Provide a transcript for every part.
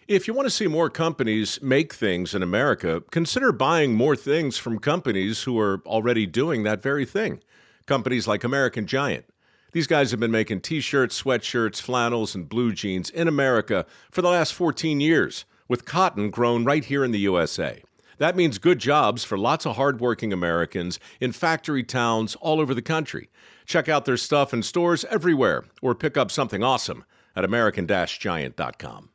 If you want to see more companies make things in America, consider buying more things from companies who are already doing that very thing. Companies like American Giant. These guys have been making t-shirts, sweatshirts, flannels, and blue jeans in America for the last 14 years, with cotton grown right here in the USA. That means good jobs for lots of hardworking Americans in factory towns all over the country. Check out their stuff in stores everywhere, or pick up something awesome at American-Giant.com.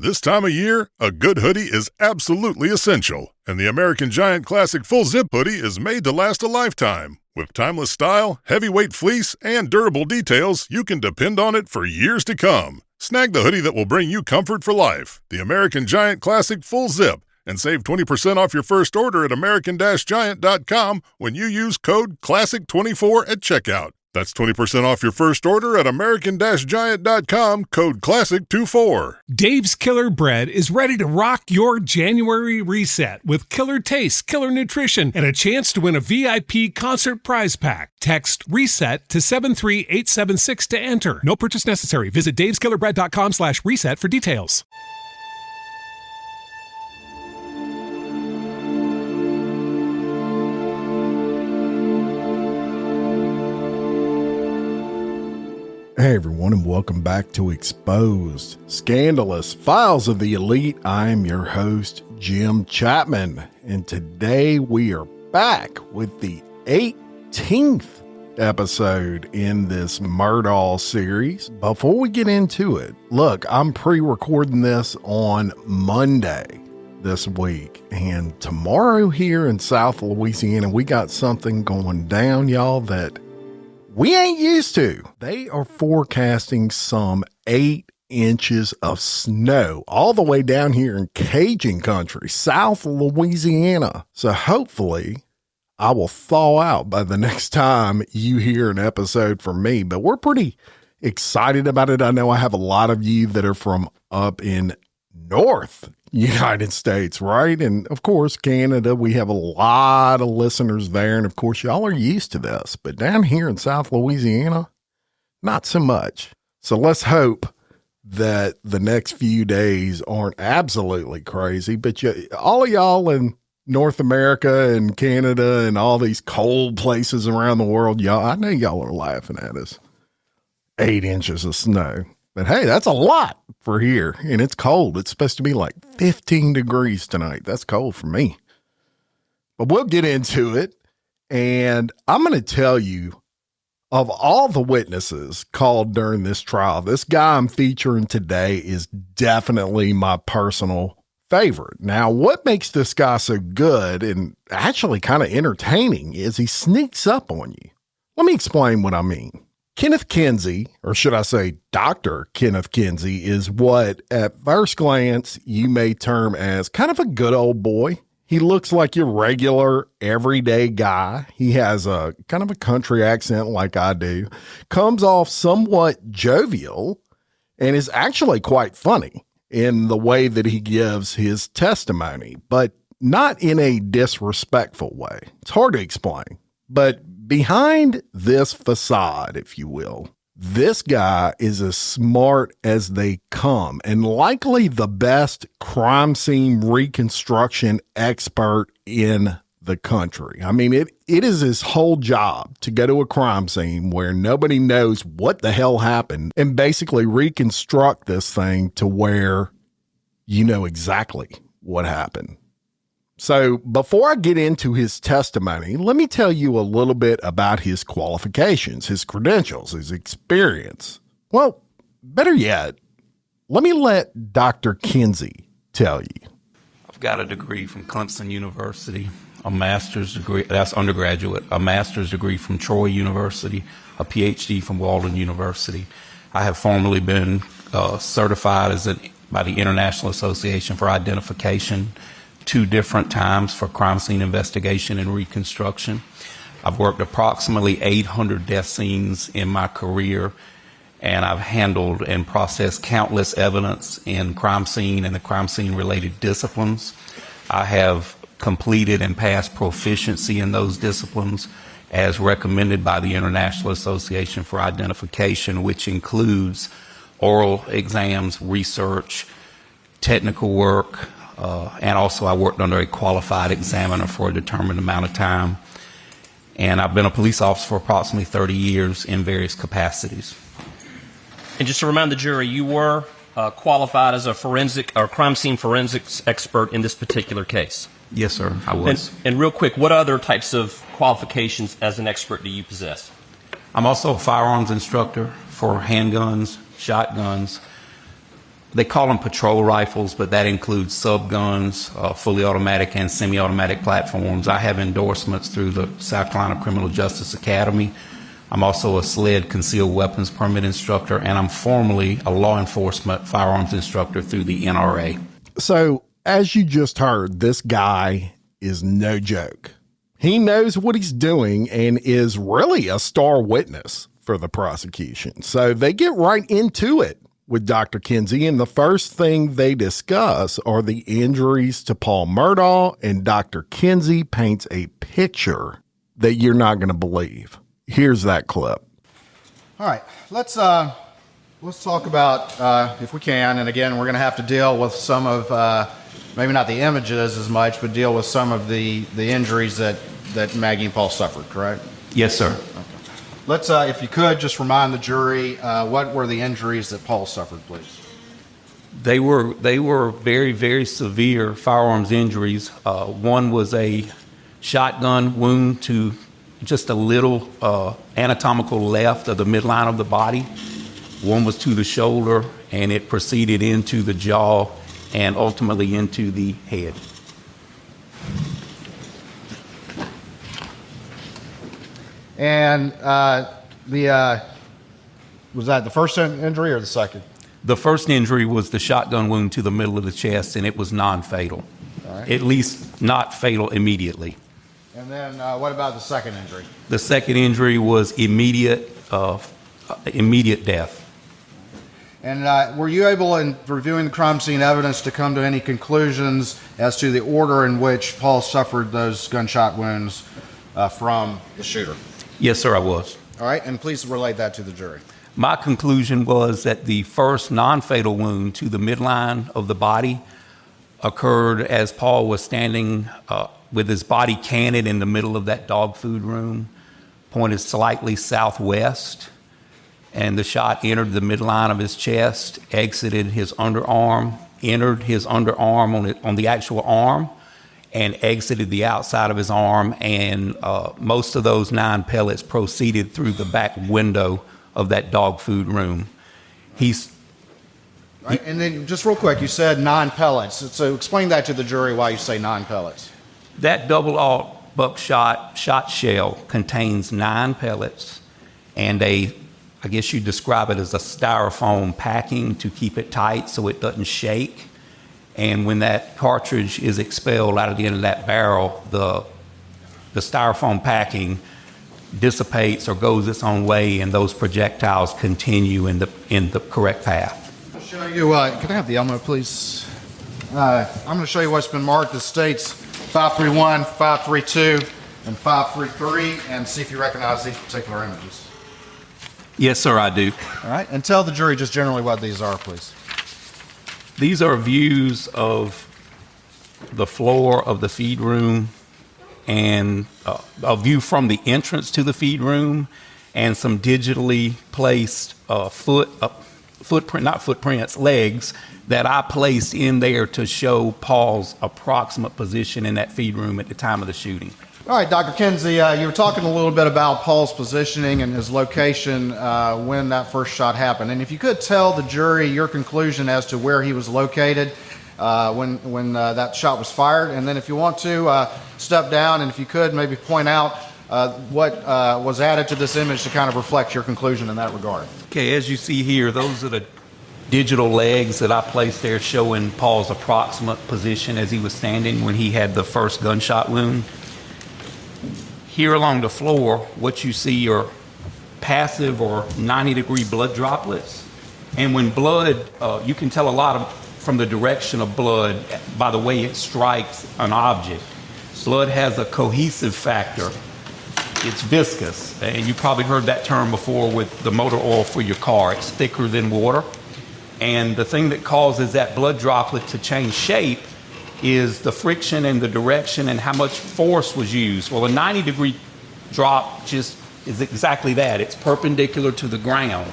This time of year, a good hoodie is absolutely essential, and the American Giant Classic Full Zip Hoodie is made to last a lifetime. With timeless style, heavyweight fleece, and durable details, you can depend on it for years to come. Snag the hoodie that will bring you comfort for life, the American Giant Classic Full Zip, and save 20% off your first order at American-Giant.com when you use code CLASSIC24 at checkout. That's 20% off your first order at American-Giant.com, code CLASSIC24. Dave's Killer Bread is ready to rock your January reset with killer taste, killer nutrition, and a chance to win a VIP concert prize pack. Text RESET to 73876 to enter. No purchase necessary. Visit daveskillerbread.com/reset for details. Hey everyone, and welcome back to Exposed, Scandalous Files of the Elite. I am your host, Jim Chapman, and today we are back with the 18th episode in this Murdaugh series. Before we get into it, look, I'm pre-recording this on Monday this week, and tomorrow here in South Louisiana, we got something going down, y'all, that we ain't used to. They are forecasting some 8 inches of snow all the way down here in Cajun country, South Louisiana. So hopefully I will thaw out by the next time you hear an episode from me, but we're pretty excited about it. I know I have a lot of you that are from up in North United States, right? And of course, Canada, we have a lot of listeners there. And of course, y'all are used to this, but down here in South Louisiana, not so much. So let's hope that the next few days aren't absolutely crazy, but all of y'all in North America and Canada and all these cold places around the world, y'all, I know y'all are laughing at us. 8 inches of snow. But hey, that's a lot for here, and it's cold. It's supposed to be like 15 degrees tonight. That's cold for me. But we'll get into it, and I'm going to tell you, of all the witnesses called during this trial, this guy I'm featuring today is definitely my personal favorite. Now, what makes this guy so good and actually kind of entertaining is he sneaks up on you. Let me explain what I mean. Kenneth Kinsey, or should I say Dr. Kenneth Kinsey, is what at first glance you may term as kind of a good old boy. He looks like your regular everyday guy. He has a kind of a country accent like I do, comes off somewhat jovial, and is actually quite funny in the way that he gives his testimony, but not in a disrespectful way. It's hard to explain, but behind this facade, if you will, this guy is as smart as they come and likely the best crime scene reconstruction expert in the country. I mean, it is his whole job to go to a crime scene where nobody knows what the hell happened and basically reconstruct this thing to where you know exactly what happened. So before I get into his testimony, let me tell you a little bit about his qualifications, his credentials, his experience. Well, better yet, let me let Dr. Kinsey tell you. I've got a degree from Clemson University, a master's degree, that's undergraduate, a master's degree from Troy University, a PhD from Walden University. I have formerly been certified by the International Association for Identification 2 different times for crime scene investigation and reconstruction. I've worked approximately 800 death scenes in my career, and I've handled and processed countless evidence in crime scene and the crime scene related disciplines. I have completed and passed proficiency in those disciplines as recommended by the International Association for Identification, which includes oral exams, research, technical work, and also I worked under a qualified examiner for a determined amount of time. And I've been a police officer for approximately 30 years in various capacities. And just to remind the jury, you were qualified as a forensic or crime scene forensics expert in this particular case. Yes, sir, I was. And real quick, what other types of qualifications as an expert do you possess? I'm also a firearms instructor for handguns, shotguns. They call them patrol rifles, but that includes subguns, fully automatic and semi-automatic platforms. I have endorsements through the South Carolina Criminal Justice Academy. I'm also a SLED concealed weapons permit instructor, and I'm formerly a law enforcement firearms instructor through the NRA. So, as you just heard, this guy is no joke. He knows what he's doing and is really a star witness for the prosecution. So they get right into it with Dr. Kinsey, and the first thing they discuss are the injuries to Paul Murdaugh, and Dr. Kinsey paints a picture that you're not going to believe. Here's that clip. All right, let's talk about, if we can, and again, we're going to have to deal with some of, maybe not the images as much, but deal with some of the injuries that Maggie and Paul suffered, correct? Yes, sir. Okay. Let's, if you could, just remind the jury, what were the injuries that Paul suffered, please? They were very, very severe firearms injuries. One was a shotgun wound to just a little anatomical left of the midline of the body. One was to the shoulder, and it proceeded into the jaw and ultimately into the head. And was that the first injury or the second? The first injury was the shotgun wound to the middle of the chest, and it was non-fatal. All right. At least not fatal immediately. And then what about the second injury? The second injury was immediate death. And were you able, in reviewing the crime scene evidence, to come to any conclusions as to the order in which Paul suffered those gunshot wounds from the shooter? Yes, sir, I was. All right, and please relate that to the jury. My conclusion was that the first non-fatal wound to the midline of the body occurred as Paul was standing with his body canted in the middle of that dog food room, pointed slightly southwest, and the shot entered the midline of his chest, exited his underarm, entered his underarm on the actual arm, and exited the outside of his arm, and most of those 9 pellets proceeded through the back window of that dog food room. Right, and then just real quick, you said 9 pellets. So explain that to the jury why you say 9 pellets. That double-aught buckshot shot shell contains 9 pellets and I guess you describe it as a styrofoam packing to keep it tight so it doesn't shake. And when that cartridge is expelled out of the end of that barrel, the styrofoam packing dissipates or goes its own way, and those projectiles continue in the correct path. I'll show you. Can I have the Elmo, please? I'm going to show you what's been marked as states 531, 532, and 533, and see if you recognize these particular images. Yes, sir, I do. All right, and tell the jury just generally what these are, please. These are views of the floor of the feed room and a view from the entrance to the feed room and some digitally placed legs that I placed in there to show Paul's approximate position in that feed room at the time of the shooting. All right, Dr. Kinsey, you were talking a little bit about Paul's positioning and his location when that first shot happened. And if you could tell the jury your conclusion as to where he was located when that shot was fired. And then if you want to step down, and if you could maybe point out what was added to this image to kind of reflect your conclusion in that regard. Okay, as you see here, those are the digital legs that I placed there showing Paul's approximate position as he was standing when he had the first gunshot wound. Here along the floor, what you see are passive or 90-degree blood droplets. And when blood, you can tell a lot from the direction of blood by the way it strikes an object. Blood has a cohesive factor. It's viscous, and you probably heard that term before with the motor oil for your car. It's thicker than water. And the thing that causes that blood droplet to change shape is the friction and the direction and how much force was used. Well, a 90-degree drop just is exactly that. It's perpendicular to the ground.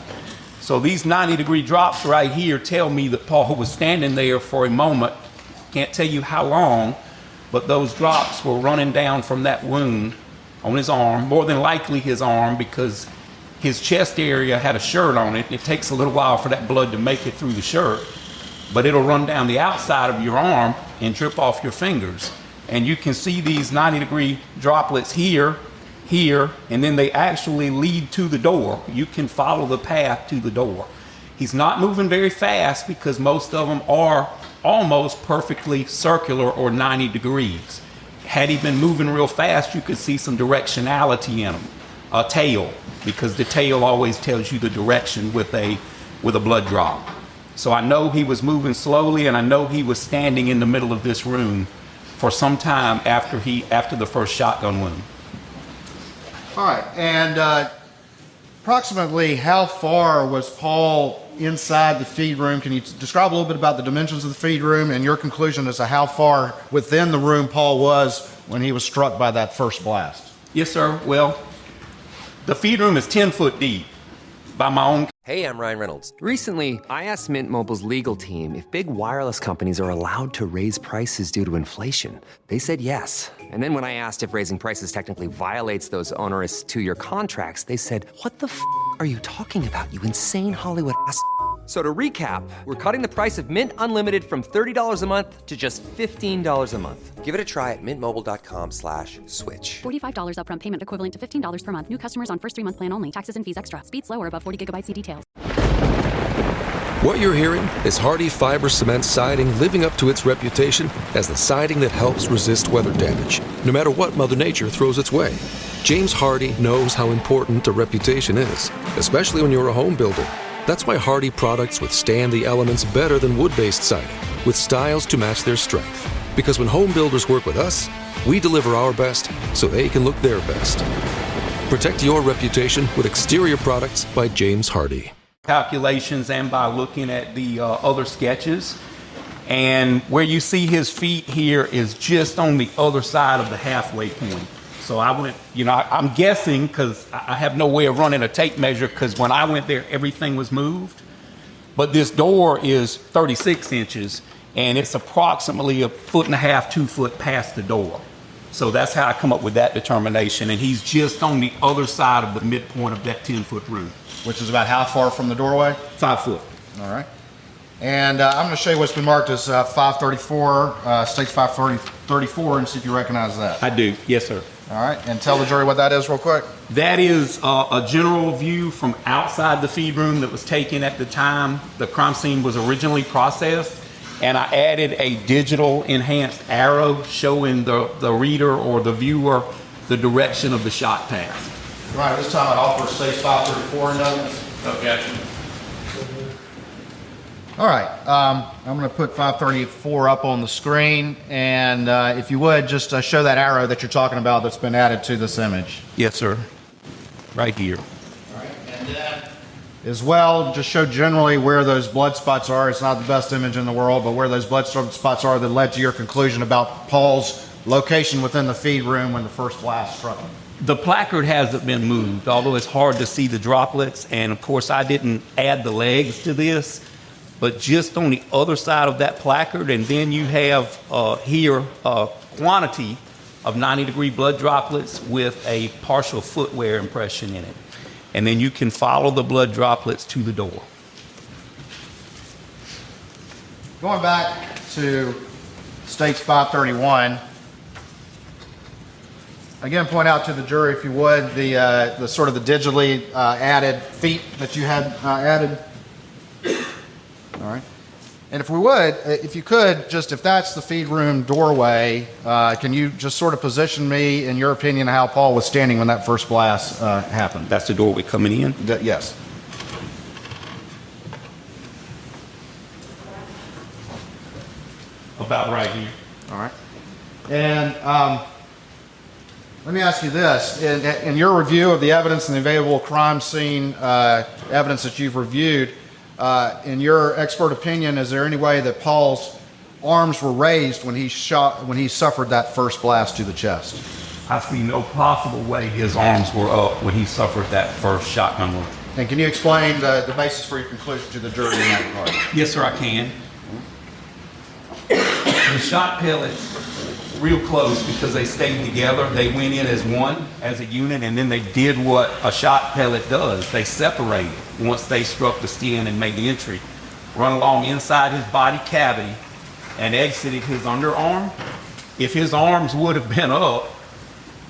So these 90-degree drops right here tell me that Paul was standing there for a moment. Can't tell you how long, but those drops were running down from that wound on his arm, more than likely his arm, because his chest area had a shirt on it. It takes a little while for that blood to make it through the shirt, but it'll run down the outside of your arm and drip off your fingers. And you can see these 90-degree droplets here, and then they actually lead to the door. You can follow the path to the door. He's not moving very fast because most of them are almost perfectly circular or 90 degrees. Had he been moving real fast, you could see some directionality in them. A tail, because the tail always tells you the direction with a blood drop. So I know he was moving slowly, and I know he was standing in the middle of this room for some time after the first shotgun wound. All right, and approximately how far was Paul inside the feed room? Can you describe a little bit about the dimensions of the feed room and your conclusion as to how far within the room Paul was when he was struck by that first blast? Yes, sir. Well, the feed room is 10 foot deep by my own. Hey, I'm Ryan Reynolds. Recently, I asked Mint Mobile's legal team if big wireless companies are allowed to raise prices due to inflation. They said yes. And then when I asked if raising prices technically violates those onerous 2-year contracts, they said, "What the f*** are you talking about, you insane Hollywood ass?" So to recap, we're cutting the price of Mint Unlimited from $30 a month to just $15 a month. Give it a try at mintmobile.com/switch. $45 upfront payment equivalent to $15 per month. New customers on first 3-month plan only. Taxes and fees extra. Speed slower above 40 gigabytes. See details. What you're hearing is Hardie Fiber Cement Siding living up to its reputation as the siding that helps resist weather damage, no matter what Mother Nature throws its way. James Hardie knows how important a reputation is, especially when you're a home builder. That's why Hardie products withstand the elements better than wood-based siding, with styles to match their strength. Because when home builders work with us, we deliver our best so they can look their best. Protect your reputation with exterior products by James Hardie. Calculations and by looking at the other sketches. And where you see his feet here is just on the other side of the halfway point. So I went, I'm guessing because I have no way of running a tape measure because when I went there, everything was moved. But this door is 36 inches and it's approximately 1.5 to 2 foot past the door. So that's how I come up with that determination. And he's just on the other side of the midpoint of that 10-foot roof. Which is about how far from the doorway? 5 foot. All right. And I'm going to show you what's been marked as 534, States 534, and see if you recognize that. I do. Yes, sir. All right. And tell the jury what that is real quick. That is a general view from outside the feed room that was taken at the time the crime scene was originally processed. And I added a digital enhanced arrow showing the reader or the viewer the direction of the shot path. Right, this time I'd offer States 534 in evidence. Okay. All right, I'm going to put 534 up on the screen, and if you would, just show that arrow that you're talking about that's been added to this image. Yes, sir. Right here. All right, and then as well, just show generally where those blood spots are. It's not the best image in the world, but where those blood spots are that led to your conclusion about Paul's location within the feed room when the first blast struck him. The placard hasn't been moved, although it's hard to see the droplets. And of course, I didn't add the legs to this, but just on the other side of that placard. And then you have here a quantity of 90-degree blood droplets with a partial footwear impression in it. And then you can follow the blood droplets to the door. Going back to States 531, again, point out to the jury, if you would, the sort of the digitally added feet that you had added. All right. And if we would, if you could, just if that's the feed room doorway, can you just sort of position me, in your opinion, how Paul was standing when that first blast happened? That's the doorway coming in? Yes. About right here. All right. And let me ask you this. In your review of the evidence and the available crime scene evidence that you've reviewed, In your expert opinion, is there any way that Paul's arms were raised when he suffered that first blast to the chest? I see no possible way his arms were up when he suffered that first shotgun wound. And can you explain the basis for your conclusion to the jury in that regard? Yes, sir, I can. The shot pellets, real close because they stayed together. They went in as one, as a unit, and then they did what a shot pellet does. They separated once they struck the skin and made the entry. Run along inside his body cavity and exited his underarm. If his arms would have been up,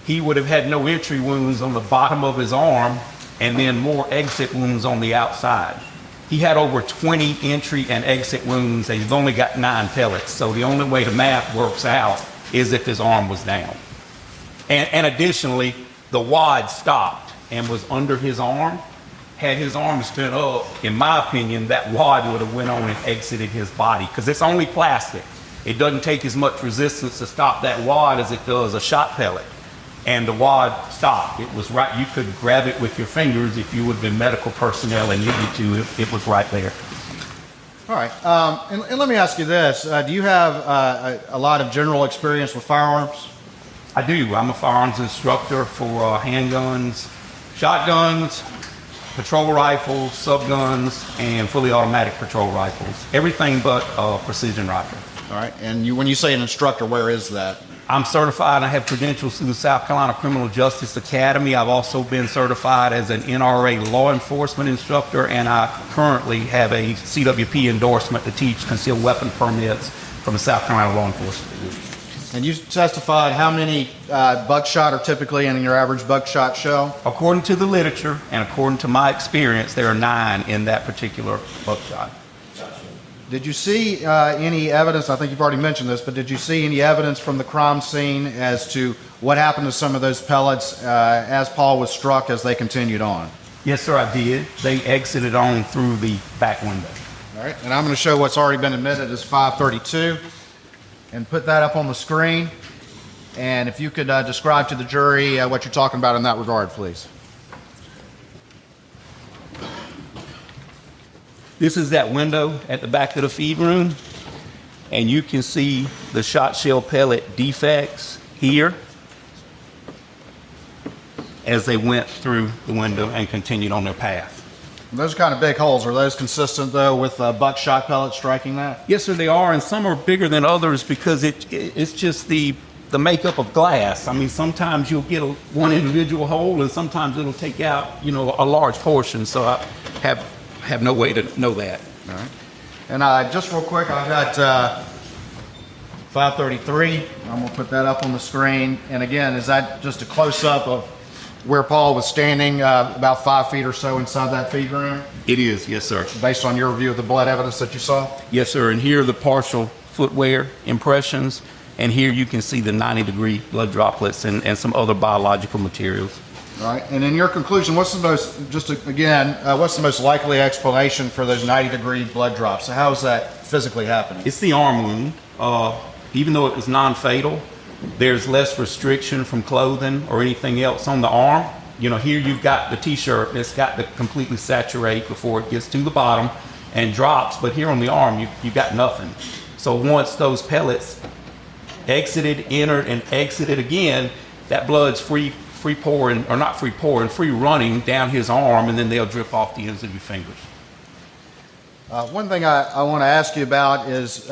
he would have had no entry wounds on the bottom of his arm and then more exit wounds on the outside. He had over 20 entry and exit wounds, and he's only got 9 pellets. So the only way the math works out is if his arm was down. And additionally, the wad stopped and was under his arm. Had his arms been up, in my opinion, that wad would have went on and exited his body, because it's only plastic. It doesn't take as much resistance to stop that wad as it does a shot pellet. And the wad stopped. It was right. You could grab it with your fingers if you would have been medical personnel and needed to. It was right there. All right. And let me ask you this. Do you have a lot of general experience with firearms? I do. I'm a firearms instructor for handguns, shotguns, patrol rifles, subguns, and fully automatic patrol rifles. Everything but precision rifle. All right. And when you say an instructor, where is that? I'm certified. I have credentials through the South Carolina Criminal Justice Academy. I've also been certified as an NRA law enforcement instructor, and I currently have a CWP endorsement to teach concealed weapon permits from the South Carolina Law Enforcement Division. And you testified how many buckshot are typically in your average buckshot shell? According to the literature and according to my experience, there are 9 in that particular buckshot. Did you see any evidence, I think you've already mentioned this, but did you see any evidence from the crime scene as to what happened to some of those pellets as Paul was struck as they continued on? Yes, sir, I did. They exited on through the back window. All right, and I'm going to show what's already been admitted as 532 and put that up on the screen. And if you could describe to the jury what you're talking about in that regard, please. This is that window at the back of the feed room, and you can see the shot shell pellet defects here as they went through the window and continued on their path. Those are kind of big holes. Are those consistent, though, with buckshot pellets striking that? Yes, sir, they are, and some are bigger than others because it's just the makeup of glass. I mean, sometimes you'll get one individual hole, and sometimes it'll take out, a large portion, so I have no way to know that. All right. And just real quick, I've got 533. I'm going to put that up on the screen. And again, is that just a close-up of where Paul was standing about 5 feet or so inside that feed room? It is, yes, sir. Based on your review of the blood evidence that you saw? Yes, sir. And here are the partial footwear impressions. And here you can see the 90-degree blood droplets and some other biological materials. All right. And in your conclusion, what's the most likely explanation for those 90-degree blood drops? So how is that physically happening? It's the arm wound. Even though it was non-fatal, there's less restriction from clothing or anything else on the arm. Here you've got the T-shirt that's got to completely saturate before it gets to the bottom and drops. But here on the arm, you've got nothing. So once those pellets exited, entered, and exited again, that blood's free running down his arm, and then they'll drip off the ends of your fingers. One thing I want to ask you about is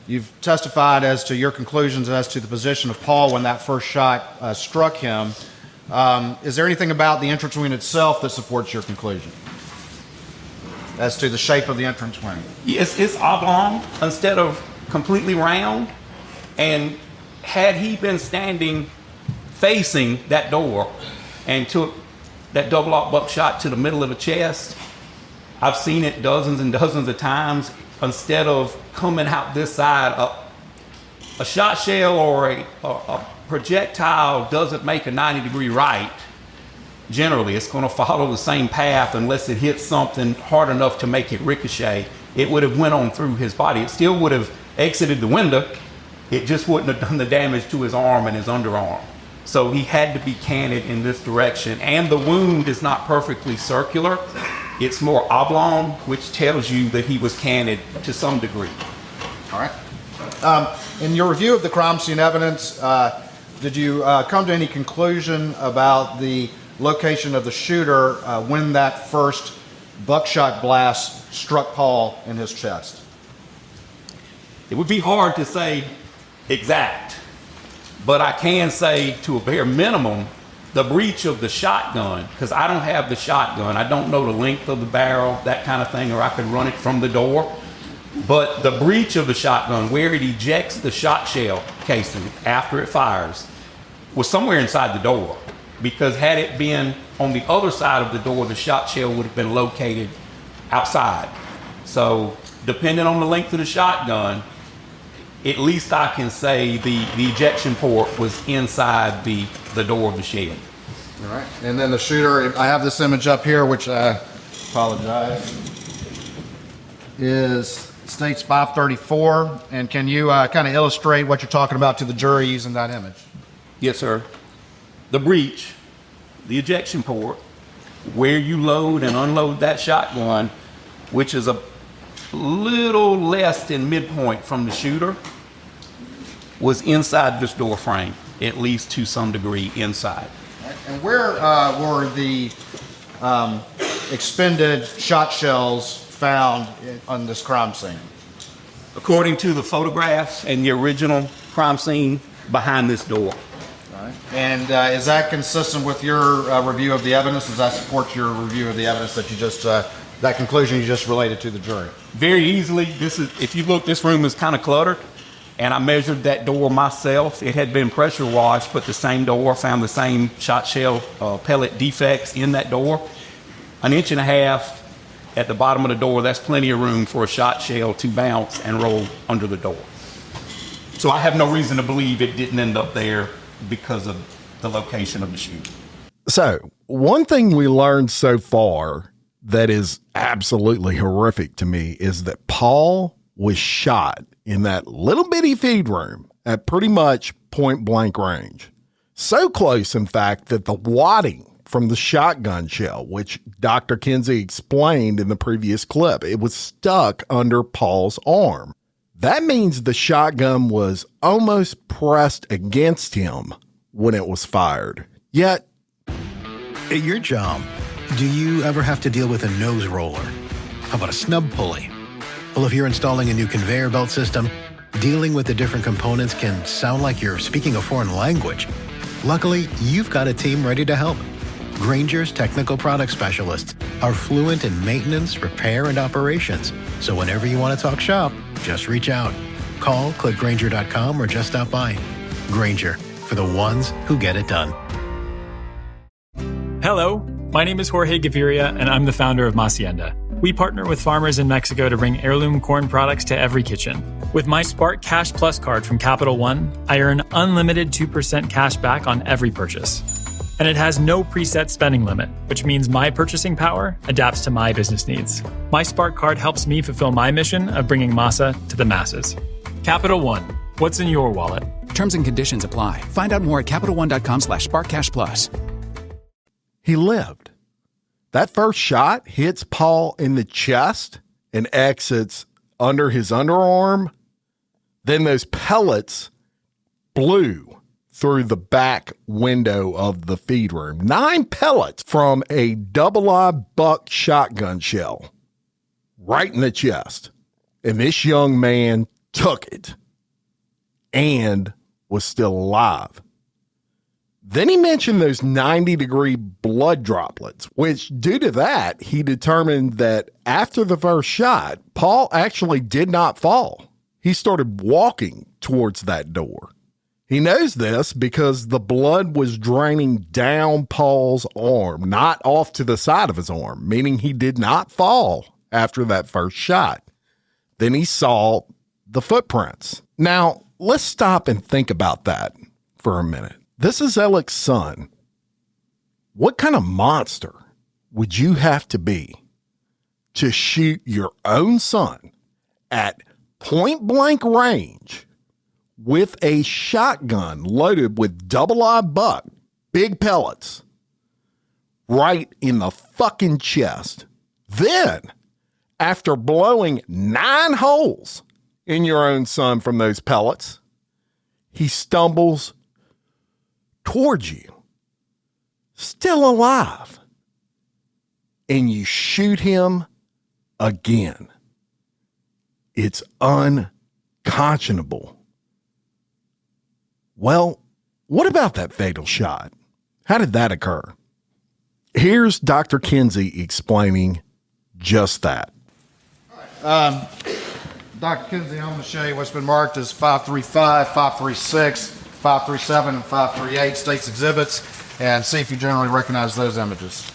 you've testified as to your conclusions as to the position of Paul when that first shot struck him. Is there anything about the entrance wound itself that supports your conclusion as to the shape of the entrance wound? Yes, it's oblong instead of completely round, and had he been standing facing that door and took that double-aught buckshot to the middle of the chest, I've seen it dozens and dozens of times. Instead of coming out this side, a shot shell or a projectile doesn't make a 90-degree right. Generally, it's going to follow the same path unless it hits something hard enough to make it ricochet. It would have went on through his body. It still would have exited the window. It just wouldn't have done the damage to his arm and his underarm. So he had to be canted in this direction. And the wound is not perfectly circular. It's more oblong, which tells you that he was canted to some degree. All right. In your review of the crime scene evidence, did you come to any conclusion about the location of the shooter when that first buckshot blast struck Paul in his chest? It would be hard to say exact, but I can say to a bare minimum, the breech of the shotgun, because I don't have the shotgun. I don't know the length of the barrel, that kind of thing, or I could run it from the door. But the breech of the shotgun, where it ejects the shot shell casing after it fires, was somewhere inside the door. Because had it been on the other side of the door, the shot shell would have been located outside. So depending on the length of the shotgun, at least I can say the ejection port was inside the door of the shed. All right. And then the shooter, I have this image up here, which I apologize, states 534. And can you kind of illustrate what you're talking about to the jury using that image? Yes, sir. The breech, the ejection port, where you load and unload that shotgun, which is a little less than midpoint from the shooter, was inside this door frame, at least to some degree inside. And where were the expended shot shells found on this crime scene? According to the photographs and the original crime scene, behind this door. All right. And is that consistent with your review of the evidence? Does that support your review of the evidence that you just, that conclusion you just related to the jury? Very easily. This is, if you look, this room is kind of cluttered. And I measured that door myself. It had been pressure washed, but the same door, found the same shot shell pellet defects in that door. 1.5 inches at the bottom of the door, that's plenty of room for a shot shell to bounce and roll under the door. So I have no reason to believe it didn't end up there because of the location of the shooting. So one thing we learned so far that is absolutely horrific to me is that Paul was shot in that little bitty feed room at pretty much point blank range. So close, in fact, that the wadding from the shotgun shell, which Dr. Kinsey explained in the previous clip, it was stuck under Paul's arm. That means the shotgun was almost pressed against him when it was fired. Yet, at your job, do you ever have to deal with a nose roller? How about a snub pulley? Well, if you're installing a new conveyor belt system, dealing with the different components can sound like you're speaking a foreign language. Luckily, you've got a team ready to help. Grainger's technical product specialists are fluent in maintenance, repair, and operations. So whenever you want to talk shop, just reach out. Call, click Grainger.com, or just stop by. Grainger, for the ones who get it done. Hello, my name is Jorge Gaviria, and I'm the founder of Hacienda. We partner with farmers in Mexico to bring heirloom corn products to every kitchen. With my Spark Cash Plus card from Capital One, I earn unlimited 2% cash back on every purchase. And it has no preset spending limit, which means my purchasing power adapts to my business needs. My Spark card helps me fulfill my mission of bringing masa to the masses. Capital One, what's in your wallet? Terms and conditions apply. Find out more at CapitalOne.com/SparkCashPlus. he lived. That first shot hits Paul in the chest and exits under his underarm. Then those pellets blew through the back window of the feed room. 9 pellets from a double-I buck shotgun shell right in the chest. And this young man took it and was still alive. Then he mentioned those 90-degree blood droplets, which due to that, he determined that after the first shot, Paul actually did not fall. He started walking towards that door. He knows this because the blood was draining down Paul's arm, not off to the side of his arm, meaning he did not fall after that first shot. Then he saw the footprints. Now, let's stop and think about that for a minute. This is Alec's son. What kind of monster would you have to be to shoot your own son at point blank range with a shotgun loaded with double live buck, big pellets, right in the fucking chest. Then, after blowing 9 holes in your own son from those pellets, he stumbles towards you, still alive, and you shoot him again. It's unconscionable. Well, what about that fatal shot? How did that occur? Here's Dr. Kinsey explaining just that. Dr. Kinsey, I'm going to show you what's been marked as 535, 536, 537, and 538 state's exhibits, and see if you generally recognize those images.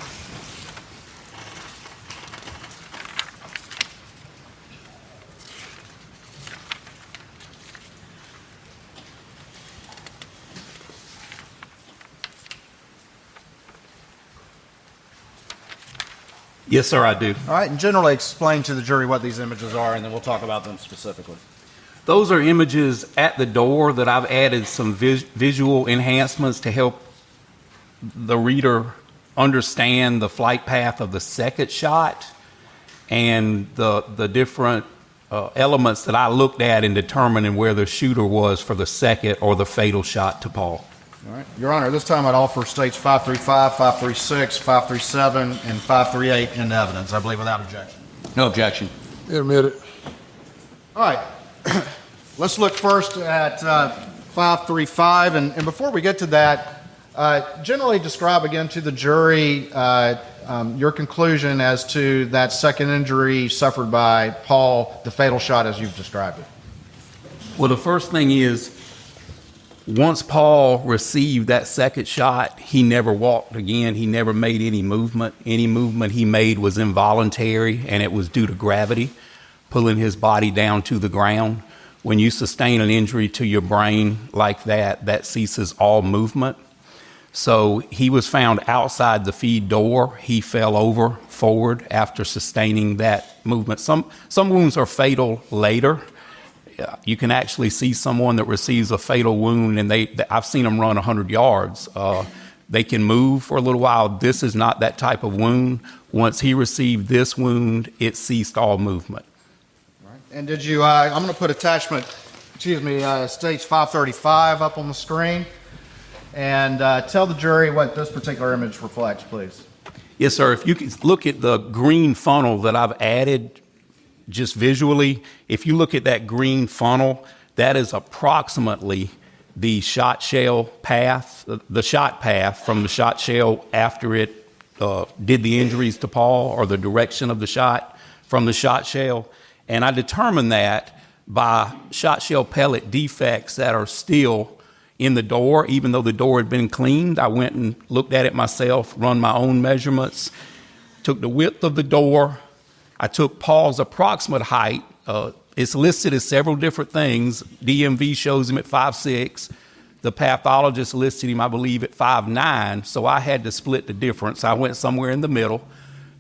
Yes, sir, I do. All right, and generally explain to the jury what these images are, and then we'll talk about them specifically. Those are images at the door that I've added some visual enhancements to help the reader understand the flight path of the second shot and the different elements that I looked at in determining where the shooter was for the second or the fatal shot to Paul. All right. Your Honor, this time I'd offer states 535, 536, 537, and 538 into evidence, I believe, without objection. No objection. Admitted. All right. Let's look first at 535. And before we get to that, generally describe again to the jury your conclusion as to that second injury suffered by Paul, the fatal shot as you've described it. Well, the first thing is, once Paul received that second shot, he never walked again. He never made any movement. Any movement he made was involuntary, and it was due to gravity, pulling his body down to the ground. When you sustain an injury to your brain like that, that ceases all movement. So he was found outside the feed door. He fell over forward after sustaining that movement. Some wounds are fatal later. You can actually see someone that receives a fatal wound, and I've seen them run 100 yards. They can move for a little while. This is not that type of wound. Once he received this wound, it ceased all movement. All right. And did you, I'm going to put attachment, stage 535 up on the screen, and tell the jury what this particular image reflects, please. Yes, sir. If you can look at the green funnel that I've added just visually, if you look at that green funnel, that is approximately the shot shell path, the shot path from the shot shell after it did the injuries to Paul, or the direction of the shot from the shot shell. And I determined that by shot shell pellet defects that are still in the door, even though the door had been cleaned. I went and looked at it myself, run my own measurements, took the width of the door. I took Paul's approximate height. It's listed as several different things. DMV shows him at 5'6". The pathologist listed him, I believe, at 5'9", so I had to split the difference. I went somewhere in the middle.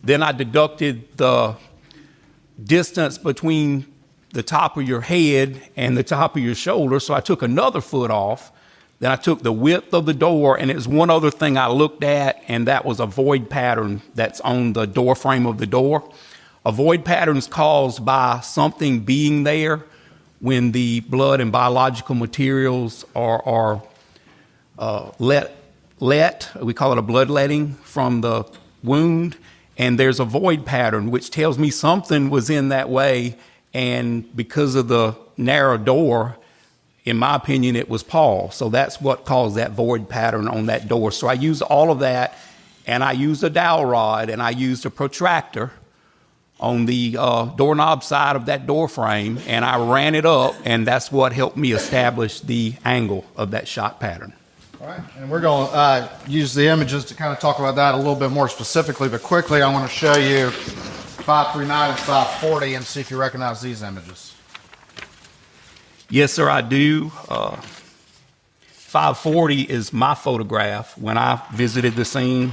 Then I deducted the distance between the top of your head and the top of your shoulder, so I took another foot off. Then I took the width of the door, and there's one other thing I looked at, and that was a void pattern that's on the door frame of the door. A void pattern is caused by something being there when the blood and biological materials are let. We call it a bloodletting from the wound, and there's a void pattern which tells me something was in that way, and because of the narrow door, in my opinion, it was Paul. So that's what caused that void pattern on that door. So I used all of that, and I used a dowel rod, and I used a protractor on the doorknob side of that door frame, and I ran it up, and that's what helped me establish the angle of that shot pattern. All right, and we're going to use the images to kind of talk about that a little bit more specifically, but quickly I want to show you 539 and 540 and see if you recognize these images. Yes, sir, I do. 540 is my photograph when I visited the scene.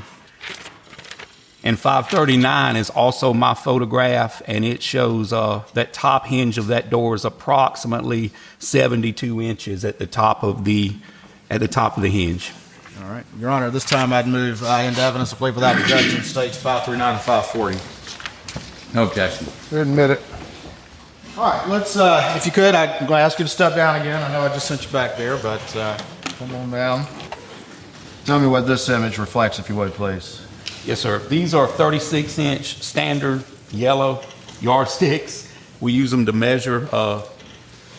And 539 is also my photograph, and it shows that top hinge of that door is approximately 72 inches at the top of the hinge. All right, Your Honor, this time I'd move into evidence of plea without objection, states 539 and 540. No objection. Admit it. All right, let's, if you could, I'm going to ask you to step down again. I know I just sent you back there, but come on down. Tell me what this image reflects, if you would, please. Yes, sir. These are 36-inch standard yellow yardsticks. We use them to measure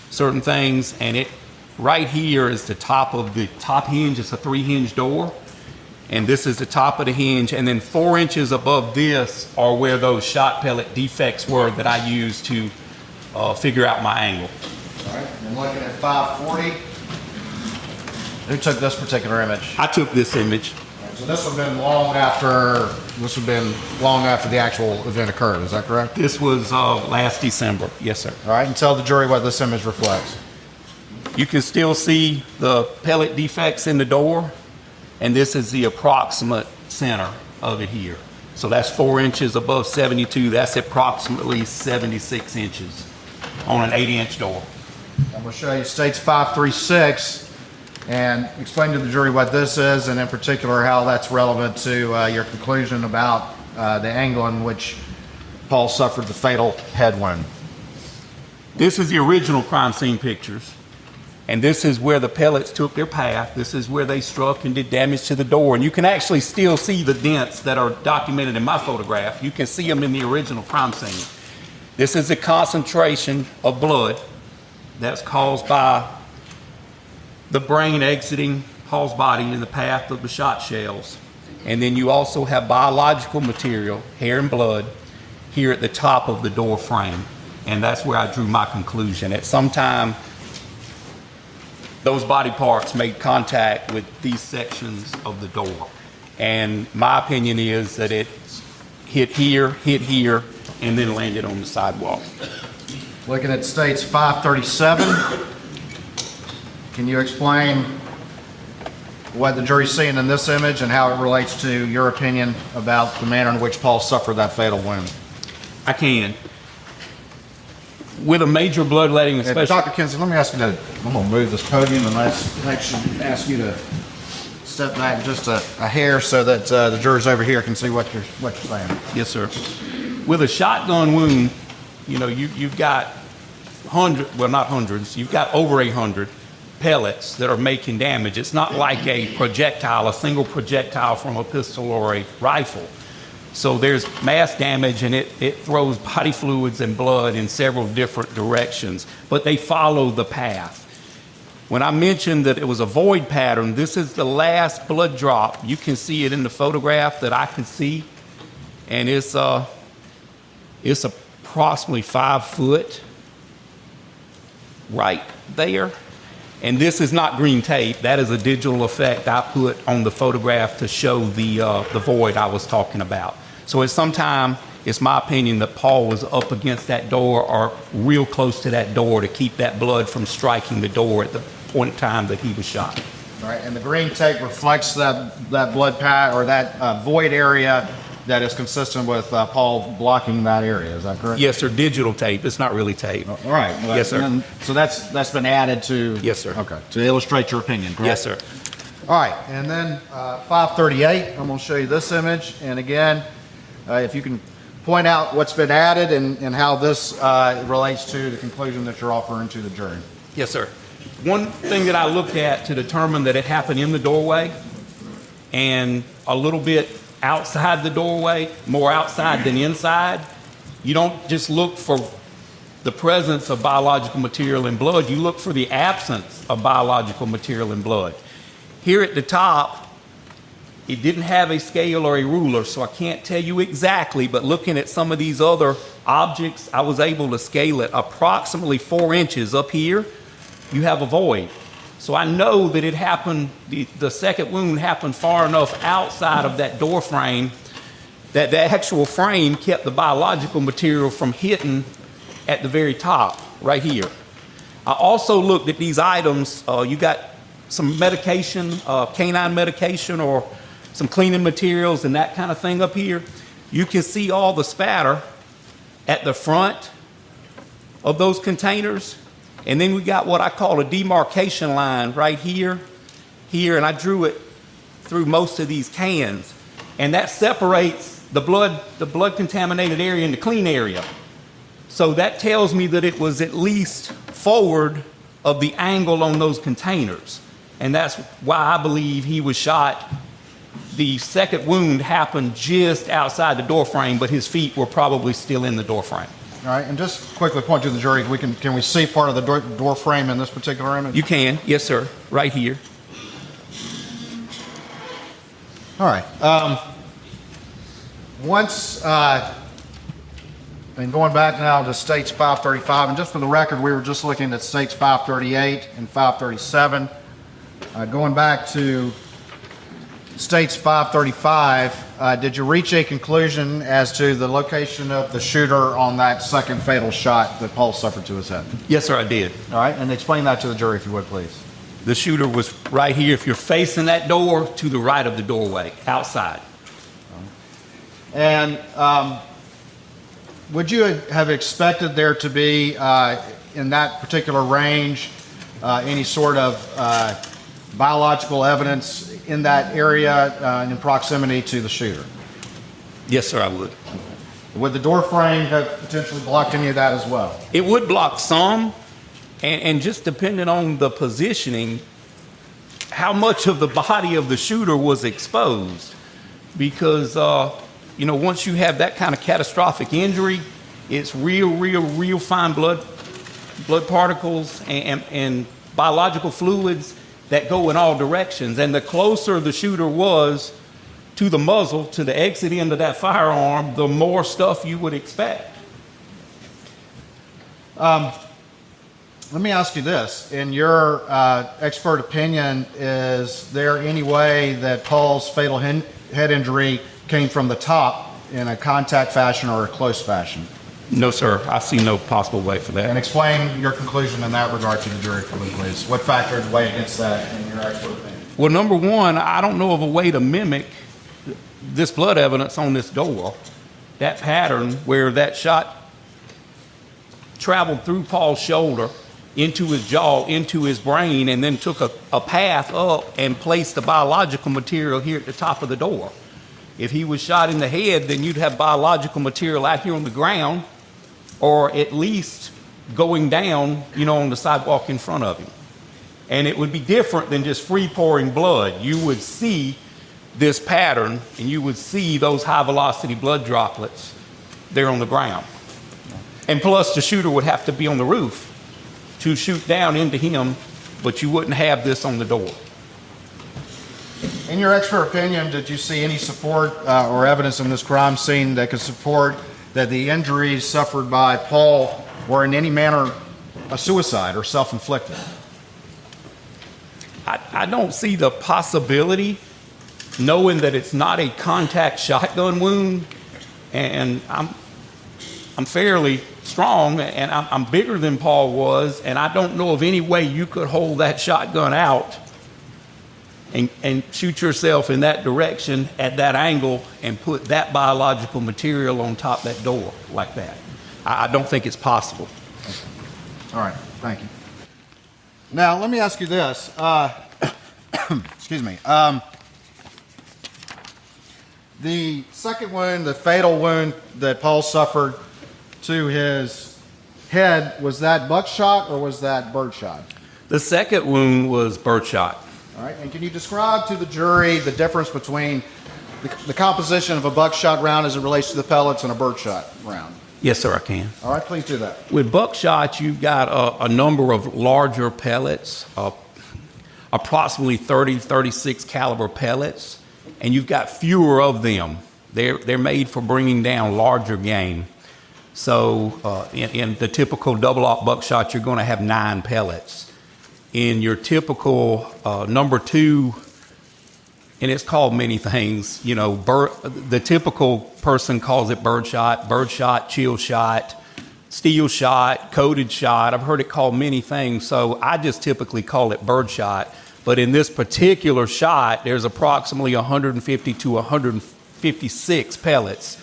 certain things, and it right here is the top of the top hinge. It's a 3-hinge door, and this is the top of the hinge, and then 4 inches above this are where those shot pellet defects were that I used to figure out my angle. All right, I'm looking at 540. Who took this particular image? I took this image. Right, so this would have been long after the actual event occurred, is that correct? This was last December, yes, sir. All right, and tell the jury what this image reflects. You can still see the pellet defects in the door, and this is the approximate center of it here. So that's 4 inches above 72. That's approximately 76 inches on an 80-inch door. I'm going to show you states 536 and explain to the jury what this is, and in particular how that's relevant to your conclusion about the angle in which Paul suffered the fatal head wound. This is the original crime scene pictures, and this is where the pellets took their path. This is where they struck and did damage to the door, and you can actually still see the dents that are documented in my photograph. You can see them in the original crime scene. This is a concentration of blood that's caused by the brain exiting Paul's body in the path of the shot shells. And then you also have biological material, hair and blood, here at the top of the door frame. And that's where I drew my conclusion. At some time, those body parts made contact with these sections of the door. And my opinion is that it hit here, and then landed on the sidewalk. Looking at states 537, can you explain what the jury's seeing in this image and how it relates to your opinion about the manner in which Paul suffered that fatal wound? I can. With a major bloodletting, especially... Dr. Kinsey, let me ask you to, I'm going to move this podium and ask you to step back just a hair so that the jurors over here can see what you're saying. Yes, sir. With a shotgun wound, you know, you've got you've got over 800 pellets that are making damage. It's not like a single projectile from a pistol or a rifle. So there's mass damage, and it throws body fluids and blood in several different directions, but they follow the path. When I mentioned that it was a void pattern, this is the last blood drop. You can see it in the photograph that I can see, and it's approximately 5 foot right there. And this is not green tape. That is a digital effect I put on the photograph to show the void I was talking about. So at some time, it's my opinion that Paul was up against that door or real close to that door to keep that blood from striking the door at the point in time that he was shot. All right, and the green tape reflects that blood path or that void area that is consistent with Paul blocking that area. Is that correct? Yes, sir. Digital tape. It's not really tape. All right. Well, yes, sir. So that's been added to. Yes, sir. Okay. To illustrate your opinion. Correct? Yes, sir. All right, and then 538. I'm going to show you this image, and again, if you can point out what's been added and how this relates to the conclusion that you're offering to the jury. Yes, sir. One thing that I looked at to determine that it happened in the doorway and a little bit outside the doorway, more outside than inside, you don't just look for the presence of biological material in blood, you look for the absence of biological material in blood. Here at the top, it didn't have a scale or a ruler, so I can't tell you exactly, but looking at some of these other objects, I was able to scale it approximately 4 inches up here. You have a void. So I know that it happened, the second wound happened far enough outside of that door frame that the actual frame kept the biological material from hitting at the very top, right here. I also looked at these items. You got some medication, canine medication, or some cleaning materials and that kind of thing up here. You can see all the spatter at the front of those containers. And then we got what I call a demarcation line right here, and I drew it through most of these cans. And that separates the blood contaminated area and the clean area. So that tells me that it was at least forward of the angle on those containers. And that's why I believe he was shot. The second wound happened just outside the door frame, but his feet were probably still in the door frame. All right, and just quickly point to the jury, can we see part of the door frame in this particular image? You can, yes, sir, right here. All right. And going back now to States 535, and just for the record, we were just looking at States 538 and 537. Going back to States 535, did you reach a conclusion as to the location of the shooter on that second fatal shot that Paul suffered to his head? Yes, sir, I did. All right, and explain that to the jury, if you would, please. The shooter was right here. If you're facing that door, to the right of the doorway, outside. And would you have expected there to be, in that particular range, any sort of biological evidence in that area in proximity to the shooter? Yes, sir, I would. Would the door frame have potentially blocked any of that as well? It would block some, and just depending on the positioning, how much of the body of the shooter was exposed. Because, once you have that kind of catastrophic injury, it's real fine blood particles and biological fluids that go in all directions. And the closer the shooter was to the muzzle, to the exit end of that firearm, the more stuff you would expect. Let me ask you this. In your expert opinion, is there any way that Paul's fatal head injury came from the top in a contact fashion or a close fashion? No, sir. I see no possible way for that. And explain your conclusion in that regard to the jury, please. What factors weigh against that in your expert opinion? Well, number one, I don't know of a way to mimic this blood evidence on this door, that pattern where that shot traveled through Paul's shoulder, into his jaw, into his brain, and then took a path up and placed the biological material here at the top of the door. If he was shot in the head, then you'd have biological material out here on the ground, or at least going down, on the sidewalk in front of him. And it would be different than just free pouring blood. You would see this pattern, and you would see those high velocity blood droplets there on the ground. And plus, the shooter would have to be on the roof to shoot down into him, but you wouldn't have this on the door. In your expert opinion, did you see any support or evidence in this crime scene that could support that the injuries suffered by Paul were in any manner a suicide or self-inflicted? I don't see the possibility, knowing that it's not a contact shotgun wound, and I'm fairly strong, and I'm bigger than Paul was, and I don't know of any way you could hold that shotgun out and shoot yourself in that direction at that angle and put that biological material on top of that door like that. I don't think it's possible. Okay. All right, thank you. Now, let me ask you this. Excuse me. The second wound, the fatal wound that Paul suffered to his head, was that buckshot or was that birdshot? The second wound was birdshot. All right, and can you describe to the jury the difference between the composition of a buckshot round as it relates to the pellets and a birdshot round? Yes, sir, I can. All right, please do that. With buckshot, you've got a number of larger pellets, approximately 30, 36 caliber pellets, and you've got fewer of them. They're made for bringing down larger game. So in the typical double-aught buckshot, you're going to have 9 pellets. In your typical number 2, and it's called many things, the typical person calls it birdshot, chill shot, steel shot, coated shot. I've heard it called many things, so I just typically call it birdshot. But in this particular shot, there's approximately 150 to 156 pellets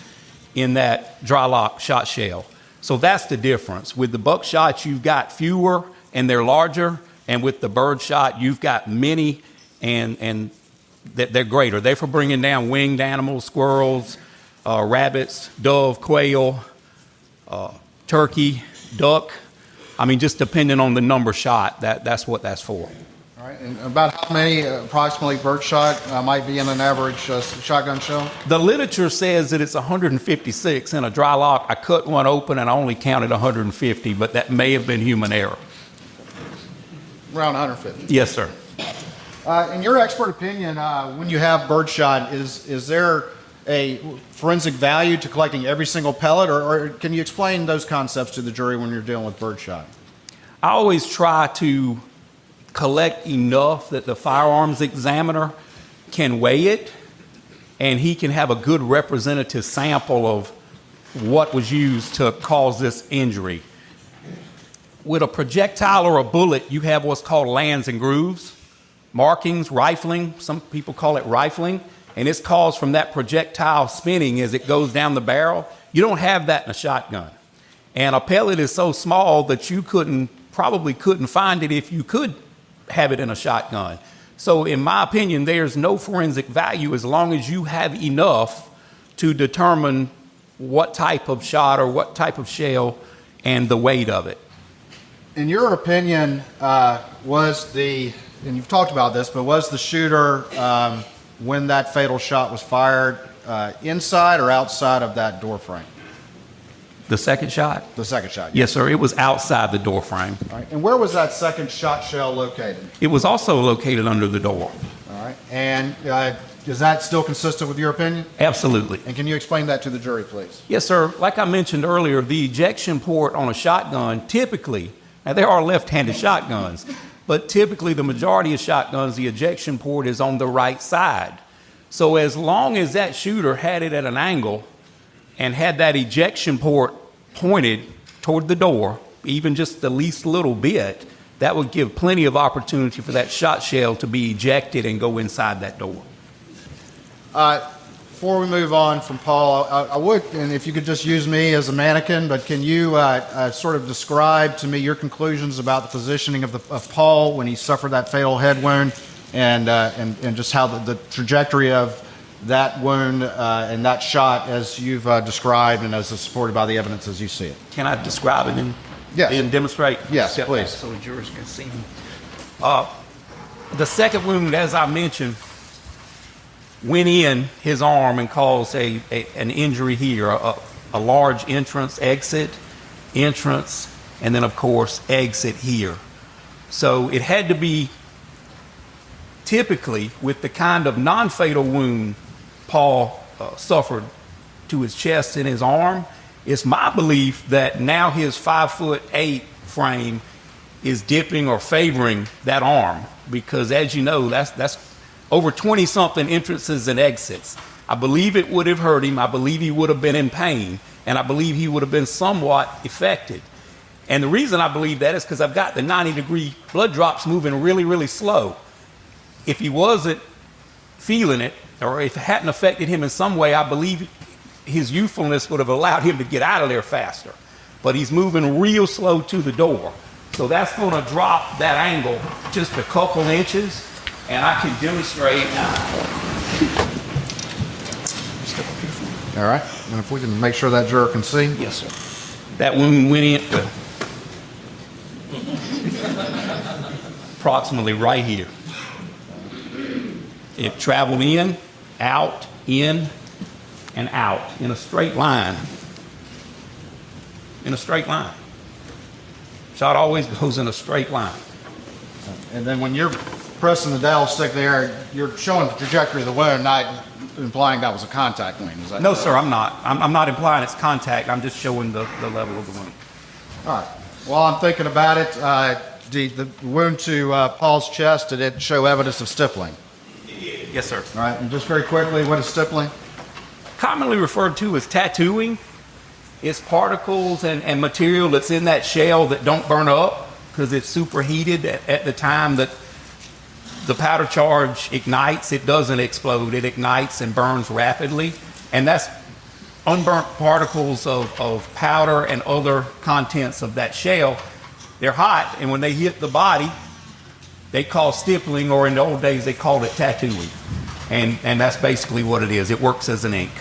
in that dry lock shot shell. So that's the difference. With the buckshot, you've got fewer and they're larger, and with the bird shot, you've got many and they're greater. They're for bringing down winged animals, squirrels, rabbits, dove, quail, turkey, duck. I mean, just depending on the number shot, that's what that's for. All right, and about how many approximately bird shot might be in an average shotgun shell? The literature says that it's 156 in a dry lock. I cut one open and I only counted 150, but that may have been human error. Around 150? Yes, sir. In your expert opinion, when you have birdshot, is there a forensic value to collecting every single pellet, or can you explain those concepts to the jury when you're dealing with birdshot? I always try to collect enough that the firearms examiner can weigh it, and he can have a good representative sample of what was used to cause this injury. With a projectile or a bullet, you have what's called lands and grooves, markings, rifling. Some people call it rifling, and it's caused from that projectile spinning as it goes down the barrel. You don't have that in a shotgun. And a pellet is so small that you probably couldn't find it if you could have it in a shotgun. So in my opinion, there's no forensic value as long as you have enough to determine what type of shot or what type of shell and the weight of it. In your opinion, and you've talked about this, but was the shooter, when that fatal shot was fired, inside or outside of that door frame? The second shot? The second shot, yes, sir. It was outside the door frame. All right. And where was that second shot shell located? It was also located under the door. All right. And is that still consistent with your opinion? Absolutely. And can you explain that to the jury, please? Yes, sir. Like I mentioned earlier, the ejection port on a shotgun typically, now there are left-handed shotguns, but typically the majority of shotguns, the ejection port is on the right side. So as long as that shooter had it at an angle and had that ejection port pointed toward the door, even just the least little bit, that would give plenty of opportunity for that shot shell to be ejected and go inside that door. Before we move on from Paul, I would, and if you could just use me as a mannequin, but can you sort of describe to me your conclusions about the positioning of Paul when he suffered that fatal head wound, and just how the trajectory of that wound and that shot as you've described and as supported by the evidence as you see it? Can I describe it and demonstrate? Yes, please. So the jurors can see me. The second wound, as I mentioned, went in his arm and caused an injury here, a large exit, and then, of course, exit here. So it had to be typically with the kind of non-fatal wound Paul suffered to his chest and his arm. It's my belief that now his 5'8" frame is dipping or favoring that arm, because as you know, that's over 20-something entrances and exits. I believe it would have hurt him. I believe he would have been in pain, and I believe he would have been somewhat affected. And the reason I believe that is because I've got the 90-degree blood drops moving really, really slow. If he wasn't feeling it, or if it hadn't affected him in some way, I believe his youthfulness would have allowed him to get out of there faster. But he's moving real slow to the door. So that's going to drop that angle just a couple inches, and I can demonstrate. All right. And if we can make sure that juror can see. Yes, sir. That wound went in approximately right here. It traveled in, out, in, and out in a straight line. In a straight line. Shot always goes in a straight line. And then when you're pressing the dowel stick there, you're showing the trajectory of the wound, not implying that was a contact wound. Is that no, sir, I'm not. I'm not implying it's contact. I'm just showing the level of the wound. All right. While I'm thinking about it, the wound to Paul's chest, did it show evidence of stippling? Yes, sir. All right. And just very quickly, what is stippling? Commonly referred to as tattooing. It's particles and material that's in that shell that don't burn up because it's superheated at the time that the powder charge ignites. It doesn't explode. It ignites and burns rapidly. And that's unburnt particles of powder and other contents of that shell. They're hot, and when they hit the body, they cause stippling, or in the old days, they called it tattooing. And that's basically what it is. It works as an ink.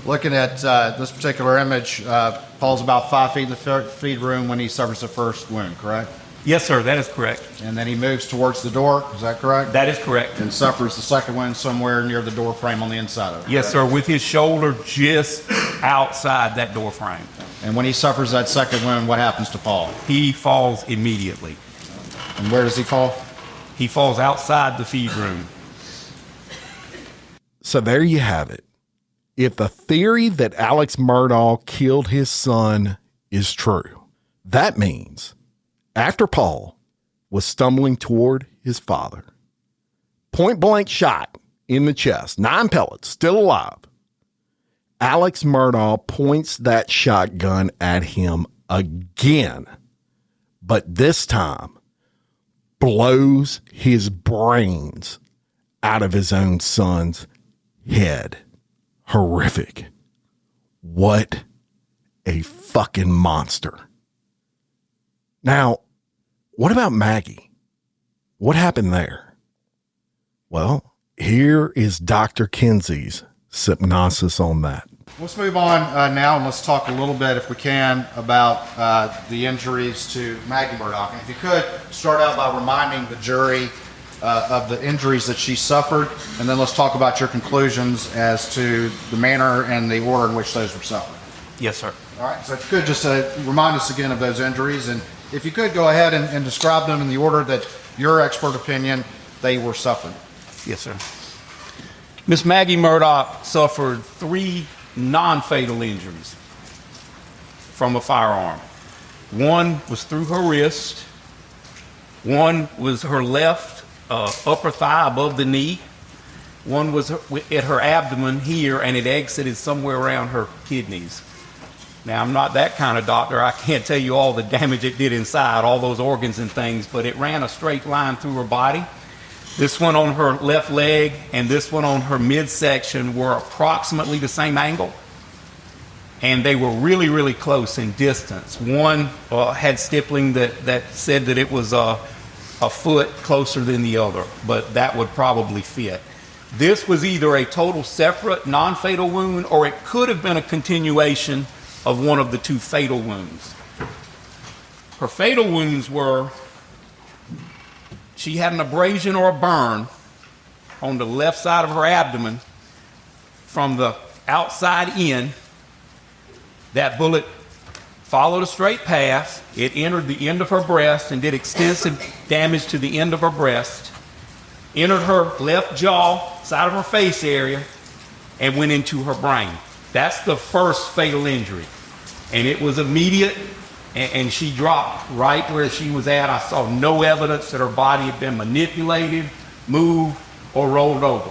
Looking at this particular image, Paul's about 5 feet in the feed room when he suffers the first wound, correct? Yes, sir, that is correct. And then he moves towards the door, is that correct? That is correct. And suffers the second wound somewhere near the door frame on the inside of it. Yes, sir, with his shoulder just outside that door frame. And when he suffers that second wound, what happens to Paul? He falls immediately. And where does he fall? He falls outside the feed room. So there you have it. If the theory that Alex Murdaugh killed his son is true, that means after Paul was stumbling toward his father, point blank shot in the chest, 9 pellets, still alive, Alex Murdaugh points that shotgun at him again, but this time blows his brains out of his own son's head. Horrific. What a fucking monster. Now, what about Maggie? What happened there? Well, here is Dr. Kinsey's synopsis on that. Let's move on now, and let's talk a little bit, if we can, about the injuries to Maggie Murdoch. And if you could, start out by reminding the jury of the injuries that she suffered, and then let's talk about your conclusions as to the manner and the order in which those were suffered. Yes, sir. All right, so if you could just remind us again of those injuries, and if you could go ahead and describe them in the order that your expert opinion they were suffered. Yes, sir. Miss Maggie Murdoch suffered 3 non-fatal injuries from a firearm. One was through her wrist. One was her left upper thigh above the knee. One was at her abdomen here, and it exited somewhere around her kidneys. Now, I'm not that kind of doctor. I can't tell you all the damage it did inside, all those organs and things, but it ran a straight line through her body. This one on her left leg and this one on her midsection were approximately the same angle, and they were really, really close in distance. One had stippling that said that it was a foot closer than the other, but that would probably fit. This was either a total separate non-fatal wound, or it could have been a continuation of one of the 2 fatal wounds. Her fatal wounds were, she had an abrasion or a burn on the left side of her abdomen from the outside in. That bullet followed a straight path. It entered the end of her breast and did extensive damage to the end of her breast, entered her left jaw, side of her face area, and went into her brain. That's the first fatal injury. And it was immediate, and she dropped right where she was at. I saw no evidence that her body had been manipulated, moved, or rolled over.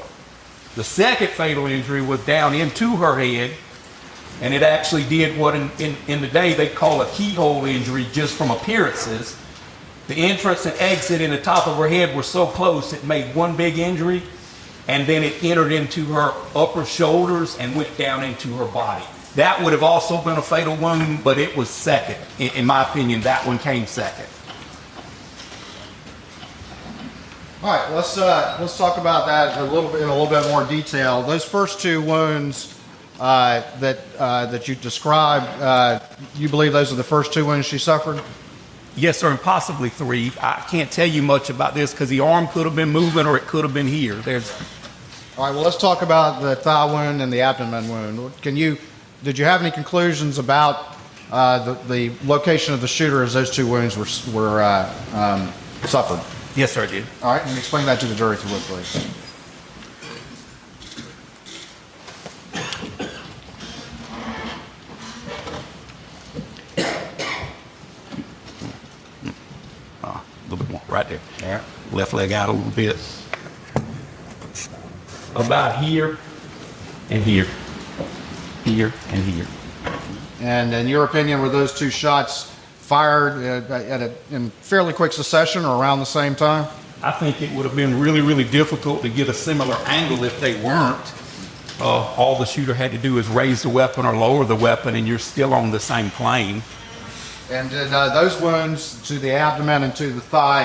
The second fatal injury was down into her head, and it actually did what in the day they call a keyhole injury just from appearances. The entrance and exit in the top of her head were so close it made one big injury, and then it entered into her upper shoulders and went down into her body. That would have also been a fatal wound, but it was second. In my opinion, that one came second. All right, let's talk about that in a little bit more detail. Those first 2 wounds that you described, you believe those are the first 2 wounds she suffered? Yes, sir, and possibly 3. I can't tell you much about this because the arm could have been moving or it could have been here. All right, well, let's talk about the thigh wound and the abdomen wound. Did you have any conclusions about the location of the shooter as those 2 wounds were suffered? Yes, sir, I did. All right, and explain that to the jury if you would, please. A little bit more, right there. All right. Left leg out a little bit. About here and here. Here and here. And in your opinion, were those 2 shots fired in fairly quick succession or around the same time? I think it would have been really, really difficult to get a similar angle if they weren't. All the shooter had to do is raise the weapon or lower the weapon, and you're still on the same plane. And did those wounds to the abdomen and to the thigh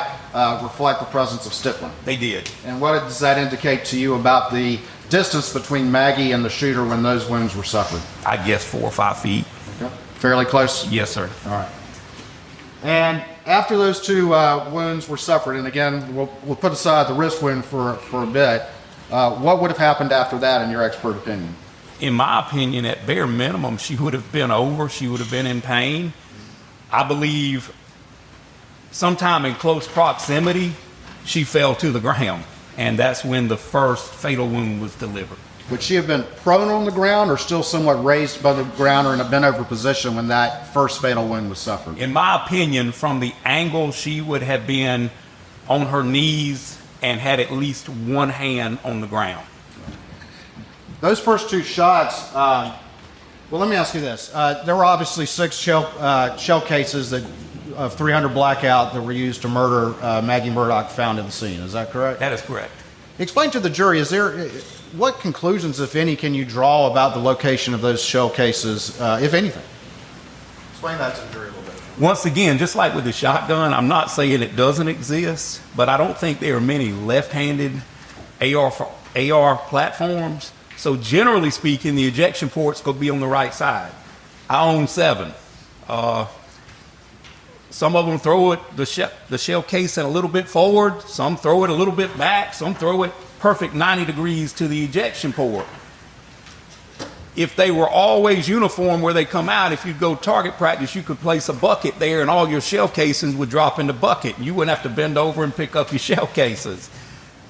reflect the presence of stippling? They did. And what does that indicate to you about the distance between Maggie and the shooter when those wounds were suffered? I guess 4 or 5 feet. Okay. Fairly close? Yes, sir. All right. And after those two wounds were suffered, and again, we'll put aside the wrist wound for a bit, what would have happened after that in your expert opinion? In my opinion, at bare minimum, she would have been over. She would have been in pain. I believe sometime in close proximity, she fell to the ground, and that's when the first fatal wound was delivered. Would she have been prone on the ground or still somewhat raised above the ground or in a bent over position when that first fatal wound was suffered? In my opinion, from the angle, she would have been on her knees and had at least one hand on the ground. Those first two shots, well, let me ask you this. There were obviously 6 shell cases of 300 Blackout that were used to murder Maggie Murdoch found in the scene. Is that correct? That is correct. Explain to the jury, what conclusions, if any, can you draw about the location of those shell cases, if anything? Explain that to the jury a little bit. Once again, just like with the shotgun, I'm not saying it doesn't exist, but I don't think there are many left-handed AR platforms. So generally speaking, the ejection port's going to be on the right side. I own 7. Some of them throw it, the shell casing a little bit forward. Some throw it a little bit back. Some throw it perfect 90 degrees to the ejection port. If they were always uniform where they come out, if you go target practice, you could place a bucket there and all your shell casings would drop in the bucket. You wouldn't have to bend over and pick up your shell cases.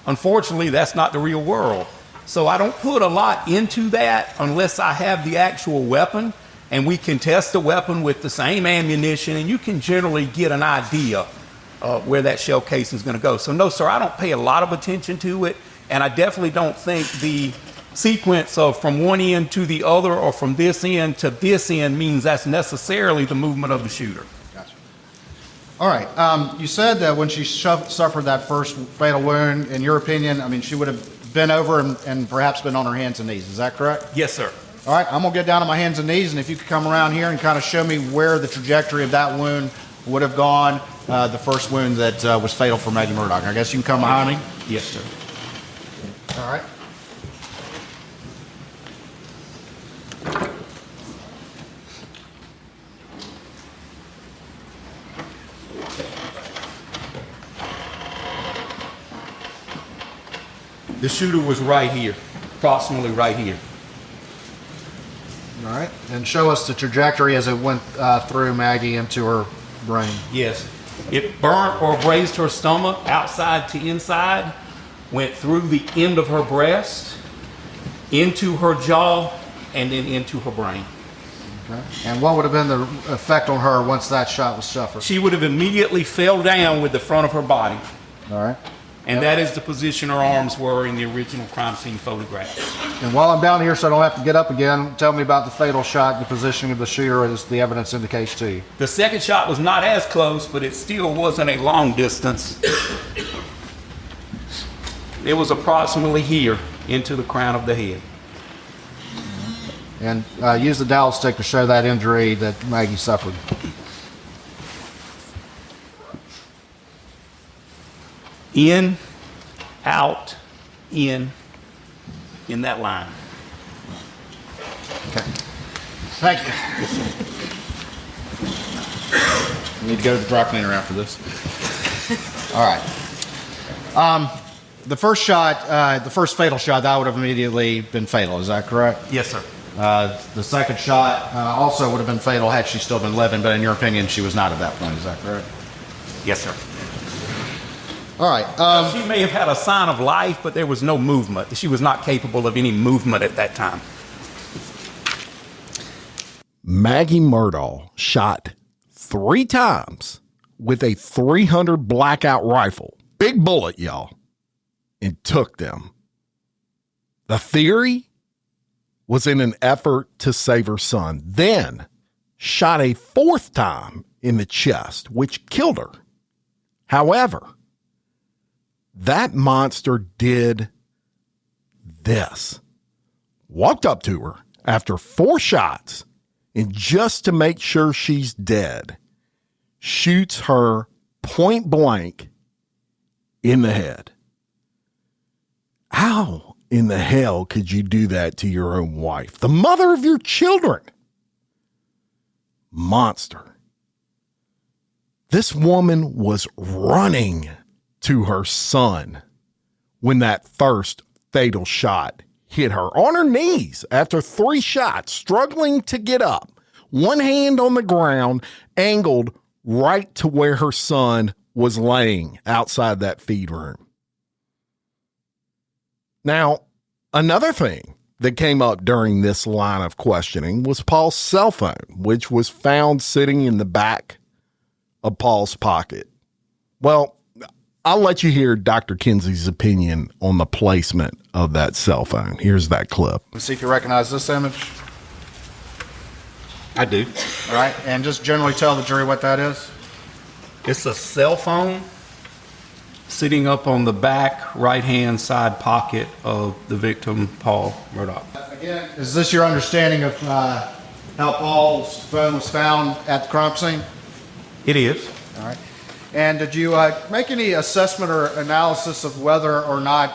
Unfortunately, that's not the real world. So I don't put a lot into that unless I have the actual weapon, and we can test the weapon with the same ammunition, and you can generally get an idea where that shell casing is going to go. So no, sir, I don't pay a lot of attention to it, and I definitely don't think the sequence of from one end to the other or from this end to this end means that's necessarily the movement of the shooter. Gotcha. All right. You said that when she suffered that first fatal wound, in your opinion, I mean, she would have been over and perhaps been on her hands and knees. Is that correct? Yes, sir. All right. I'm going to get down on my hands and knees, and if you could come around here and kind of show me where the trajectory of that wound would have gone, the first wound that was fatal for Maggie Murdoch. I guess you can come behind me. Yes, sir. All right. The shooter was right here, approximately right here. All right. And show us the trajectory as it went through Maggie into her brain. Yes. It burnt or grazed her stomach outside to inside, went through the end of her breast, into her jaw, and then into her brain. Okay. And what would have been the effect on her once that shot was suffered? She would have immediately fell down with the front of her body. All right. And that is the position her arms were in the original crime scene photograph. And while I'm down here so I don't have to get up again, tell me about the fatal shot, the positioning of the shooter as the evidence indicates to you. The second shot was not as close, but it still wasn't a long distance. It was approximately here into the crown of the head. And use the dowel stick to show that injury that Maggie suffered. In, out, in that line. Okay. Thank you. We need to go to the dry cleaner after this. All right. The first shot, the first fatal shot, that would have immediately been fatal. Is that correct? Yes, sir. The second shot also would have been fatal had she still been living, but in your opinion, she was not at that point. Is that correct? Yes, sir. All right. She may have had a sign of life, but there was no movement. She was not capable of any movement at that time. Maggie Murdaugh shot 3 times with a 300 Blackout rifle. Big bullet, y'all. And took them. The theory was in an effort to save her son. Then shot a 4th time in the chest, which killed her. However, that monster did this. walked up to her after 4 shots, and just to make sure she's dead, shoots her point blank in the head. How in the hell could you do that to your own wife, the mother of your children? Monster. This woman was running to her son when that first fatal shot hit her, on her knees after 3 shots, struggling to get up, one hand on the ground, angled right to where her son was laying outside that feed room. Now, another thing that came up during this line of questioning was Paul's cell phone, which was found sitting in the back of Paul's pocket. Well, I'll let you hear Dr. Kinsey's opinion on the placement of that cell phone. Here's that clip. Let's see if you recognize this image. I do. All right, and just generally tell the jury what that is. It's a cell phone sitting up on the back right-hand side pocket of the victim, Paul Murdoch. Again, is this your understanding of how Paul's phone was found at the crime scene? It is. All right. And did you make any assessment or analysis of whether or not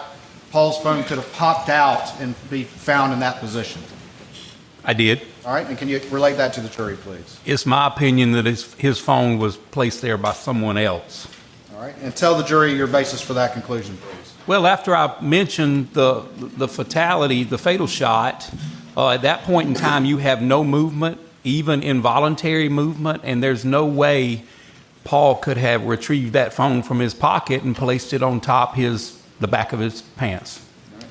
Paul's phone could have popped out and be found in that position? I did. All right, and can you relate that to the jury, please? It's my opinion that his phone was placed there by someone else. All right, and tell the jury your basis for that conclusion, please. Well, after I mentioned the fatality, the fatal shot, at that point in time you have no movement, even involuntary movement, and there's no way Paul could have retrieved that phone from his pocket and placed it on top the back of his pants.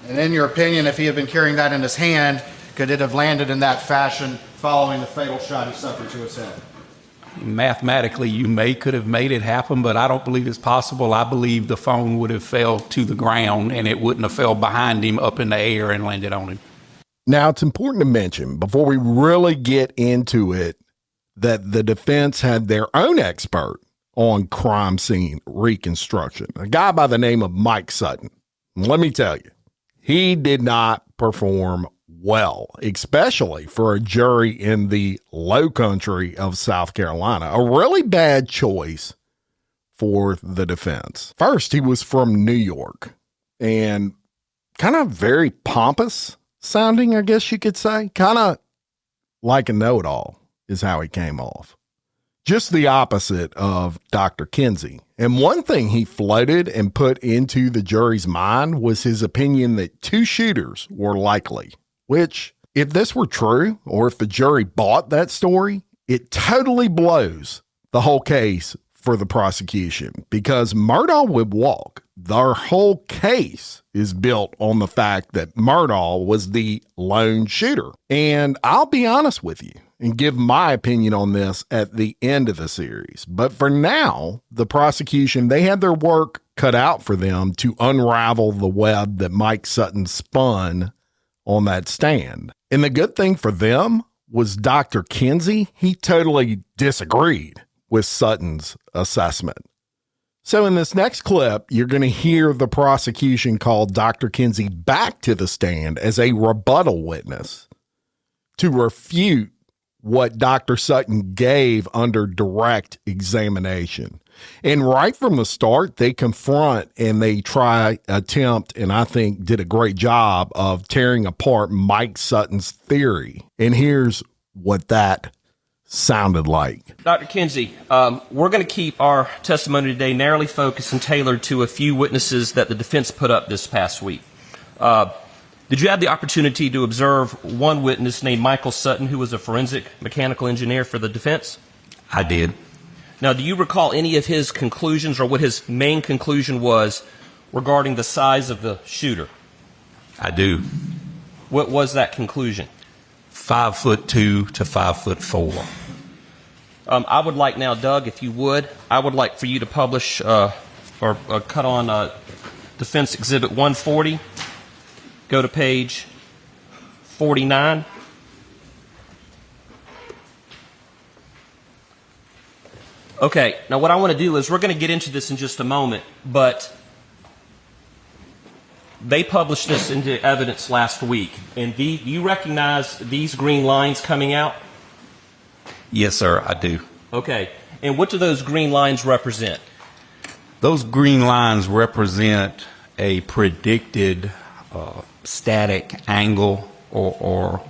And in your opinion, if he had been carrying that in his hand, could it have landed in that fashion following the fatal shot he suffered to his head? Mathematically, you could have made it happen, but I don't believe it's possible. I believe the phone would have fell to the ground and it wouldn't have fell behind him up in the air and landed on him. Now, it's important to mention, before we really get into it, that the defense had their own expert on crime scene reconstruction, a guy by the name of Mike Sutton. Let me tell you, he did not perform well, especially for a jury in the low country of South Carolina. A really bad choice for the defense. First, he was from New York and kind of very pompous sounding, I guess you could say. Kind of like a know-it-all is how he came off. Just the opposite of Dr. Kinsey. And one thing he floated and put into the jury's mind was his opinion that 2 shooters were likely, which, if this were true, or if the jury bought that story, it totally blows the whole case for the prosecution, because Murdaugh would walk. Their whole case is built on the fact that Murdaugh was the lone shooter. And I'll be honest with you and give my opinion on this at the end of the series. But for now, the prosecution, they had their work cut out for them to unravel the web that Mike Sutton spun on that stand. And the good thing for them was Dr. Kinsey, he totally disagreed with Sutton's assessment. So in this next clip, you're going to hear the prosecution call Dr. Kinsey back to the stand as a rebuttal witness to refute what Dr. Sutton gave under direct examination. And right from the start, they confront and they attempt, and I think did a great job of tearing apart Mike Sutton's theory. And here's what that sounded like. Dr. Kinsey, we're going to keep our testimony today narrowly focused and tailored to a few witnesses that the defense put up this past week. Did you have the opportunity to observe one witness named Michael Sutton, who was a forensic mechanical engineer for the defense? I did. Now, do you recall any of his conclusions or what his main conclusion was regarding the size of the shooter? I do. What was that conclusion? 5'2" to 5'4". I would like now, Doug, if you would, I would like for you to publish or cut on Defense Exhibit 140. Go to page 49. Okay, now what I want to do is we're going to get into this in just a moment, but they published this into evidence last week. And do you recognize these green lines coming out? Yes, sir, I do. Okay. And what do those green lines represent? Those green lines represent a predicted static angle or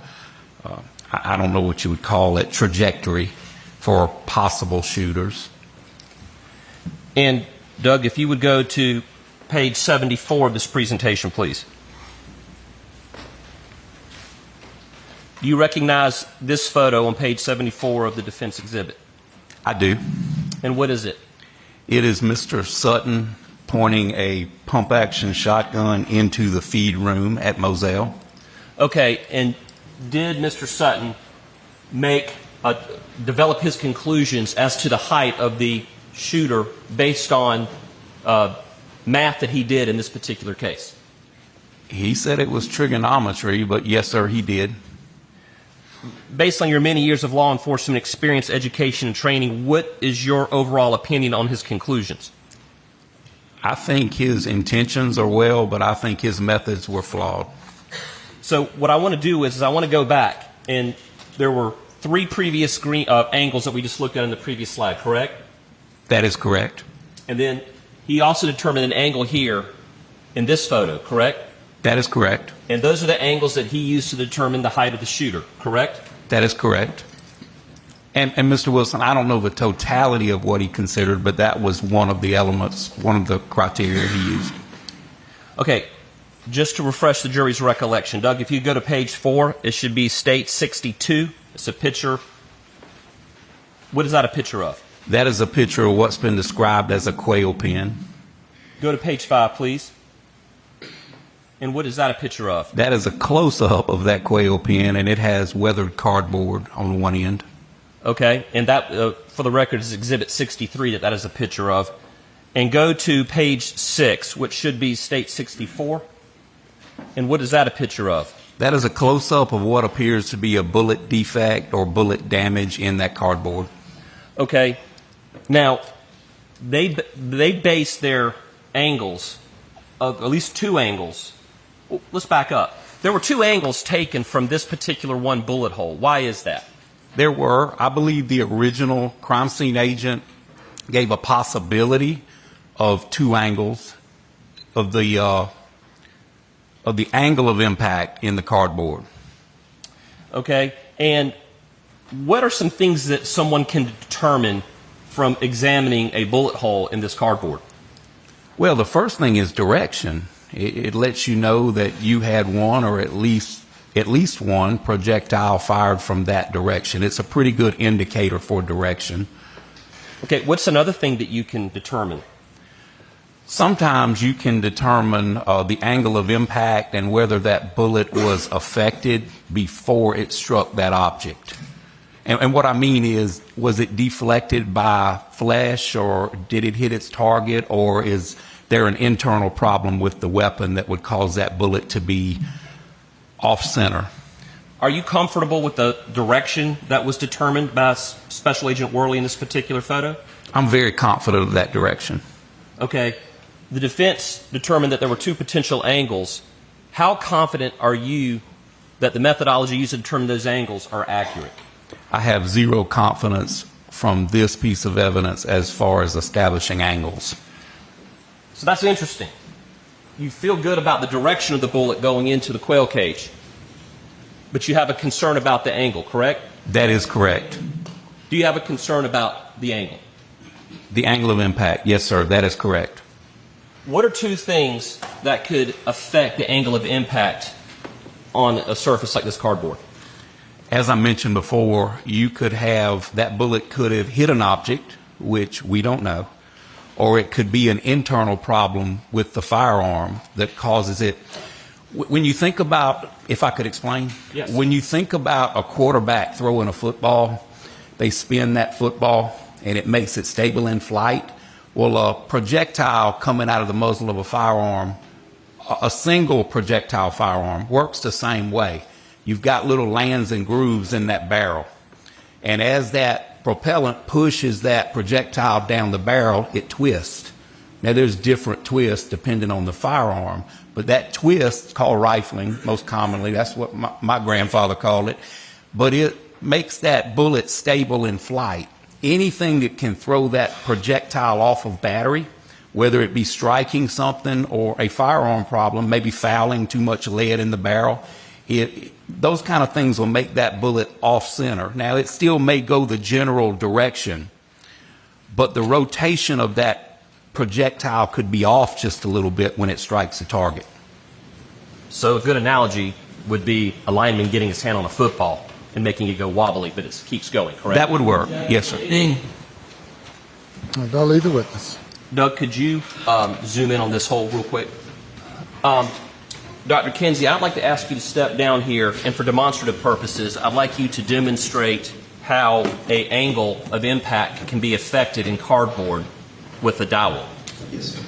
I don't know what you would call it, trajectory for possible shooters. And Doug, if you would go to page 74 of this presentation, please. Do you recognize this photo on page 74 of the defense exhibit? I do. And what is it? It is Mr. Sutton pointing a pump-action shotgun into the feed room at Moselle. Okay, and did Mr. Sutton develop his conclusions as to the height of the shooter based on math that he did in this particular case? He said it was trigonometry, but yes, sir, he did. Based on your many years of law enforcement experience, education, and training, what is your overall opinion on his conclusions? I think his intentions are well, but I think his methods were flawed. So what I want to do is I want to go back, and there were 3 previous angles that we just looked at in the previous slide, correct? That is correct. And then he also determined an angle here in this photo, correct? That is correct. And those are the angles that he used to determine the height of the shooter, correct? That is correct. And Mr. Wilson, I don't know the totality of what he considered, but that was one of the elements, one of the criteria he used. Okay, just to refresh the jury's recollection, Doug, if you go to page 4, it should be State 62. It's a picture. What is that a picture of? That is a picture of what's been described as a quail pen. Go to page 5, please. And what is that a picture of? That is a close-up of that quail pen, and it has weathered cardboard on one end. Okay, and that, for the record, is Exhibit 63 that is a picture of. And go to page 6, which should be State 64. And what is that a picture of? That is a close-up of what appears to be a bullet defect or bullet damage in that cardboard. Okay, now, they base their angles, of at least 2 angles. Well, let's back up. There were 2 angles taken from this particular one bullet hole. Why is that? There were. I believe the original crime scene agent gave a possibility of 2 angles of the angle of impact in the cardboard. Okay, and what are some things that someone can determine from examining a bullet hole in this cardboard? Well, the first thing is direction. It lets you know that you had one or at least one projectile fired from that direction. It's a pretty good indicator for direction. Okay, what's another thing that you can determine? Sometimes you can determine the angle of impact and whether that bullet was affected before it struck that object. And what I mean is, was it deflected by flesh, or did it hit its target, or is there an internal problem with the weapon that would cause that bullet to be off-center? Are you comfortable with the direction that was determined by Special Agent Worley in this particular photo? I'm very confident of that direction. Okay. The defense determined that there were 2 potential angles. How confident are you that the methodology used to determine those angles are accurate? I have 0 confidence from this piece of evidence as far as establishing angles. So that's interesting. You feel good about the direction of the bullet going into the quail cage, but you have a concern about the angle, correct? That is correct. Do you have a concern about the angle? The angle of impact, yes, sir, that is correct. What are 2 things that could affect the angle of impact on a surface like this cardboard? As I mentioned before, you could have, that bullet could have hit an object, which we don't know, or it could be an internal problem with the firearm that causes it. When you think about, if I could explain, yes. When you think about a quarterback throwing a football, they spin that football and it makes it stable in flight. Well, a projectile coming out of the muzzle of a firearm, a single projectile firearm, works the same way. You've got little lands and grooves in that barrel. And as that propellant pushes that projectile down the barrel, it twists. Now, there's different twists depending on the firearm, but that twist, called rifling most commonly, that's what my grandfather called it, but it makes that bullet stable in flight. Anything that can throw that projectile off of battery, whether it be striking something or a firearm problem, maybe fouling too much lead in the barrel, those kind of things will make that bullet off center. Now, it still may go the general direction, but the rotation of that projectile could be off just a little bit when it strikes the target. So a good analogy would be a lineman getting his hand on a football and making it go wobbly, but it keeps going, correct? That would work, yes, sir. I'll leave the witness. Doug, could you zoom in on this hole real quick? Dr. Kinsey, I'd like to ask you to step down here, and for demonstrative purposes, I'd like you to demonstrate how an angle of impact can be affected in cardboard with a dowel. Yes,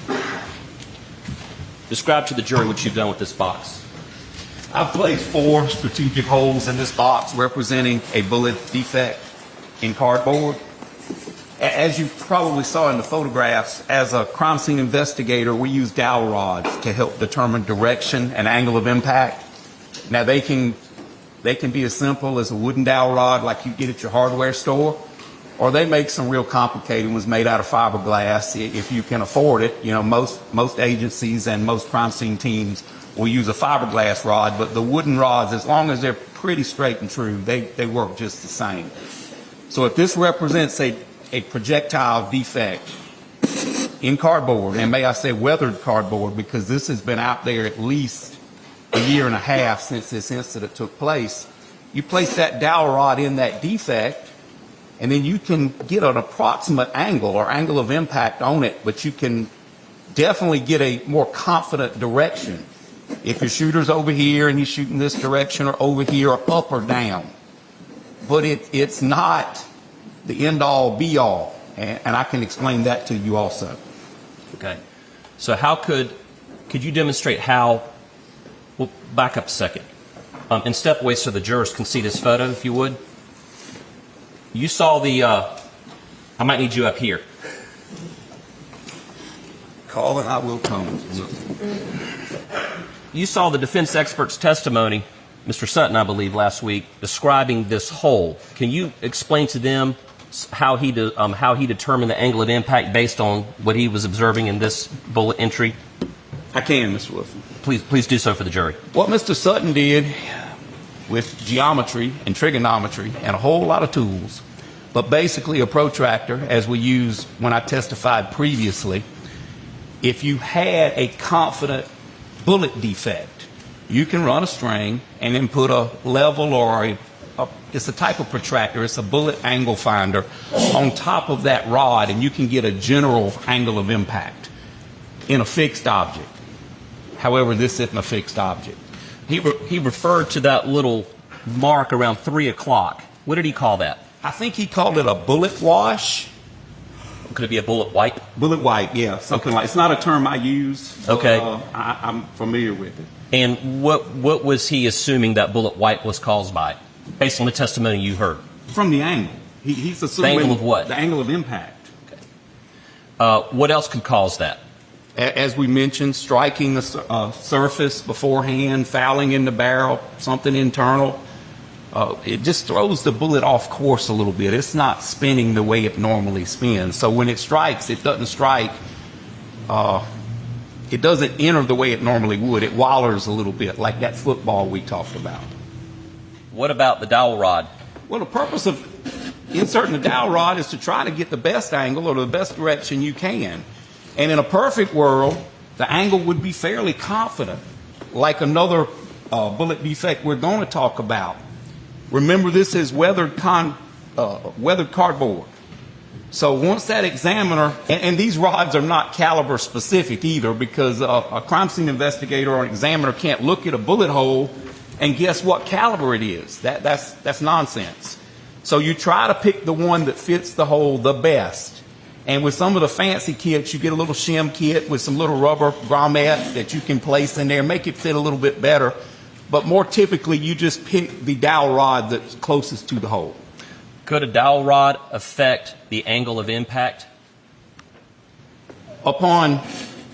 sir. Describe to the jury what you've done with this box. I've placed 4 strategic holes in this box representing a bullet defect in cardboard. As you probably saw in the photographs, as a crime scene investigator, we use dowel rods to help determine direction and angle of impact. Now, they can be as simple as a wooden dowel rod like you get at your hardware store, or they make some real complicated ones made out of fiberglass if you can afford it. You know, most agencies and most crime scene teams will use a fiberglass rod, but the wooden rods, as long as they're pretty straight and true, they work just the same. So if this represents a projectile defect in cardboard, and may I say weathered cardboard, because this has been out there at least a year and a half since this incident took place, you place that dowel rod in that defect, and then you can get an approximate angle or angle of impact on it, but you can definitely get a more confident direction. If your shooter's over here and he's shooting this direction, or over here, or up or down. But it's not the end-all, be-all, and I can explain that to you also. Okay. So how could you demonstrate how, well, back up a second, and step away so the jurors can see this photo, if you would. You saw I might need you up here. Call and I will come. You saw the defense expert's testimony, Mr. Sutton, I believe, last week, describing this hole. Can you explain to them how he determined the angle of impact based on what he was observing in this bullet entry? I can, Mr. Wilson. Please do so for the jury. What Mr. Sutton did with geometry and trigonometry and a whole lot of tools, but basically a protractor, as we used when I testified previously, if you had a confident bullet defect, you can run a string and then put a level or it's a type of protractor, it's a bullet angle finder on top of that rod, and you can get a general angle of impact in a fixed object. However, this isn't a fixed object. He referred to that little mark around 3 o'clock. What did he call that? I think he called it a bullet wash. Could it be a bullet wipe? Bullet wipe, yeah, something like. It's not a term I use. Okay. I'm familiar with it. And what was he assuming that bullet wipe was caused by, based on the testimony you heard? From the angle. He's assuming the angle of what? The angle of impact. Okay. What else could cause that? As we mentioned, striking the surface beforehand, fouling in the barrel, something internal. It just throws the bullet off course a little bit. It's not spinning the way it normally spins. So when it strikes, it doesn't strike. It doesn't enter the way it normally would. It wallers a little bit, like that football we talked about. What about the dowel rod? Well, the purpose of inserting the dowel rod is to try to get the best angle or the best direction you can. And in a perfect world, the angle would be fairly confident, like another bullet defect we're going to talk about. Remember, this is weathered cardboard. So once that examiner, and these rods are not caliber specific either, because a crime scene investigator or an examiner can't look at a bullet hole and guess what caliber it is. That's nonsense. So you try to pick the one that fits the hole the best. And with some of the fancy kits, you get a little shim kit with some little rubber grommets that you can place in there, make it fit a little bit better. But more typically, you just pick the dowel rod that's closest to the hole. Could a dowel rod affect the angle of impact? Upon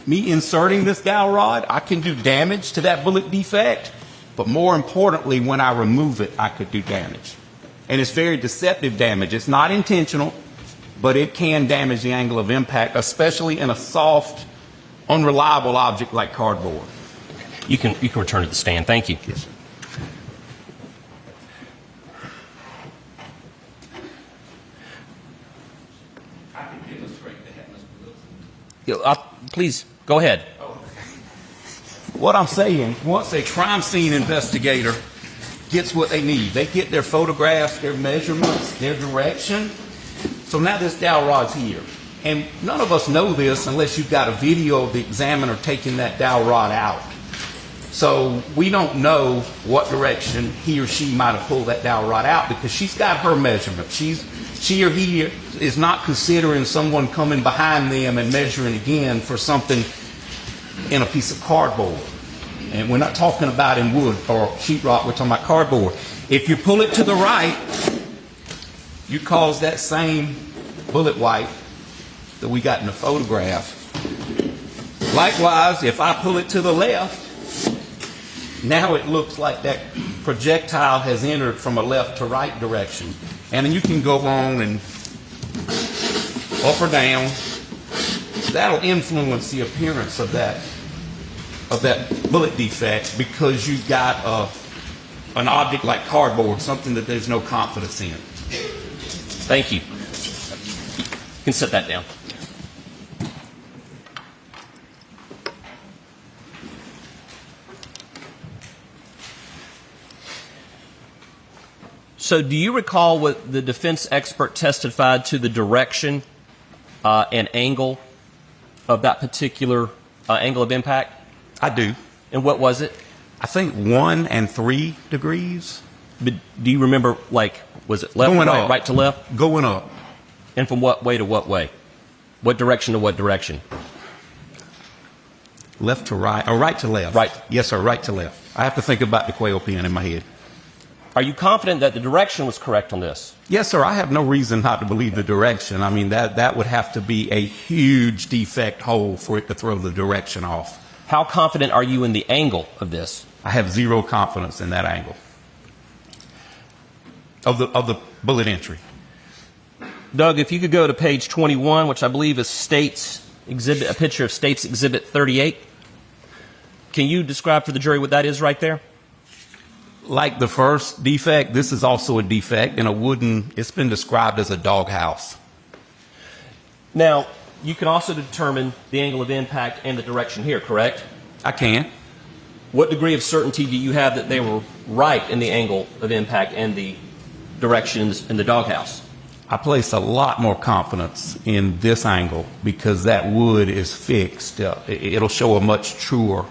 me inserting this dowel rod, I can do damage to that bullet defect, but more importantly, when I remove it, I could do damage. And it's very deceptive damage. It's not intentional, but it can damage the angle of impact, especially in a soft, unreliable object like cardboard. You can return to the stand. Thank you. Yes, sir. I can demonstrate that, Mr. Wilson. Please, go ahead. What I'm saying, once a crime scene investigator gets what they need, they get their photographs, their measurements, their direction. So now this dowel rod's here. And none of us know this unless you've got a video of the examiner taking that dowel rod out. So we don't know what direction he or she might have pulled that dowel rod out because she's got her measurement. She or he is not considering someone coming behind them and measuring again for something in a piece of cardboard. And we're not talking about in wood or sheetrock, we're talking about cardboard. If you pull it to the right, you cause that same bullet wipe that we got in the photograph. Likewise, if I pull it to the left, now it looks like that projectile has entered from a left to right direction. And then you can go on and up or down. That'll influence the appearance of that bullet defect because you've got an object like cardboard, something that there's no confidence in. Thank you. You can set that down. So do you recall what the defense expert testified to the direction and angle of that particular angle of impact? I do. And what was it? I think 1 and 3 degrees. But do you remember, like, was it left to right, right to left? Going up. And from what way to what way? What direction to what direction? Left to right, or right to left. Right. Yes, sir, right to left. I have to think about the quail pen in my head. Are you confident that the direction was correct on this? Yes, sir. I have no reason not to believe the direction. I mean, that would have to be a huge defect hole for it to throw the direction off. How confident are you in the angle of this? I have zero confidence in that angle of the bullet entry. Doug, if you could go to page 21, which I believe is State's exhibit, a picture of State's Exhibit 38. Can you describe for the jury what that is right there? Like the first defect, this is also a defect in a wooden, it's been described as a doghouse. Now, you can also determine the angle of impact and the direction here, correct? I can. What degree of certainty do you have that they were right in the angle of impact and the direction in the doghouse? I place a lot more confidence in this angle because that wood is fixed. It'll show a much truer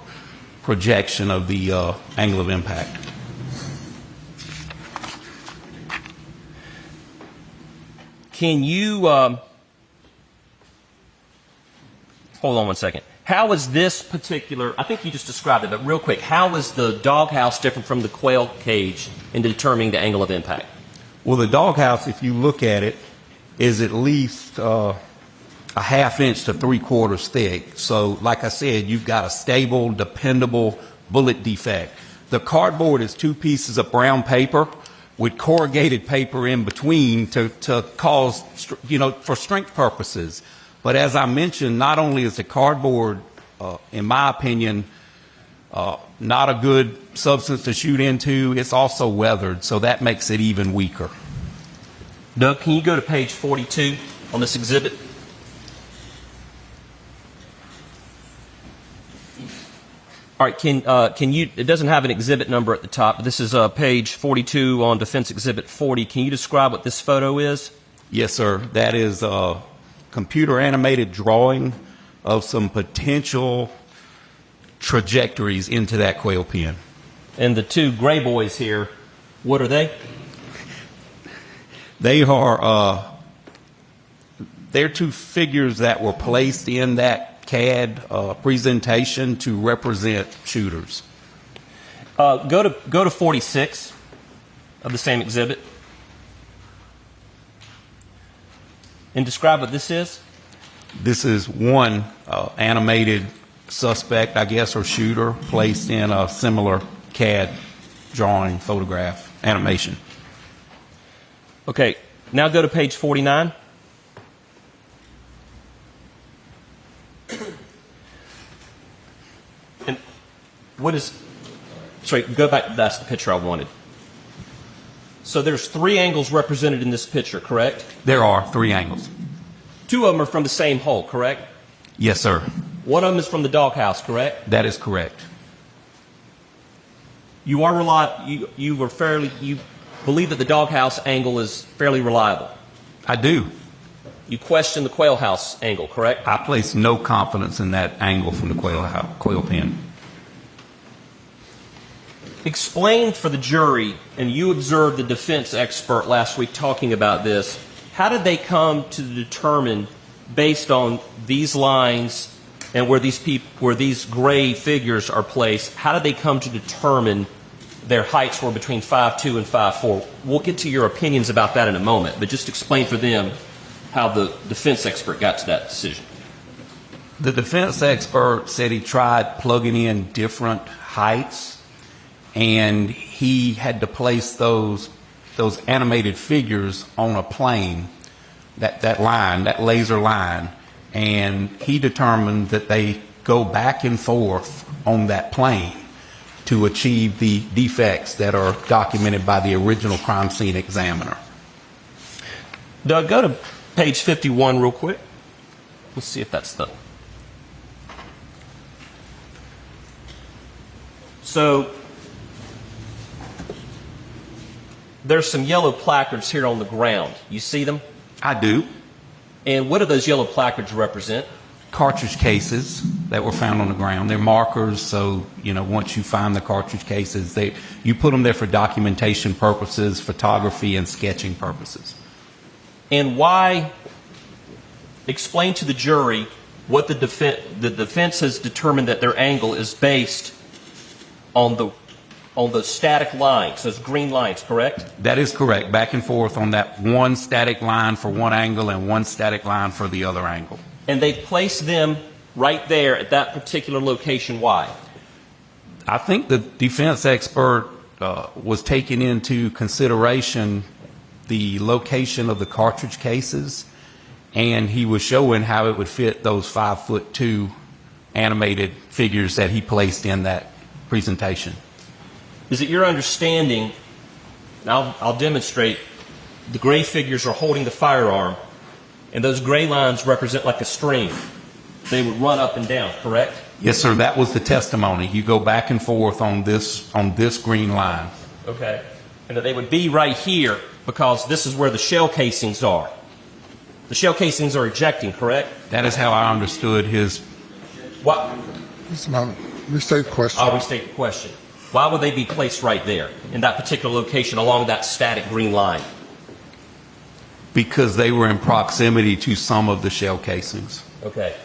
projection of the angle of impact. Can you, hold on one second. How is this particular, I think you just described it, but real quick, how is the doghouse different from the quail cage in determining the angle of impact? Well, the doghouse, if you look at it, is at least a ½ to 3/4 thick. So, like I said, you've got a stable, dependable bullet defect. The cardboard is 2 pieces of brown paper with corrugated paper in between to cause, for strength purposes. But as I mentioned, not only is the cardboard, in my opinion, not a good substance to shoot into, it's also weathered, so that makes it even weaker. Doug, can you go to page 42 on this exhibit? All right, can you, it doesn't have an exhibit number at the top, but this is page 42 on Defense Exhibit 40. Can you describe what this photo is? Yes, sir. That is a computer animated drawing of some potential trajectories into that quail pen. And the 2 gray boys here, what are they? They are, they're 2 figures that were placed in that CAD presentation to represent shooters. Go to 46 of the same exhibit. And describe what this is? This is one animated suspect, I guess, or shooter placed in a similar CAD drawing, photograph, animation. Okay, now go to page 49. And what is, sorry, go back, that's the picture I wanted. So there's 3 angles represented in this picture, correct? There are 3 angles. 2 of them are from the same hole, correct? Yes, sir. One of them is from the doghouse, correct? That is correct. You are you believe that the doghouse angle is fairly reliable? I do. You question the quail house angle, correct? I place no confidence in that angle from the quail pen. Explain for the jury, and you observed the defense expert last week talking about this, how did they come to determine, based on these lines and where these gray figures are placed, how did they come to determine their heights were between 5'2" and 5'4"? We'll get to your opinions about that in a moment, but just explain for them how the defense expert got to that decision. The defense expert said he tried plugging in different heights, and he had to place those animated figures on a plane, that line, that laser line, and he determined that they go back and forth on that plane to achieve the defects that are documented by the original crime scene examiner. Doug, go to page 51 real quick. Let's see if that's the... So there's some yellow placards here on the ground. You see them? I do. And what do those yellow placards represent? Cartridge cases that were found on the ground. They're markers, so once you find the cartridge cases, you put them there for documentation purposes, photography, and sketching purposes. And why? Explain to the jury what the defense has determined that their angle is based on those static lines, those green lines, correct? That is correct. Back and forth on that one static line for one angle and one static line for the other angle. And they've placed them right there at that particular location. Why? I think the defense expert was taking into consideration the location of the cartridge cases, and he was showing how it would fit those 5'2" animated figures that he placed in that presentation. Is it your understanding, and I'll demonstrate, the gray figures are holding the firearm, and those gray lines represent like a stream. They would run up and down, correct? Yes, sir. That was the testimony. You go back and forth on this green line. Okay. And that they would be right here because this is where the shell casings are. The shell casings are ejecting, correct? That is how I understood his... What? Restate the question. I'll restate the question. Why would they be placed right there in that particular location along that static green line? Because they were in proximity to some of the shell casings. Okay.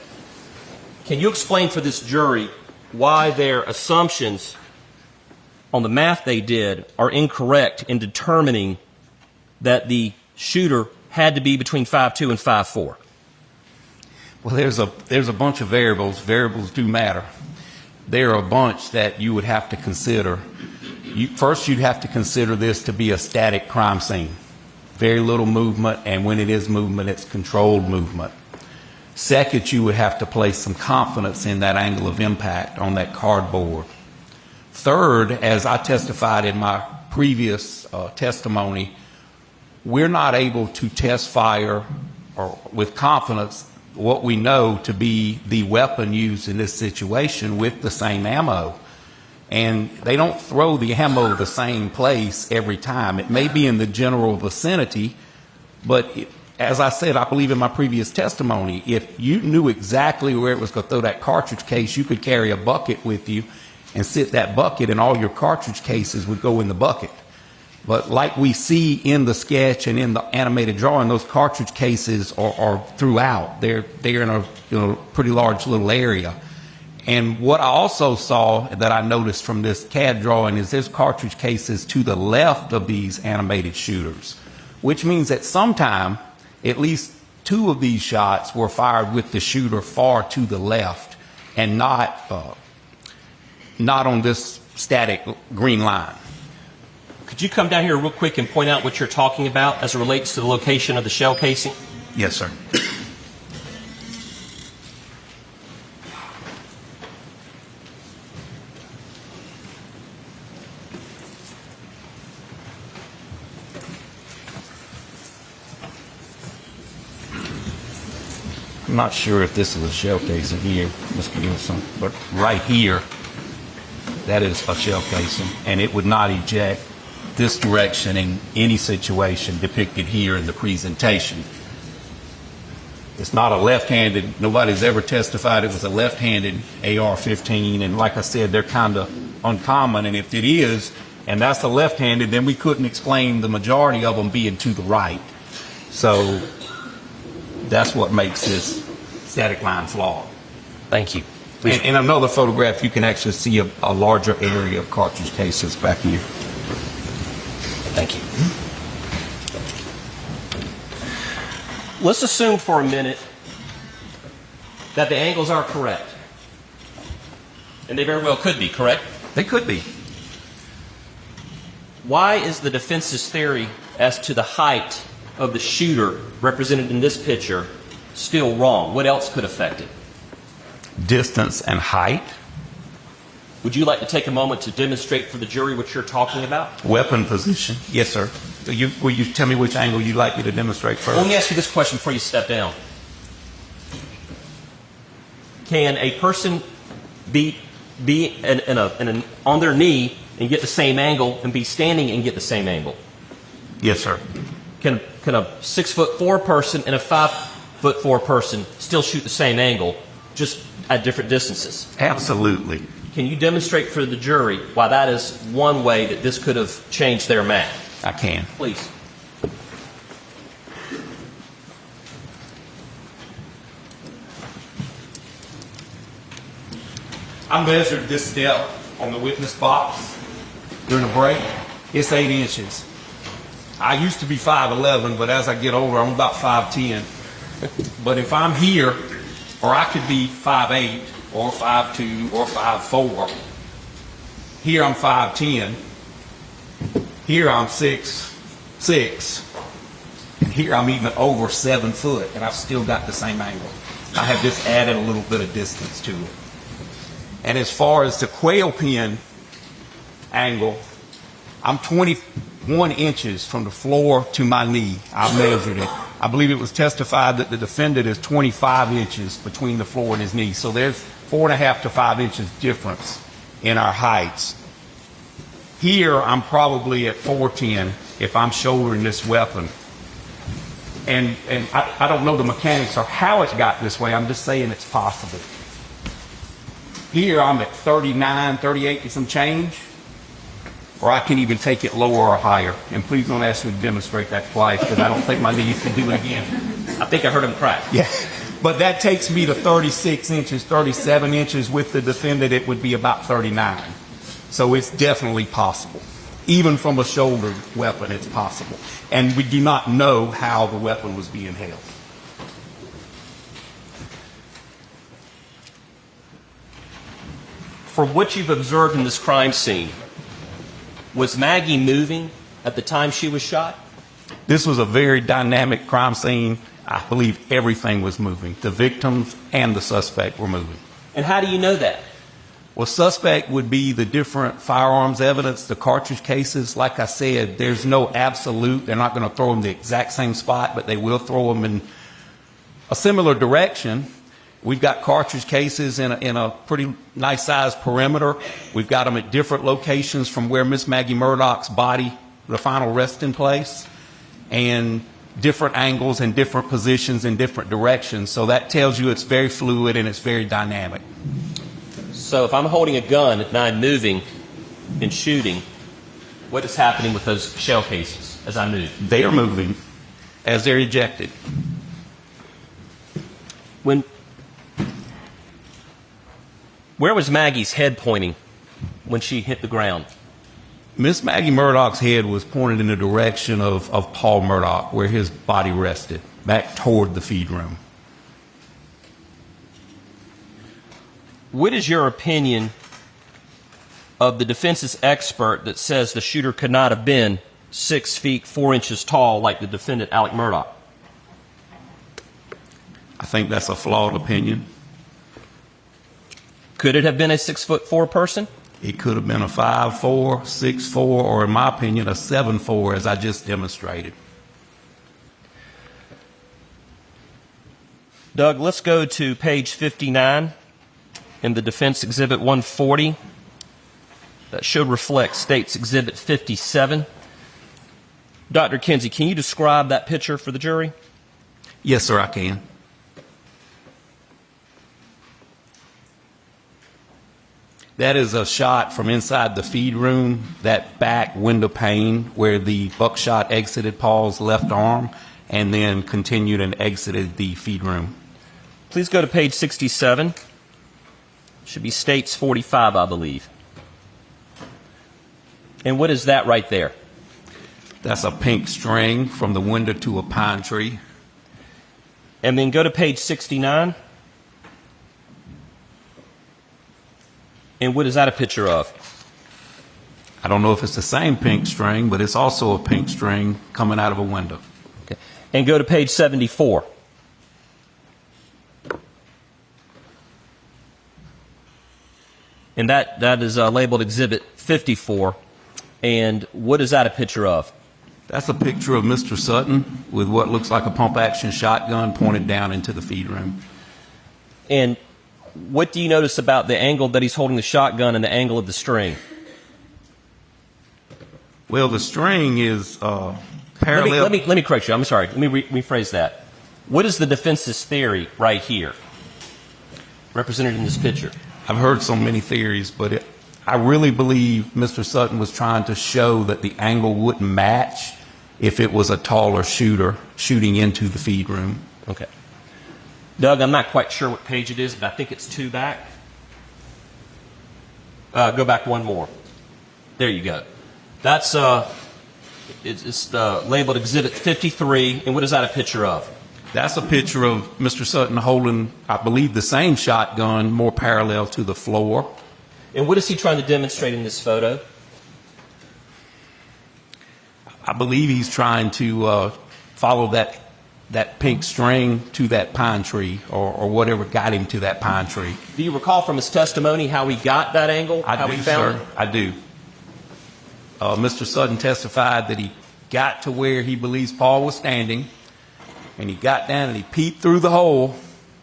Can you explain for this jury why their assumptions on the math they did are incorrect in determining that the shooter had to be between 5'2" and 5'4"? Well, there's a bunch of variables. Variables do matter. There are a bunch that you would have to consider. First, you'd have to consider this to be a static crime scene. Very little movement, and when it is movement, it's controlled movement. Second, you would have to place some confidence in that angle of impact on that cardboard. Third, as I testified in my previous testimony, we're not able to test fire or with confidence what we know to be the weapon used in this situation with the same ammo. And they don't throw the ammo the same place every time. It may be in the general vicinity, but as I said, I believe in my previous testimony, if you knew exactly where it was going to throw that cartridge case, you could carry a bucket with you and sit that bucket and all your cartridge cases would go in the bucket. But like we see in the sketch and in the animated drawing, those cartridge cases are throughout. They're in a pretty large little area. And what I also saw that I noticed from this CAD drawing is there's cartridge cases to the left of these animated shooters, which means that sometime, at least 2 of these shots were fired with the shooter far to the left and not on this static green line. Could you come down here real quick and point out what you're talking about as it relates to the location of the shell casing? Yes, sir. I'm not sure if this is a shell casing here, Mr. Gilson, but right here, that is a shell casing, and it would not eject this direction in any situation depicted here in the presentation. It's not a left-handed, nobody's ever testified it was a left-handed AR-15, and like I said, they're kind of uncommon, and if it is, and that's a left-handed, then we couldn't explain the majority of them being to the right. So that's what makes this static line flawed. Thank you. In another photograph, you can actually see a larger area of cartridge cases back here. Thank you. Let's assume for a minute that the angles are correct. And they very well could be, correct? They could be. Why is the defense's theory as to the height of the shooter represented in this picture still wrong? What else could affect it? Distance and height. Would you like to take a moment to demonstrate for the jury what you're talking about? Weapon position. Yes, sir. Will you tell me which angle you'd like me to demonstrate first? Let me ask you this question before you step down. Can a person be on their knee and get the same angle and be standing and get the same angle? Yes, sir. Can a 6'4" person and a 5'4" person still shoot the same angle, just at different distances? Absolutely. Can you demonstrate for the jury why that is one way that this could have changed their math? I can. Please. I measured this depth on the witness box during a break. It's 8 inches. I used to be 5'11", but as I get older, I'm about 5'10". But if I'm here, or I could be 5'8", or 5'2", or 5'4". Here I'm 5'10". Here I'm 6'6". And here I'm even over 7 foot, and I've still got the same angle. I have just added a little bit of distance to it. And as far as the quail pin angle, I'm 21 inches from the floor to my knee. I measured it. I believe it was testified that the defendant is 25 inches between the floor and his knee. So there's 4.5 to 5 inches difference in our heights. Here, I'm probably at 4'10" if I'm shouldering this weapon. And I don't know the mechanics or how it got this way. I'm just saying it's possible. Here, I'm at 39, 38 and some change. Or I can even take it lower or higher. And please don't ask me to demonstrate that twice, because I don't think my knees can do it again. I think I heard him crack. Yeah. But that takes me to 36 inches, 37 inches. With the defendant, it would be about 39. So it's definitely possible. Even from a shoulder weapon, it's possible. And we do not know how the weapon was being held. For what you've observed in this crime scene, was Maggie moving at the time she was shot? This was a very dynamic crime scene. I believe everything was moving. The victims and the suspect were moving. And how do you know that? Well, suspect would be the different firearms evidence, the cartridge cases. Like I said, there's no absolute. They're not going to throw them the exact same spot, but they will throw them in a similar direction. We've got cartridge cases in a pretty nice sized perimeter. We've got them at different locations from where Miss Maggie Murdaugh's body, the final resting place, and different angles and different positions in different directions. So that tells you it's very fluid and it's very dynamic. So if I'm holding a gun and I'm moving and shooting, what is happening with those shell cases as I move? They are moving as they're ejected. Where was Maggie's head pointing when she hit the ground? Miss Maggie Murdaugh's head was pointed in the direction of Paul Murdoch, where his body rested. back toward the feed room. What is your opinion of the defense's expert that says the shooter could not have been 6 feet 4 inches tall like the defendant, Alec Murdoch? I think that's a flawed opinion. Could it have been a 6'4" person? It could have been a 5'4", 6'4", or in my opinion, a 7'4", as I just demonstrated. Doug, let's go to page 59 in the Defense Exhibit 140. That should reflect State's Exhibit 57. Dr. Kinsey, can you describe that picture for the jury? Yes, sir, I can. That is a shot from inside the feed room, that back window pane where the buckshot exited Paul's left arm and then continued and exited the feed room. Please go to page 67. Should be State's 45, I believe. And what is that right there? That's a pink string from the window to a pine tree. And then go to page 69. And what is that a picture of? I don't know if it's the same pink string, but it's also a pink string coming out of a window. Okay. And go to page 74. And that is labeled Exhibit 54. And what is that a picture of? That's a picture of Mr. Sutton with what looks like a pump-action shotgun pointed down into the feed room. And what do you notice about the angle that he's holding the shotgun and the angle of the string? Well, the string is parallel. Let me correct you. I'm sorry. Let me rephrase that. What is the defense's theory right here, represented in this picture? I've heard so many theories, but I really believe Mr. Sutton was trying to show that the angle wouldn't match if it was a taller shooter shooting into the feed room. Okay. Doug, I'm not quite sure what page it is, but I think it's 2 back. Go back one more. There you go. That's it's labeled Exhibit 53, and what is that a picture of? That's a picture of Mr. Sutton holding, I believe, the same shotgun, more parallel to the floor. And what is he trying to demonstrate in this photo? I believe he's trying to follow that pink string to that pine tree or whatever got him to that pine tree. Do you recall from his testimony how he got that angle? How he found it? I do. Mr. Sutton testified that he got to where he believes Paul was standing, and he got down and he peeped through the hole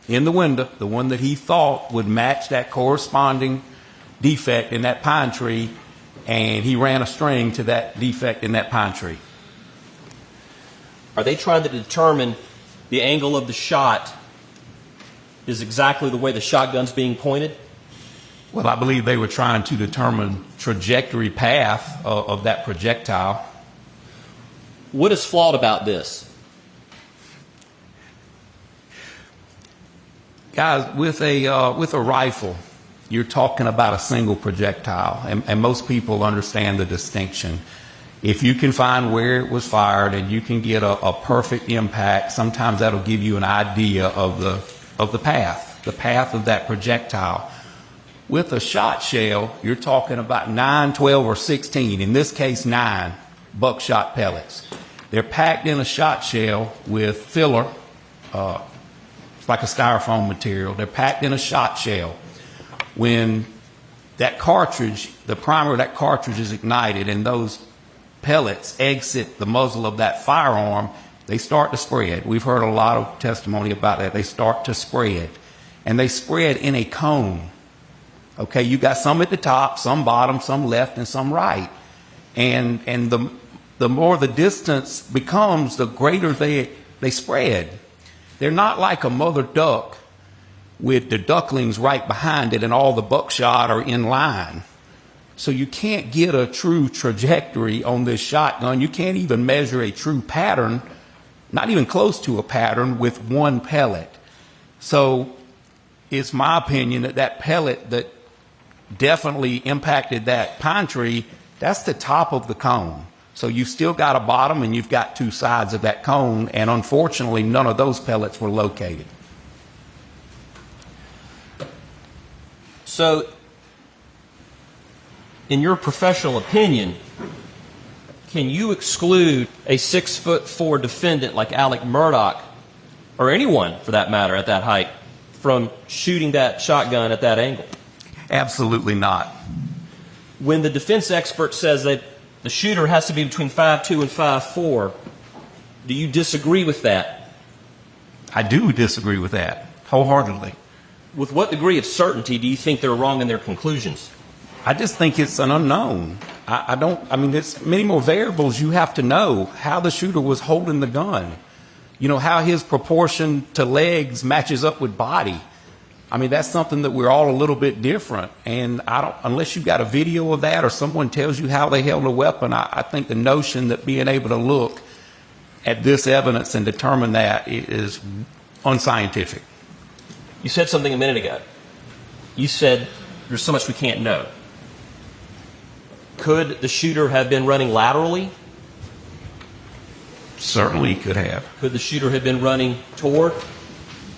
in the window, the one that he thought would match that corresponding defect in that pine tree, and he ran a string to that defect in that pine tree. Are they trying to determine the angle of the shot is exactly the way the shotgun's being pointed? Well, I believe they were trying to determine trajectory path of that projectile. What is flawed about this? Guys, with a rifle, you're talking about a single projectile, and most people understand the distinction. If you can find where it was fired and you can get a perfect impact, sometimes that'll give you an idea of the path of that projectile. With a shot shell, you're talking about 9, 12, or 16, in this case 9 buckshot pellets. They're packed in a shot shell with filler, it's like a styrofoam material. They're packed in a shot shell. When that cartridge, the primer of that cartridge is ignited and those pellets exit the muzzle of that firearm, they start to spread. We've heard a lot of testimony about that. They start to spread, and they spread in a cone. Okay, you got some at the top, some bottom, some left, and some right. And the more the distance becomes, the greater they spread. They're not like a mother duck with the ducklings right behind it and all the buckshot are in line. So you can't get a true trajectory on this shotgun. You can't even measure a true pattern, not even close to a pattern, with one pellet. So it's my opinion that pellet that definitely impacted that pine tree, that's the top of the cone. So you've still got a bottom and you've got two sides of that cone, and unfortunately none of those pellets were located. So, in your professional opinion, can you exclude a 6'4" defendant like Alec Murdoch, or anyone for that matter at that height, from shooting that shotgun at that angle? Absolutely not. When the defense expert says that the shooter has to be between 5'2" and 5'4", do you disagree with that? I do disagree with that, wholeheartedly. With what degree of certainty do you think they're wrong in their conclusions? I just think it's an unknown. I mean, there's many more variables you have to know. How the shooter was holding the gun. You know, how his proportion to legs matches up with body. I mean, that's something that we're all a little bit different. And unless you've got a video of that or someone tells you how they held a weapon, I think the notion that being able to look at this evidence and determine that is unscientific. You said something a minute ago. You said there's so much we can't know. Could the shooter have been running laterally? Certainly could have. Could the shooter have been running toward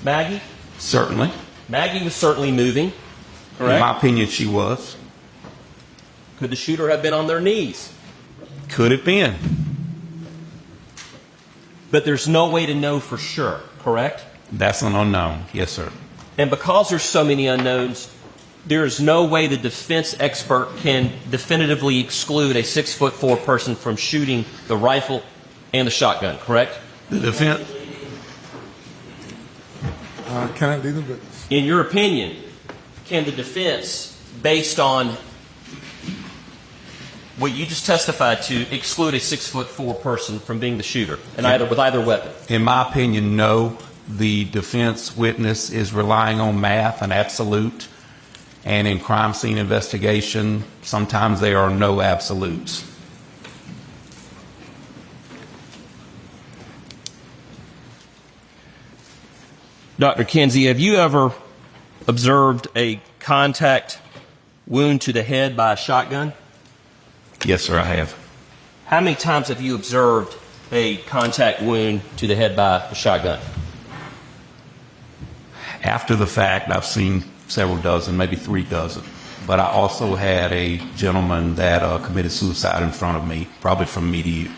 Maggie? Certainly. Maggie was certainly moving, correct? In my opinion, she was. Could the shooter have been on their knees? Could have been. But there's no way to know for sure, correct? That's an unknown, yes, sir. And because there's so many unknowns, there's no way the defense expert can definitively exclude a 6'4" person from shooting the rifle and the shotgun, correct? The defense. Can I leave a bit? In your opinion, can the defense, based on what you just testified to, exclude a 6'4" person from being the shooter, and with either weapon? In my opinion, no. The defense witness is relying on math and absolute, and in crime scene investigation, sometimes there are no absolutes. Dr. Kinsey, have you ever observed a contact wound to the head by a shotgun? Yes, sir, I have. How many times have you observed a contact wound to the head by a shotgun? After the fact, I've seen several dozen, maybe 3 dozen. But I also had a gentleman that committed suicide in front of me, probably from me to you.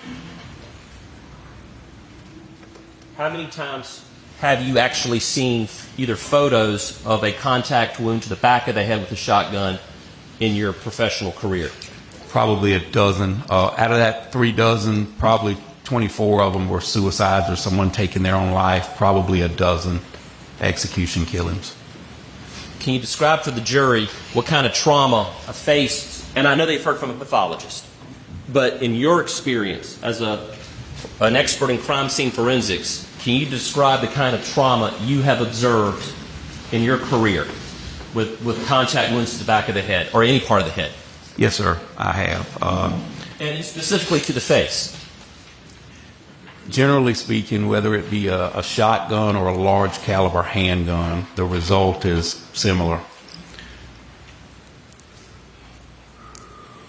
How many times have you actually seen either photos of a contact wound to the back of the head with a shotgun in your professional career? Probably a dozen. Out of that 3 dozen, probably 24 of them were suicides or someone taking their own life, probably a dozen execution killings. Can you describe for the jury what kind of trauma a face, and I know they've heard from a pathologist, but in your experience as an expert in crime scene forensics, can you describe the kind of trauma you have observed in your career with contact wounds to the back of the head or any part of the head? Yes, sir, I have. And specifically to the face? Generally speaking, whether it be a shotgun or a large caliber handgun, the result is similar.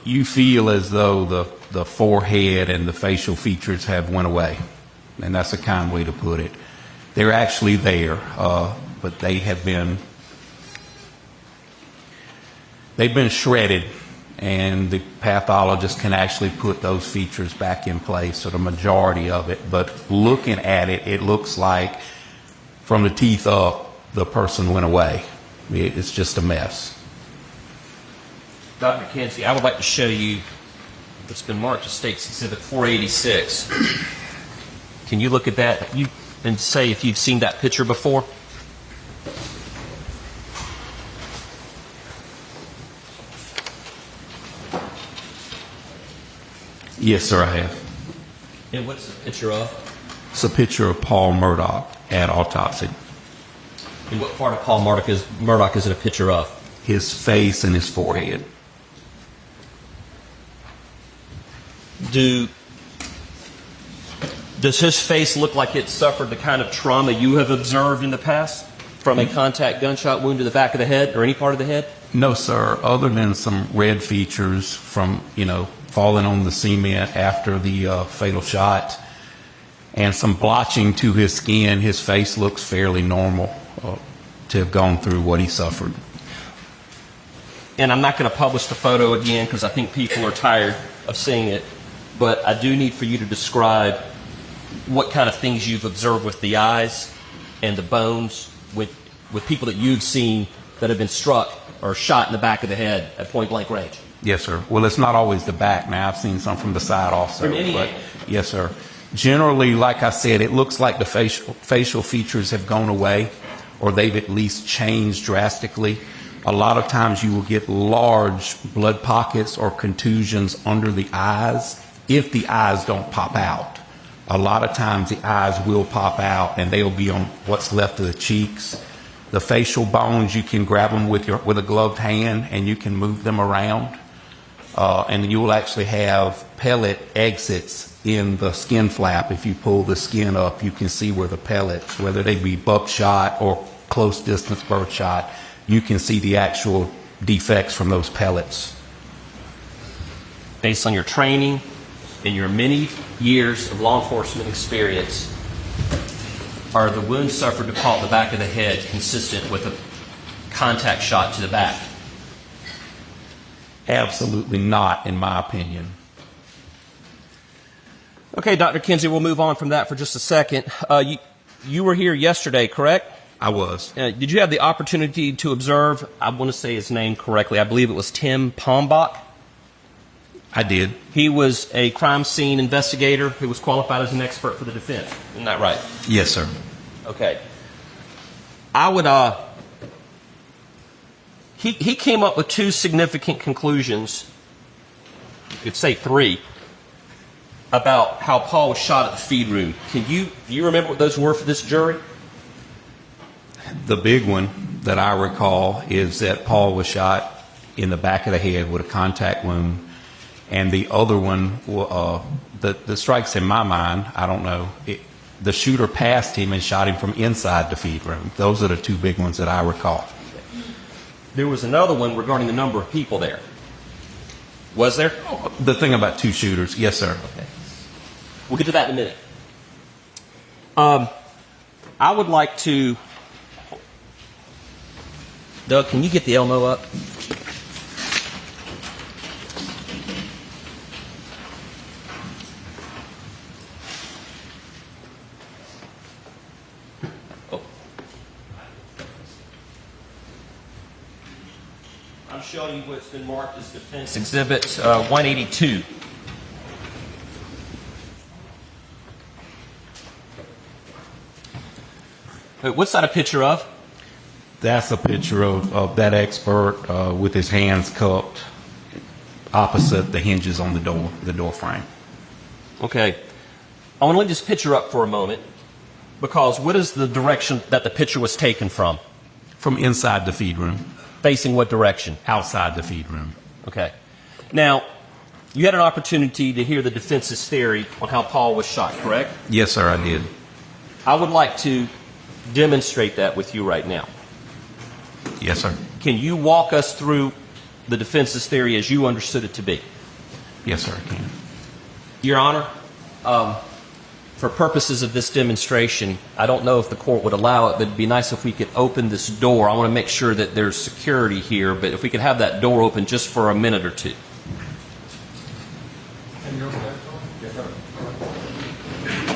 You feel as though the forehead and the facial features have went away, and that's a kind way to put it. They're actually there, but they've been shredded, and the pathologist can actually put those features back in place, or the majority of it. But looking at it, it looks like from the teeth up, the person went away. It's just a mess. Dr. Kinsey, I would like to show you what's been marked as State's Exhibit 486. Can you look at that and say if you've seen that picture before? Yes, sir, I have. And what's the picture of? It's a picture of Paul Murdoch at autopsy. And what part of Paul Murdoch is it a picture of? His face and his forehead. Does his face look like it suffered the kind of trauma you have observed in the past from a contact gunshot wound to the back of the head or any part of the head? No, sir, other than some red features from, falling on the cement after the fatal shot, and some blotching to his skin. His face looks fairly normal to have gone through what he suffered. And I'm not going to publish the photo again because I think people are tired of seeing it, but I do need for you to describe what kind of things you've observed with the eyes and the bones with people that you've seen that have been struck or shot in the back of the head at point blank range. Yes, sir. Well, it's not always the back. Now, I've seen some from the side also. From any but angle. yes, sir. Generally, like I said, it looks like the facial features have gone away, or they've at least changed drastically. A lot of times you will get large blood pockets or contusions under the eyes if the eyes don't pop out. A lot of times the eyes will pop out and they'll be on what's left of the cheeks. The facial bones, you can grab them with a gloved hand and you can move them around. And you will actually have pellet exits in the skin flap. If you pull the skin up, you can see where the pellets, whether they be buckshot or close distance birdshot, you can see the actual defects from those pellets. Based on your training and your many years of law enforcement experience, are the wounds suffered to Paul at the back of the head consistent with a contact shot to the back? Absolutely not, in my opinion. Okay, Dr. Kinsey, we'll move on from that for just a second. You were here yesterday, correct? I was. Did you have the opportunity to observe, I want to say his name correctly, I believe it was Tim Pombach? I did. He was a crime scene investigator who was qualified as an expert for the defense. Isn't that right? Yes, sir. Okay. I would, he came up with two significant conclusions, you could say three, about how Paul was shot at the feed room. Do you remember what those were for this jury? The big one that I recall is that Paul was shot in the back of the head with a contact wound. And the other one, the strikes in my mind, I don't know, the shooter passed him and shot him from inside the feed room. Those are the two big ones that I recall. There was another one regarding the number of people there. Was there? The thing about two shooters, yes, sir. Okay. We'll get to that in a minute. I would like to... Doug, can you get the Elmo up? I'm showing you what's been marked as Defense Exhibit 182. What's that a picture of? That's a picture of that expert with his hands cupped opposite the hinges on the door frame. Okay. I want to leave this picture up for a moment because what is the direction that the picture was taken from? From inside the feed room. Facing what direction? Outside the feed room. Okay. Now, you had an opportunity to hear the defense's theory on how Paul was shot, correct? Yes, sir, I did. I would like to demonstrate that with you right now. Yes, sir. Can you walk us through the defense's theory as you understood it to be? Yes, sir, I can. Your Honor, for purposes of this demonstration, I don't know if the court would allow it, but it'd be nice if we could open this door. I want to make sure that there's security here, but if we could have that door open just for a minute or two.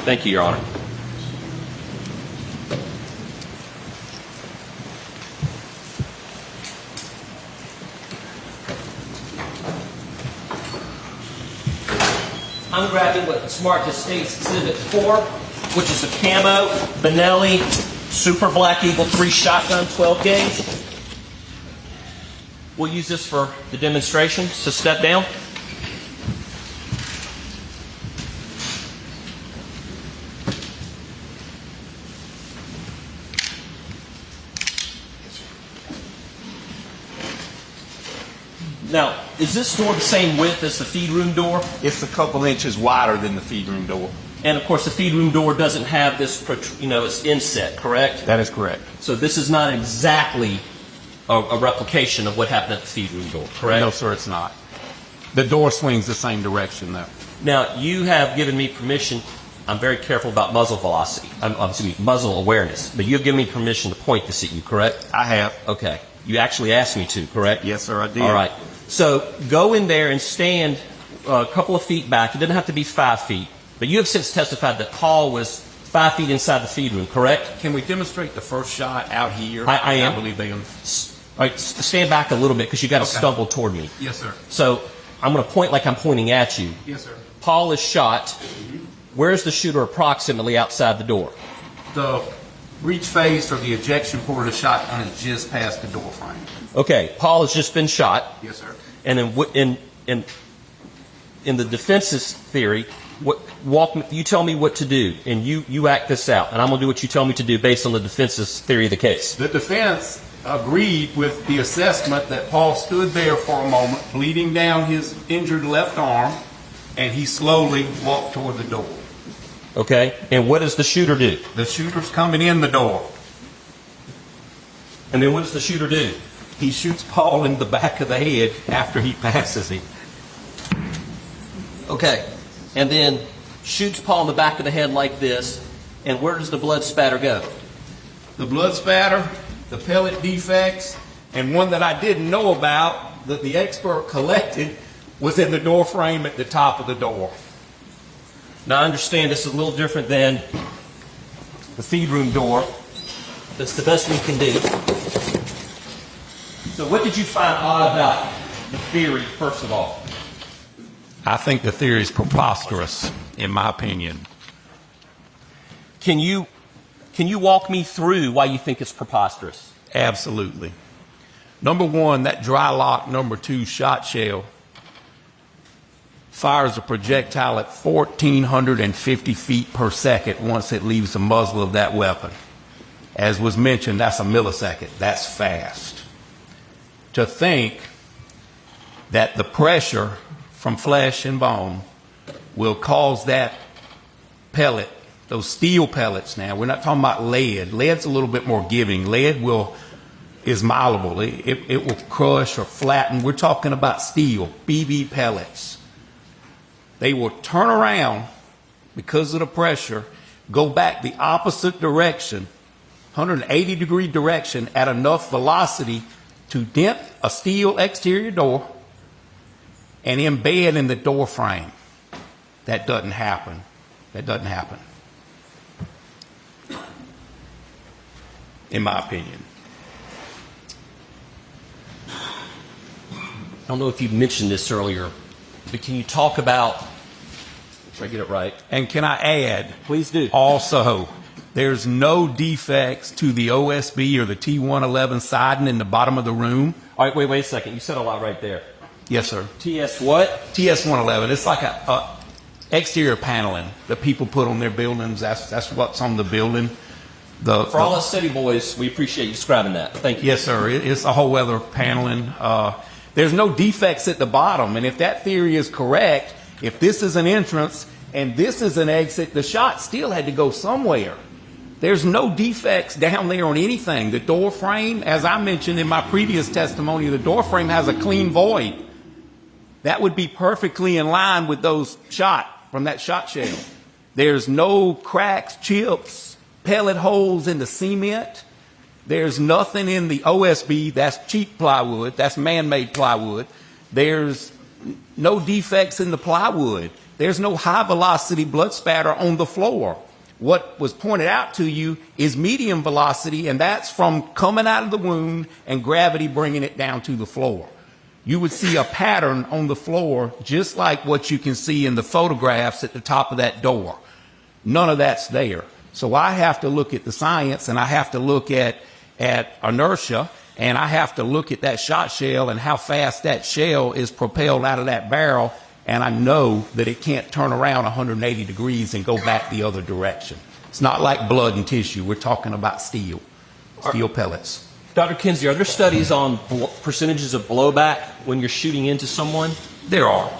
Thank you, Your Honor. I'm grabbing what's marked as State's Exhibit 4, which is a camo Benelli Super Black Eagle 3 shotgun 12 gauge. We'll use this for the demonstration, so step down. Now, is this door the same width as the feed room door? It's a couple inches wider than the feed room door. And of course, the feed room door doesn't have this, it's inset, correct? That is correct. So this is not exactly a replication of what happened at the feed room door, correct? No, sir, it's not. The door swings the same direction, though. Now, you have given me permission. I'm very careful about muzzle velocity. Muzzle awareness. But you have given me permission to point this at you, correct? I have. Okay. You actually asked me to, correct? Yes, sir, I did. All right. So go in there and stand a couple of feet back. It doesn't have to be 5 feet. But you have since testified that Paul was 5 feet inside the feed room, correct? Can we demonstrate the first shot out here? I am. I believe they am. All right, stand back a little bit because you got to stumble toward me. Yes, sir. So I'm going to point like I'm pointing at you. Yes, sir. Paul is shot. Where's the shooter approximately outside the door? The breech face or the ejection port of the shotgun is just past the door frame. Okay, Paul has just been shot. Yes, sir. And in the defense's theory, you tell me what to do, and you act this out, and I'm going to do what you tell me to do based on the defense's theory of the case. The defense agreed with the assessment that Paul stood there for a moment, bleeding down his injured left arm, and he slowly walked toward the door. Okay, and what does the shooter do? The shooter's coming in the door. And then what does the shooter do? He shoots Paul in the back of the head after he passes him. Okay, and then shoots Paul in the back of the head like this, and where does the blood spatter go? The blood spatter, the pellet defects, and one that I didn't know about that the expert collected was in the door frame at the top of the door. Now I understand this is a little different than the feed room door. That's the best we can do. So what did you find odd about the theory, first of all? I think the theory is preposterous, in my opinion. Can you walk me through why you think it's preposterous? Absolutely. Number one, that dry lock number 2 shot shell fires a projectile at 1,450 feet per second once it leaves the muzzle of that weapon. As was mentioned, that's a millisecond. That's fast. To think that the pressure from flesh and bone will cause that pellet, those steel pellets now, we're not talking about lead. Lead's a little bit more giving. Lead is malleable. It will crush or flatten. We're talking about steel, BB pellets. They will turn around because of the pressure, go back the opposite direction, 180-degree direction at enough velocity to dent a steel exterior door and embed in the door frame. That doesn't happen. That doesn't happen. In my opinion. I don't know if you mentioned this earlier, but can you talk about, make sure I get it right. And can I add? Please do. Also, there's no defects to the OSB or the T111 siding in the bottom of the room. All right, wait a second. You said a lot right there. Yes, sir. TS what? TS111. It's like a exterior paneling that people put on their buildings. That's what's on the building. For all us city boys, we appreciate you describing that. Thank you. Yes, sir. It's a whole other paneling. There's no defects at the bottom. And if that theory is correct, if this is an entrance and this is an exit, the shot still had to go somewhere. There's no defects down there on anything. The door frame, as I mentioned in my previous testimony, the door frame has a clean void. That would be perfectly in line with those shot from that shot shell. There's no cracks, chips, pellet holes in the cement. There's nothing in the OSB. That's cheap plywood. That's man-made plywood. There's no defects in the plywood. There's no high-velocity blood spatter on the floor. What was pointed out to you is medium velocity, and that's from coming out of the wound and gravity bringing it down to the floor. You would see a pattern on the floor just like what you can see in the photographs at the top of that door. None of that's there. So I have to look at the science, and I have to look at inertia, and I have to look at that shot shell and how fast that shell is propelled out of that barrel, and I know that it can't turn around 180 degrees and go back the other direction. It's not like blood and tissue. We're talking about steel pellets. Dr. Kinsey, are there studies on percentages of blowback when you're shooting into someone? There are.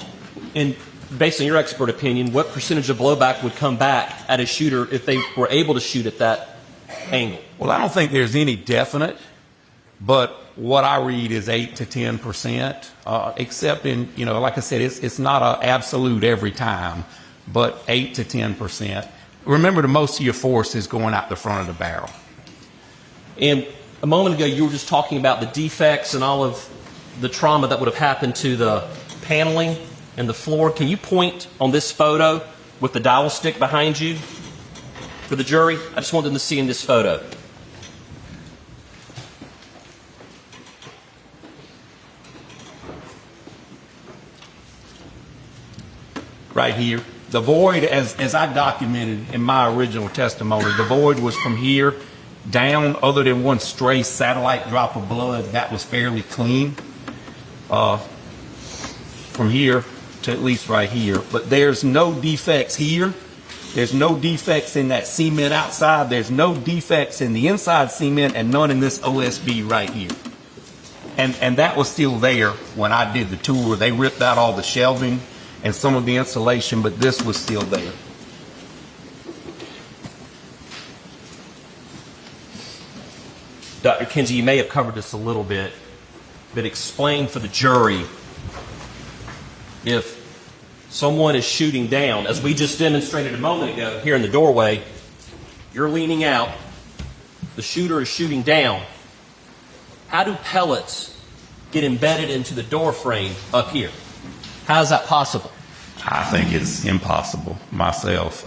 And based on your expert opinion, what percentage of blowback would come back at a shooter if they were able to shoot at that angle? Well, I don't think there's any definite but what I read is 8 to 10%, except in, like I said, it's not an absolute every time, but 8 to 10%. Remember, the most of your force is going out the front of the barrel. And a moment ago, you were just talking about the defects and all of the trauma that would have happened to the paneling and the floor. Can you point on this photo with the dowel stick behind you for the jury? I just want them to see in this photo. Right here. The void, as I documented in my original testimony, the void was from here down, other than one stray satellite drop of blood. That was fairly clean. From here to at least right here. But there's no defects here. There's no defects in that cement outside. There's no defects in the inside cement, and none in this OSB right here. And that was still there when I did the tour. They ripped out all the shelving and some of the insulation, but this was still there. Dr. Kinsey, you may have covered this a little bit, but explain for the jury, if someone is shooting down, as we just demonstrated a moment ago here in the doorway, you're leaning out, the shooter is shooting down, how do pellets get embedded into the door frame up here? How is that possible? I think it's impossible myself.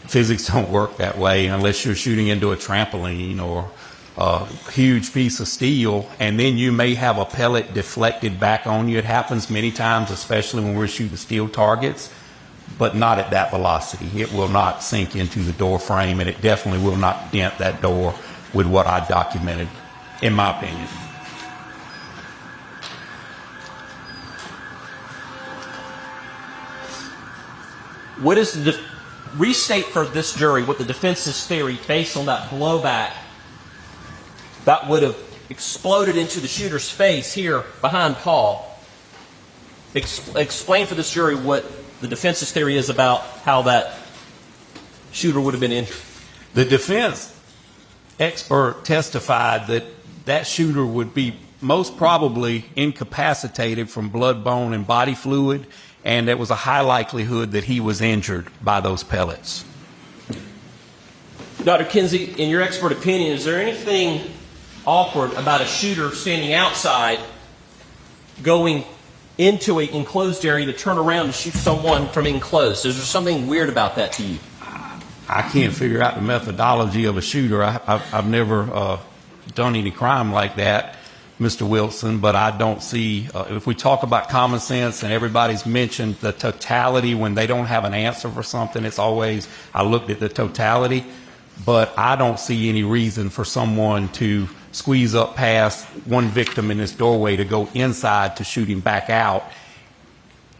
Physics don't work that way unless you're shooting into a trampoline or a huge piece of steel, and then you may have a pellet deflected back on you. It happens many times, especially when we're shooting steel targets, but not at that velocity. It will not sink into the door frame, and it definitely will not dent that door with what I documented, in my opinion. What is the restate for this jury what the defense's theory based on that blowback that would have exploded into the shooter's face here behind Paul? Explain for this jury what the defense's theory is about how that shooter would have been injured. The defense expert testified that that shooter would be most probably incapacitated from blood, bone, and body fluid, and there was a high likelihood that he was injured by those pellets. Dr. Kinsey, in your expert opinion, is there anything awkward about a shooter standing outside going into an enclosed area to turn around and shoot someone from enclosed? Is there something weird about that to you? I can't figure out the methodology of a shooter. I've never done any crime like that, Mr. Wilson, but I don't see, if we talk about common sense and everybody's mentioned the totality when they don't have an answer for something, it's always, I looked at the totality, but I don't see any reason for someone to squeeze up past one victim in this doorway to go inside to shoot him back out.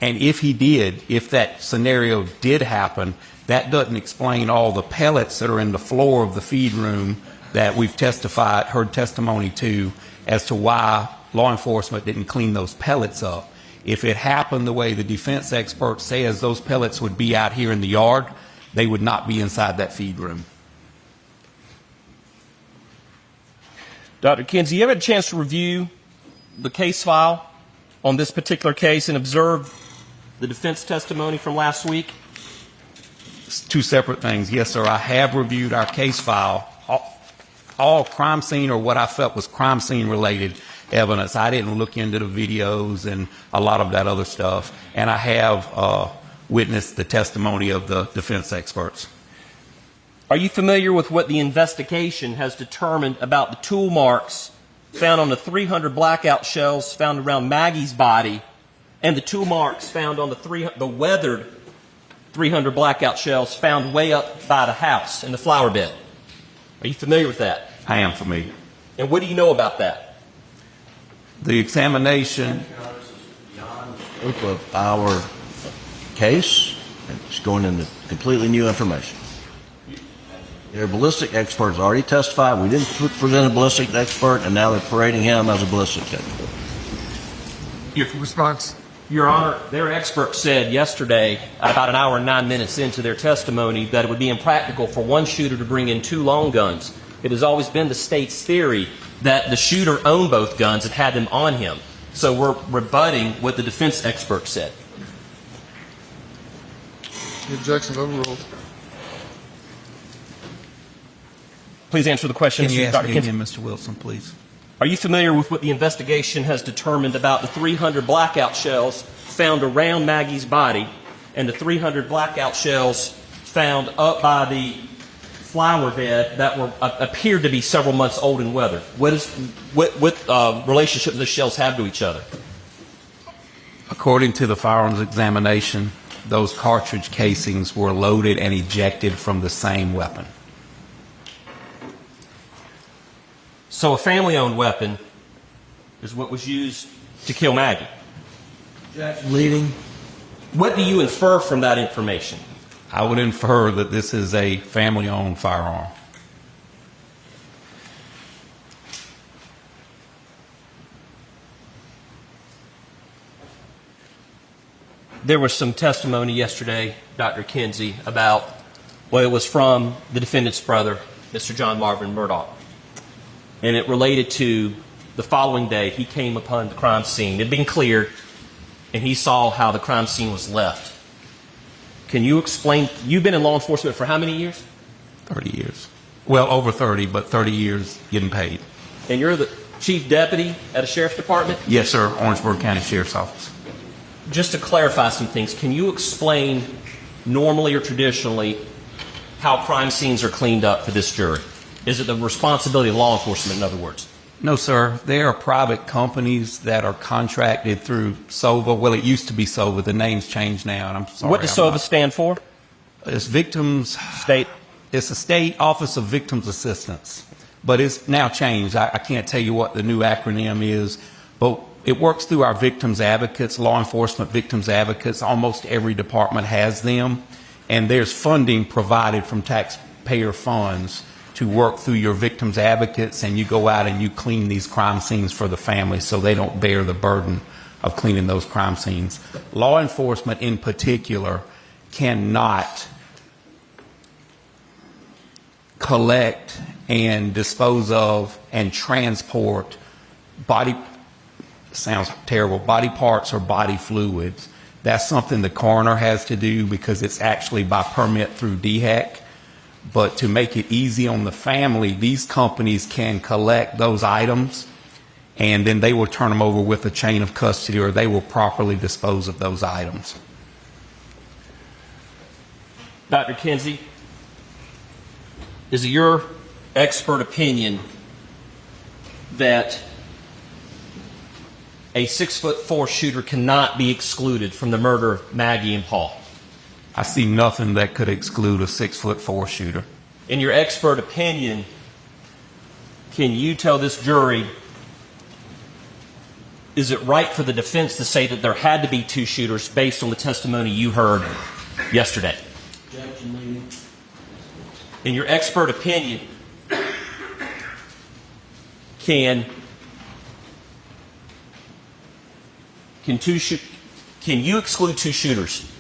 And if he did, if that scenario did happen, that doesn't explain all the pellets that are in the floor of the feed room that we've heard testimony to as to why law enforcement didn't clean those pellets up. If it happened the way the defense expert says those pellets would be out here in the yard, they would not be inside that feed room. Dr. Kinsey, you ever had a chance to review the case file on this particular case and observe the defense testimony from last week? It's two separate things. Yes, sir, I have reviewed our case file. All crime scene or what I felt was crime scene related evidence. I didn't look into the videos and a lot of that other stuff. And I have witnessed the testimony of the defense experts. Are you familiar with what the investigation has determined about the tool marks found on the 300 Blackout shells found around Maggie's body and the tool marks found on the weathered 300 Blackout shells found way up by the house in the flower bed? Are you familiar with that? I am familiar. And what do you know about that? The examination. Scope of our case, it's going into completely new information. Their ballistic experts already testified. We didn't present a ballistic expert, and now they're parading him as a ballistic expert. Your response? Your Honor, their expert said yesterday, about an hour and 9 minutes into their testimony, that it would be impractical for one shooter to bring in two long guns. It has always been the state's theory that the shooter owned both guns and had them on him. So we're rebutting what the defense expert said. The objection overruled. Please answer the question. Can you ask Dr. me Kinsey. again, Mr. Wilson, please? Are you familiar with what the investigation has determined about the 300 blackout shells found around Maggie's body and the 300 blackout shells found up by the flower bed that appeared to be several months old and weathered? What relationship do the shells have to each other? According to the firearms examination, those cartridge casings were loaded and ejected from the same weapon. So a family-owned weapon is what was used to kill Maggie. Leading. What do you infer from that information? I would infer that this is a family-owned firearm. There was some testimony yesterday, Dr. Kinsey, about, well, it was from the defendant's brother, Mr. John Marvin Murdoch. And it related to the following day, he came upon the crime scene. It had been cleared, and he saw how the crime scene was left. Can you explain? You've been in law enforcement for how many years? 30 years. Well, over 30, but 30 years getting paid. And you're the chief deputy at a sheriff's department? Yes, sir. Orangeburg County Sheriff's Office. Just to clarify some things, can you explain normally or traditionally how crime scenes are cleaned up for this jury? Is it the responsibility of law enforcement, in other words? No, sir. There are private companies that are contracted through SOVA. Well, it used to be SOVA. The name's changed now, and I'm sorry. What does SOVA stand for? It's Victims... State? It's the State Office of Victims Assistance. But it's now changed. I can't tell you what the new acronym is, but it works through our victims advocates, law enforcement victims advocates. Almost every department has them, and there's funding provided from taxpayer funds to work through your victims advocates, and you go out and you clean these crime scenes for the family so they don't bear the burden of cleaning those crime scenes. Law enforcement in particular cannot collect and dispose of and transport body parts or body fluids. That's something the coroner has to do because it's actually by permit through DHEC. But to make it easy on the family, these companies can collect those items, and then they will turn them over with a chain of custody, or they will properly dispose of those items. Dr. Kinsey, is it your expert opinion that a 6'4" shooter cannot be excluded from the murder of Maggie and Paul? I see nothing that could exclude a 6'4" shooter. In your expert opinion, can you tell this jury, is it right for the defense to say that there had to be two shooters based on the testimony you heard yesterday? In your expert opinion, can you exclude two shooters?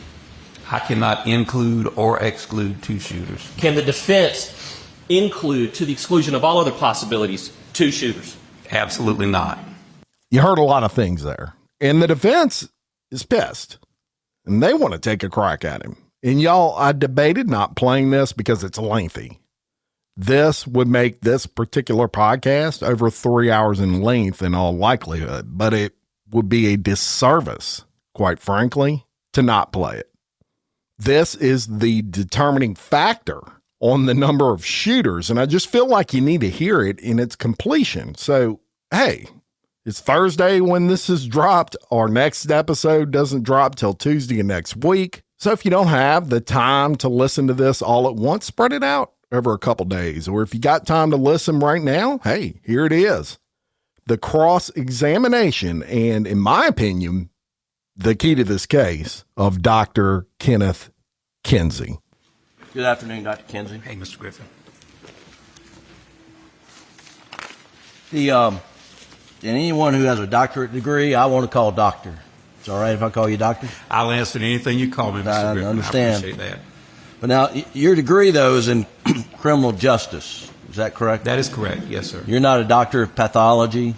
I cannot include or exclude two shooters. Can the defense include, to the exclusion of all other possibilities, two shooters? Absolutely not. You heard a lot of things there. And the defense is pissed. And they want to take a crack at him. And y'all, I debated not playing this because it's lengthy. This would make this particular podcast over 3 hours in length in all likelihood. But it would be a disservice, quite frankly, to not play it. This is the determining factor on the number of shooters, and I just feel like you need to hear it in its completion. So, hey, it's Thursday when this is dropped. Our next episode doesn't drop till Tuesday of next week. So if you don't have the time to listen to this all at once, spread it out over a couple days. Or if you got time to listen right now, hey, here it is. The cross-examination, and in my opinion, the key to this case of Dr. Kenneth Kinsey. Good afternoon, Dr. Kinsey. Hey, Mr. Griffin. And anyone who has a doctorate degree, I want to call doctor. It's all right if I call you doctor? I'll answer anything you call me, Mr. Griffin. I understand. I appreciate that. But now, your degree, though, is in criminal justice. Is that correct? That is correct, yes, sir. You're not a doctor of pathology?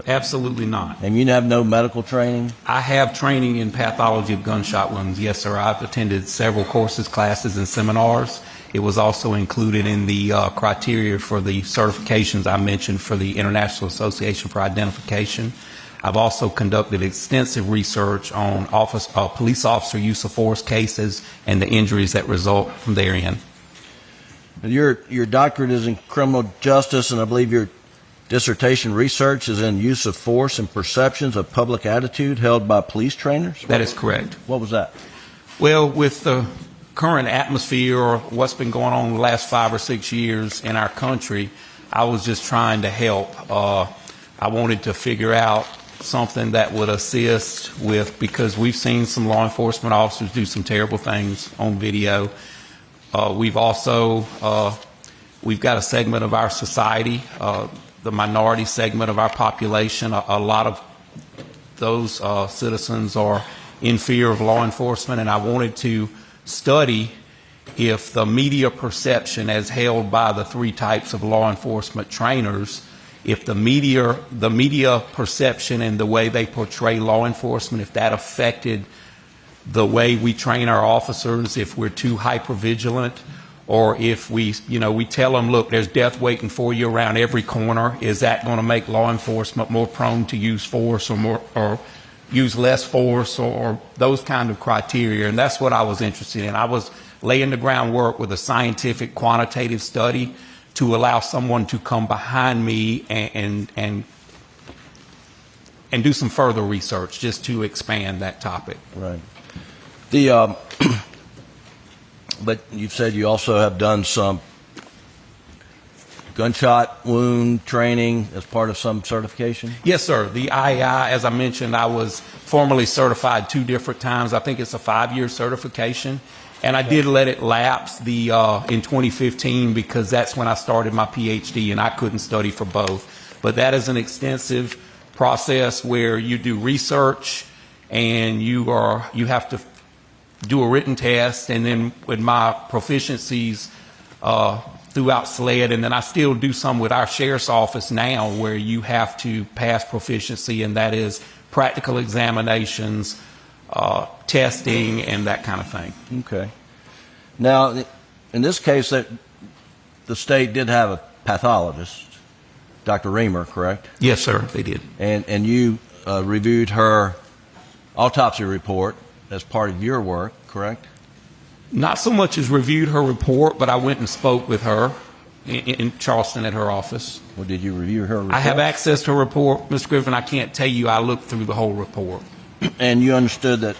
Absolutely not. And you have no medical training? I have training in pathology of gunshot wounds, yes, sir. I've attended several courses, classes, and seminars. It was also included in the criteria for the certifications I mentioned for the International Association for Identification. I've also conducted extensive research on police officer use of force cases and the injuries that result from therein. Your doctorate is in criminal justice, and I believe your dissertation research is in use of force and perceptions of public attitude held by police trainers? That is correct. What was that? Well, with the current atmosphere or what's been going on the last 5 or 6 years in our country, I was just trying to help. I wanted to figure out something that would assist with, because we've seen some law enforcement officers do some terrible things on video. We've also, we've got a segment of our society, the minority segment of our population. A lot of those citizens are in fear of law enforcement, and I wanted to study if the media perception as held by the 3 types of law enforcement trainers, if the media perception and the way they portray law enforcement, if that affected the way we train our officers, if we're too hypervigilant, or if we tell them, look, there's death waiting for you around every corner. Is that going to make law enforcement more prone to use force or use less force, or those kind of criteria? And that's what I was interested in. I was laying the groundwork with a scientific quantitative study to allow someone to come behind me and do some further research just to expand that topic. Right. But you said you also have done some gunshot wound training as part of some certification? Yes, sir. The IAI, as I mentioned, I was formally certified 2 different times. I think it's a 5-year certification. And I did let it lapse in 2015 because that's when I started my PhD and I couldn't study for both. But that is an extensive process where you do research and you have to do a written test, and then with my proficiencies throughout SLED, and then I still do some with our sheriff's office now where you have to pass proficiency, and that is practical examinations, testing, and that kind of thing. Okay. Now, in this case, the state did have a pathologist, Dr. Reamer, correct? Yes, sir, they did. And you reviewed her autopsy report as part of your work, correct? Not so much as reviewed her report, but I went and spoke with her in Charleston at her office. Well, did you review her report? I have access to her report, Mr. Griffin. I can't tell you I looked through the whole report. And you understood that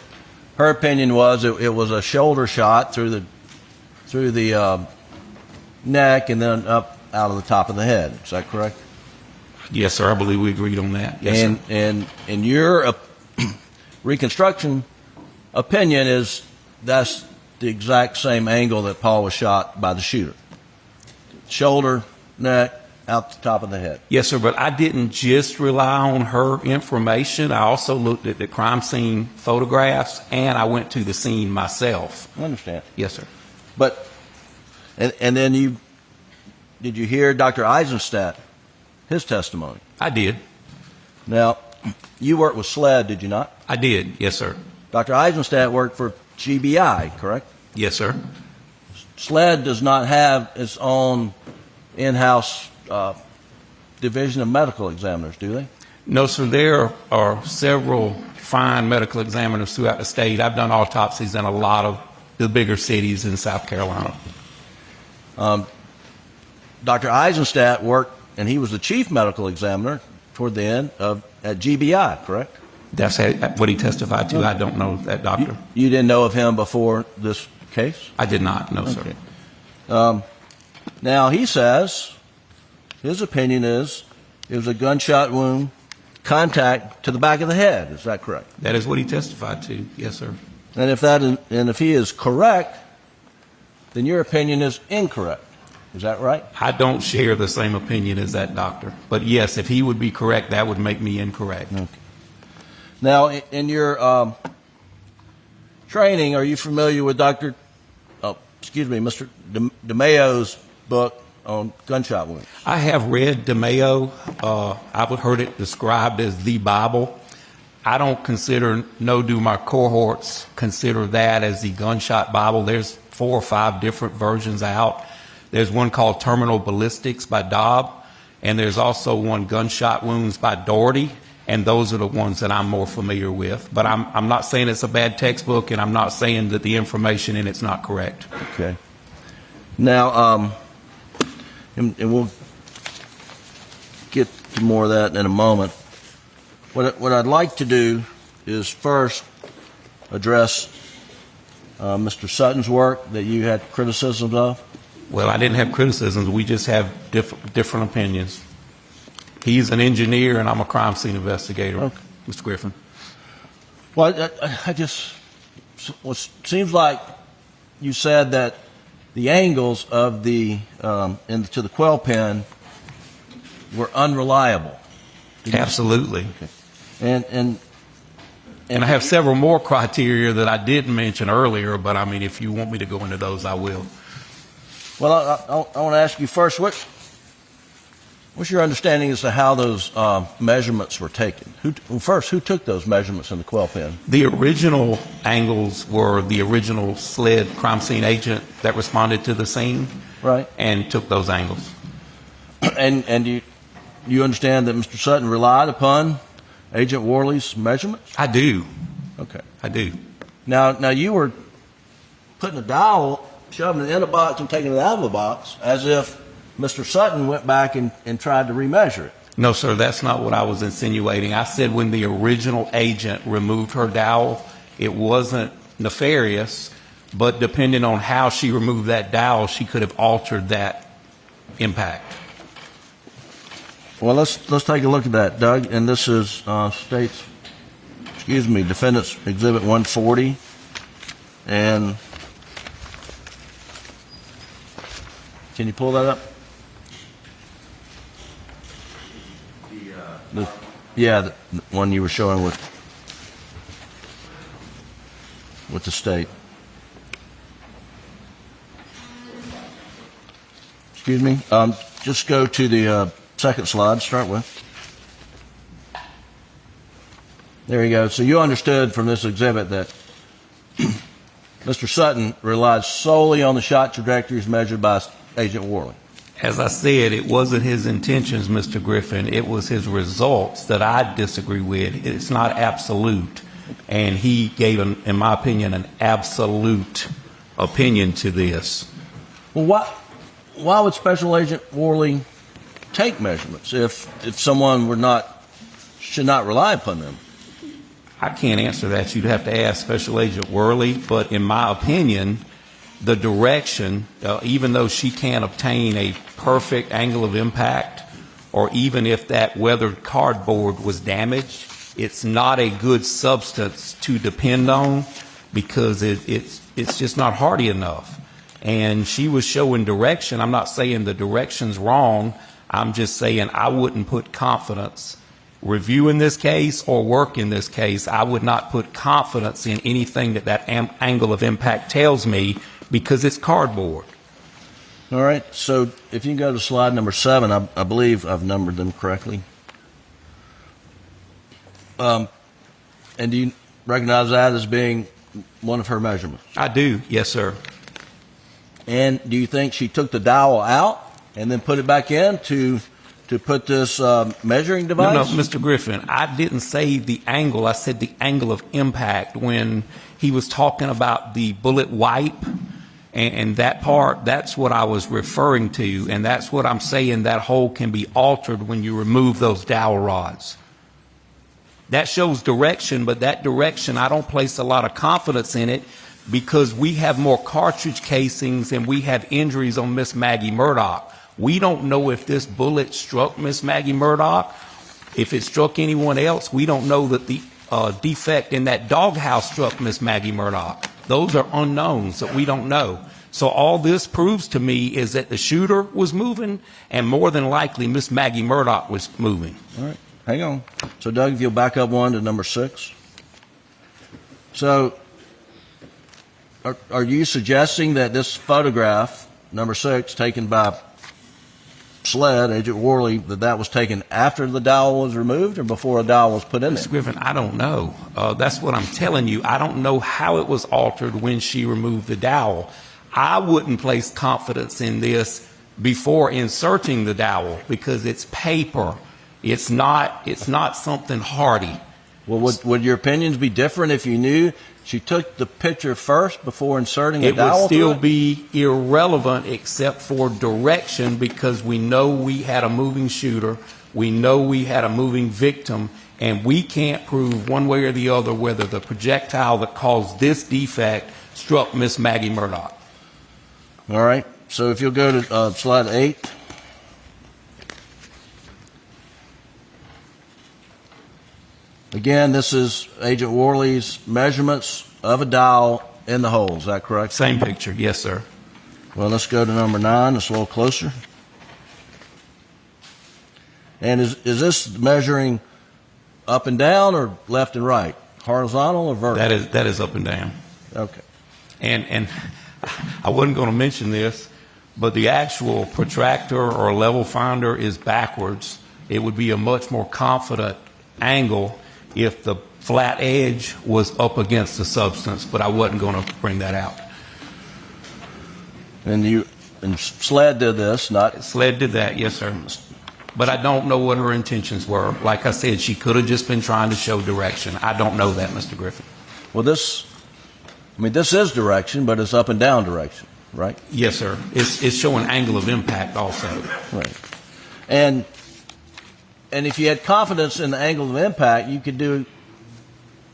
her opinion was it was a shoulder shot through the neck and then up out of the top of the head. Is that correct? Yes, sir. I believe we agreed on that. Yes, sir. And your reconstruction opinion is that's the exact same angle that Paul was shot by the shooter. Shoulder, neck, out the top of the head. Yes, sir, but I didn't just rely on her information. I also looked at the crime scene photographs, and I went to the scene myself. I understand. Yes, sir. But, and then did you hear Dr. Eisenstadt, his testimony? I did. Now, you worked with SLED, did you not? I did, yes, sir. Dr. Eisenstadt worked for GBI, correct? Yes, sir. SLED does not have its own in-house division of medical examiners, do they? No, sir. There are several fine medical examiners throughout the state. I've done autopsies in a lot of the bigger cities in South Carolina. Dr. Eisenstadt worked, and he was the chief medical examiner toward the end at GBI, correct? That's what he testified to. I don't know that doctor. You didn't know of him before this case? I did not, no, sir. Okay. Now, he says, his opinion is, it was a gunshot wound, contact to the back of the head. Is that correct? That is what he testified to, yes, sir. And if he is correct, then your opinion is incorrect. Is that right? I don't share the same opinion as that doctor. But yes, if he would be correct, that would make me incorrect. Okay. Now, in your training, are you familiar with Mr. DeMayo's book, on gunshot wounds. I have read DeMayo. I've heard it described as the Bible. I don't consider, no do my cohorts consider that as the gunshot Bible. There's 4 or 5 different versions out. There's one called Terminal Ballistics by Dobb, and there's also one, Gunshot Wounds by Doherty, and those are the ones that I'm more familiar with. But I'm not saying it's a bad textbook, and I'm not saying that the information in it's not correct. Okay. Now, and we'll get to more of that in a moment. What I'd like to do is first address Mr. Sutton's work that you had criticisms of. Well, I didn't have criticisms. We just have different opinions. He's an engineer, and I'm a crime scene investigator, okay. Mr. Griffin. Well, I just, seems like you said that the angles of the to the quail pen were unreliable. Absolutely. Okay. And I have several more criteria that I didn't mention earlier, but I mean, if you want me to go into those, I will. Well, I want to ask you first, what's your understanding as to how those measurements were taken? Who took those measurements in the quail pen? The original angles were the original SLED crime scene agent that responded to the scene, right, and took those angles. And you understand that Mr. Sutton relied upon Agent Worley's measurements? I do. Okay. I do. Now you were putting a dowel, shoving it in a box and taking it out of the box as if Mr. Sutton went back and tried to remeasure it. No, sir, that's not what I was insinuating. I said when the original agent removed her dowel, it wasn't nefarious, but depending on how she removed that dowel, she could have altered that impact. Well, let's take a look at that, Doug. And this is Defendant's Exhibit 140. And can you pull that up? The one you were showing with the state. Excuse me. Just go to the second slide, start with. There you go. So you understood from this exhibit that Mr. Sutton relied solely on the shot trajectories measured by Agent Worley. As I said, it wasn't his intentions, Mr. Griffin. It was his results that I disagree with. It's not absolute. And he gave, in my opinion, an absolute opinion to this. Well, why would Special Agent Worley take measurements if someone should not rely upon them? I can't answer that. You'd have to ask Special Agent Worley. But in my opinion, the direction, even though she can't obtain a perfect angle of impact, or even if that weathered cardboard was damaged, it's not a good substance to depend on because it's just not hardy enough. And she was showing direction. I'm not saying the direction's wrong. I'm just saying I wouldn't put confidence reviewing this case or work in this case. I would not put confidence in anything that angle of impact tells me because it's cardboard. All right. So if you can go to slide number 7, I believe I've numbered them correctly. And do you recognize that as being one of her measurements? I do. Yes, sir. And do you think she took the dowel out and then put it back in to put this measuring device? No, Mr. Griffin, I didn't say the angle. I said the angle of impact. When he was talking about the bullet wipe and that part, that's what I was referring to, and that's what I'm saying, that hole can be altered when you remove those dowel rods. That shows direction, but that direction, I don't place a lot of confidence in it because we have more cartridge casings and we have injuries on Miss Maggie Murdoch. We don't know if this bullet struck Miss Maggie Murdoch. If it struck anyone else, we don't know that the defect in that doghouse struck Miss Maggie Murdoch. Those are unknowns that we don't know. So all this proves to me is that the shooter was moving and more than likely Miss Maggie Murdoch was moving. All right, hang on. So Doug, if you'll back up one to number 6. So are you suggesting that this photograph, number 6, taken by SLED, Agent Worley, that was taken after the dowel was removed or before a dowel was put in Mr. there? Griffin, I don't know. That's what I'm telling you. I don't know how it was altered when she removed the dowel. I wouldn't place confidence in this before inserting the dowel because it's paper. It's not something hardy. Well, would your opinions be different if you knew she took the picture first before inserting the dowel? It would still be irrelevant except for direction because we know we had a moving shooter, we know we had a moving victim, and we can't prove one way or the other whether the projectile that caused this defect struck Miss Maggie Murdoch. All right. So if you'll go to slide 8. Again, this is Agent Worley's measurements of a dowel in the hole. Is that correct? Same picture. Yes, sir. Well, let's go to number 9. It's a little closer. And is this measuring up and down or left and right? Horizontal or vertical? That is up and down. Okay. And I wasn't going to mention this, but the actual protractor or level finder is backwards. It would be a much more confident angle if the flat edge was up against the substance, but I wasn't going to bring that out. And SLED did this, not... SLED did that, yes, sir. But I don't know what her intentions were. Like I said, she could have just been trying to show direction. I don't know that, Mr. Griffin. Well, this is direction, but it's up and down direction, right? Yes, sir. It's showing angle of impact also. Right. And if you had confidence in the angle of impact, you could do,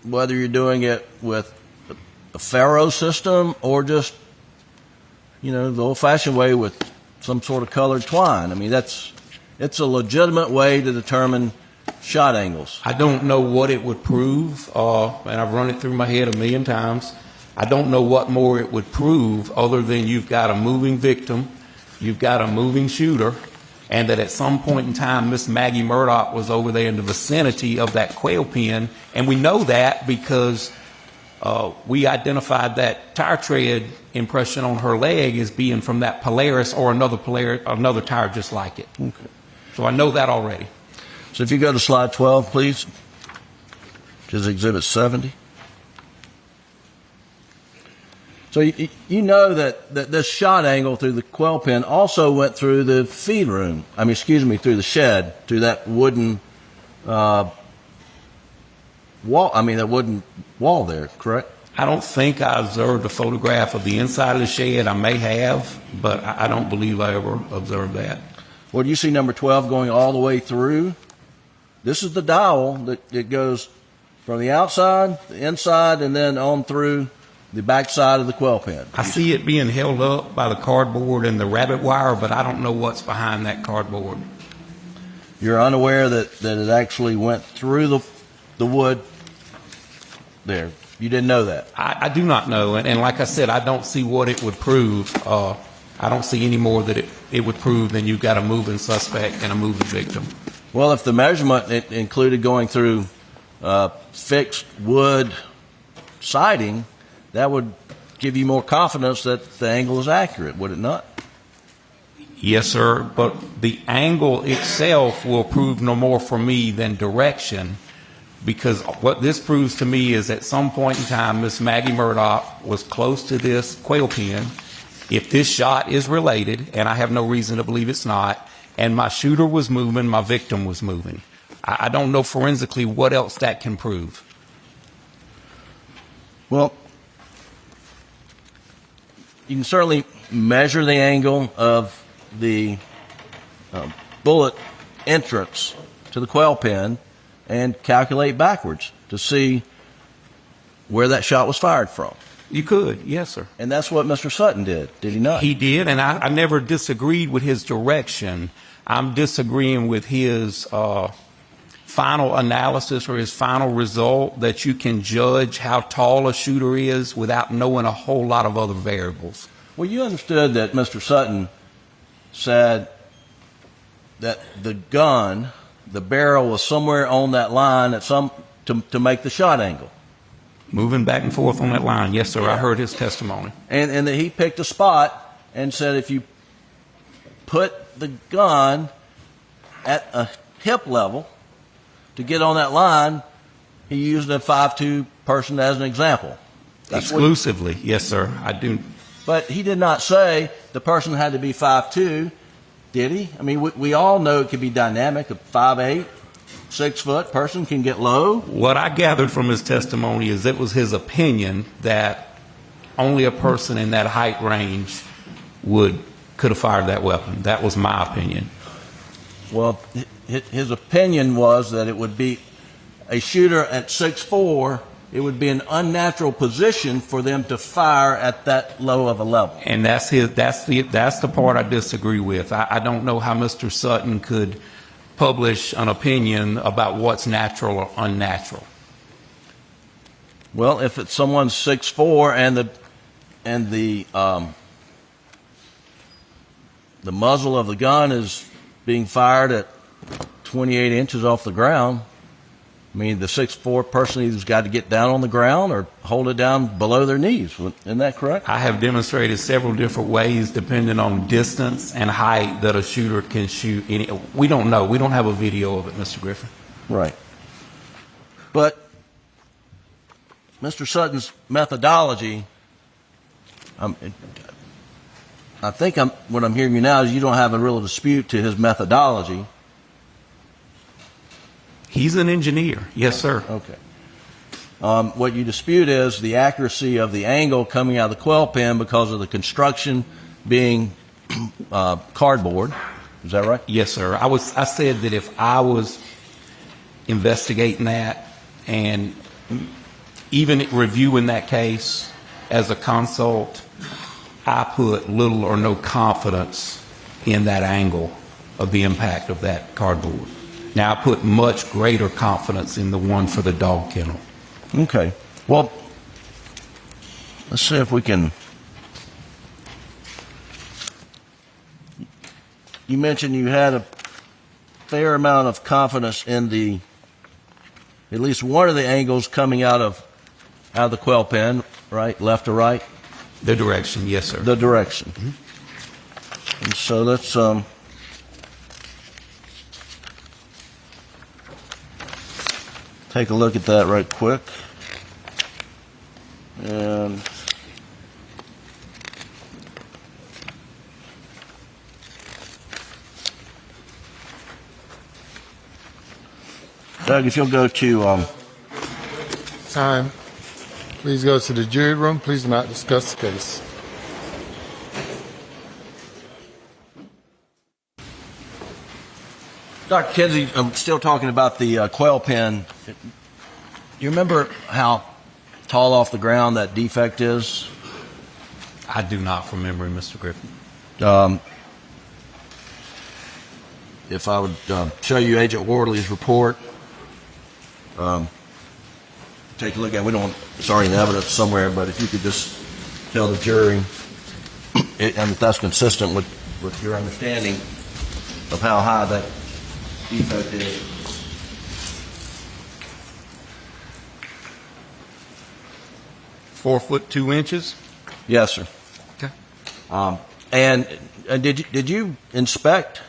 whether you're doing it with a ferro system or just, the old-fashioned way with some sort of colored twine. I mean, it's a legitimate way to determine shot angles. I don't know what it would prove, and I've run it through my head a million times. I don't know what more it would prove other than you've got a moving victim, you've got a moving shooter, and that at some point in time, Miss Maggie Murdoch was over there in the vicinity of that quail pen. And we know that because we identified that tire tread impression on her leg as being from that Polaris or another tire just like it. Okay. So I know that already. So if you go to slide 12, please, which is Exhibit 70. So you know that this shot angle through the quail pen also went through the feed room. Through the shed, through that wooden wall. That wooden wall there, correct? I don't think I observed a photograph of the inside of the shed. I may have, but I don't believe I ever observed that. Well, do you see number 12 going all the way through? This is the dowel that goes from the outside, the inside, and then on through the back side of the quail pen. I see it being held up by the cardboard and the rabbit wire, but I don't know what's behind that cardboard. You're unaware that it actually went through the wood there. You didn't know that? I do not know, and like I said, I don't see what it would prove. I don't see any more that it would prove than you've got a moving suspect and a moving victim. Well, if the measurement included going through fixed wood siding, that would give you more confidence that the angle is accurate, would it not? Yes, sir, but the angle itself will prove no more for me than direction, because what this proves to me is at some point in time, Miss Maggie Murdoch was close to this quail pen. If this shot is related, and I have no reason to believe it's not, and my shooter was moving, my victim was moving. I don't know forensically what else that can prove. Well, you can certainly measure the angle of the bullet entrance to the quail pen and calculate backwards to see where that shot was fired from. You could, yes, sir. And that's what Mr. Sutton did he not? He did, and I never disagreed with his direction. I'm disagreeing with his final analysis or his final result that you can judge how tall a shooter is without knowing a whole lot of other variables. Well, you understood that Mr. Sutton said that the gun, the barrel, was somewhere on that line to make the shot angle. Moving back and forth on that line. Yes, sir. Yeah. I heard his testimony. And that he picked a spot and said if you put the gun at a hip level to get on that line, he used a 5'2" person as an example. Exclusively, yes, sir. I do. But he did not say the person had to be 5'2", did he? I mean, we all know it could be dynamic. A 5'8", 6 foot person can get low. What I gathered from his testimony is it was his opinion that only a person in that height range could have fired that weapon. That was my opinion. Well, his opinion was that it would be a shooter at 6'4", it would be an unnatural position for them to fire at that low of a level. And that's the part I disagree with. I don't know how Mr. Sutton could publish an opinion about what's natural or unnatural. Well, if it's someone's 6'4" and the muzzle of the gun is being fired at 28 inches off the ground, I mean, the 6'4" person either's got to get down on the ground or hold it down below their knees. Isn't that correct? I have demonstrated several different ways, depending on distance and height, that a shooter can shoot. We don't know. We don't have a video of it, Mr. Griffin. Right. But Mr. Sutton's methodology, I think what I'm hearing you now is you don't have a real dispute to his methodology. He's an engineer. Yes, sir. Okay. What you dispute is the accuracy of the angle coming out of the quail pen because of the construction being cardboard. Is that right? Yes, sir. I said that if I was investigating that and even reviewing that case as a consult, I put little or no confidence in that angle of the impact of that cardboard. Now, I put much greater confidence in the one for the dog kennel. Okay. Well, let's see if we can. You mentioned you had a fair amount of confidence in at least one of the angles coming out of the quail pen, right? Left to right? The direction, yes, sir. The direction. Mm-hmm. And so let's take a look at that right quick. And Doug, if you'll go to Time. Please go to the jury room. Please do not discuss the case. Dr. Kinsey, I'm still talking about the quail pen. You remember how tall off the ground that defect is? I do not remember, Mr. Griffin. If I would show you Agent Wardley's report, take a look at it. It's already in evidence somewhere, but if you could just tell the jury, and if that's consistent with your understanding of how high that defect is. 4 foot 2 inches? Yes, sir. Okay. And did you inspect,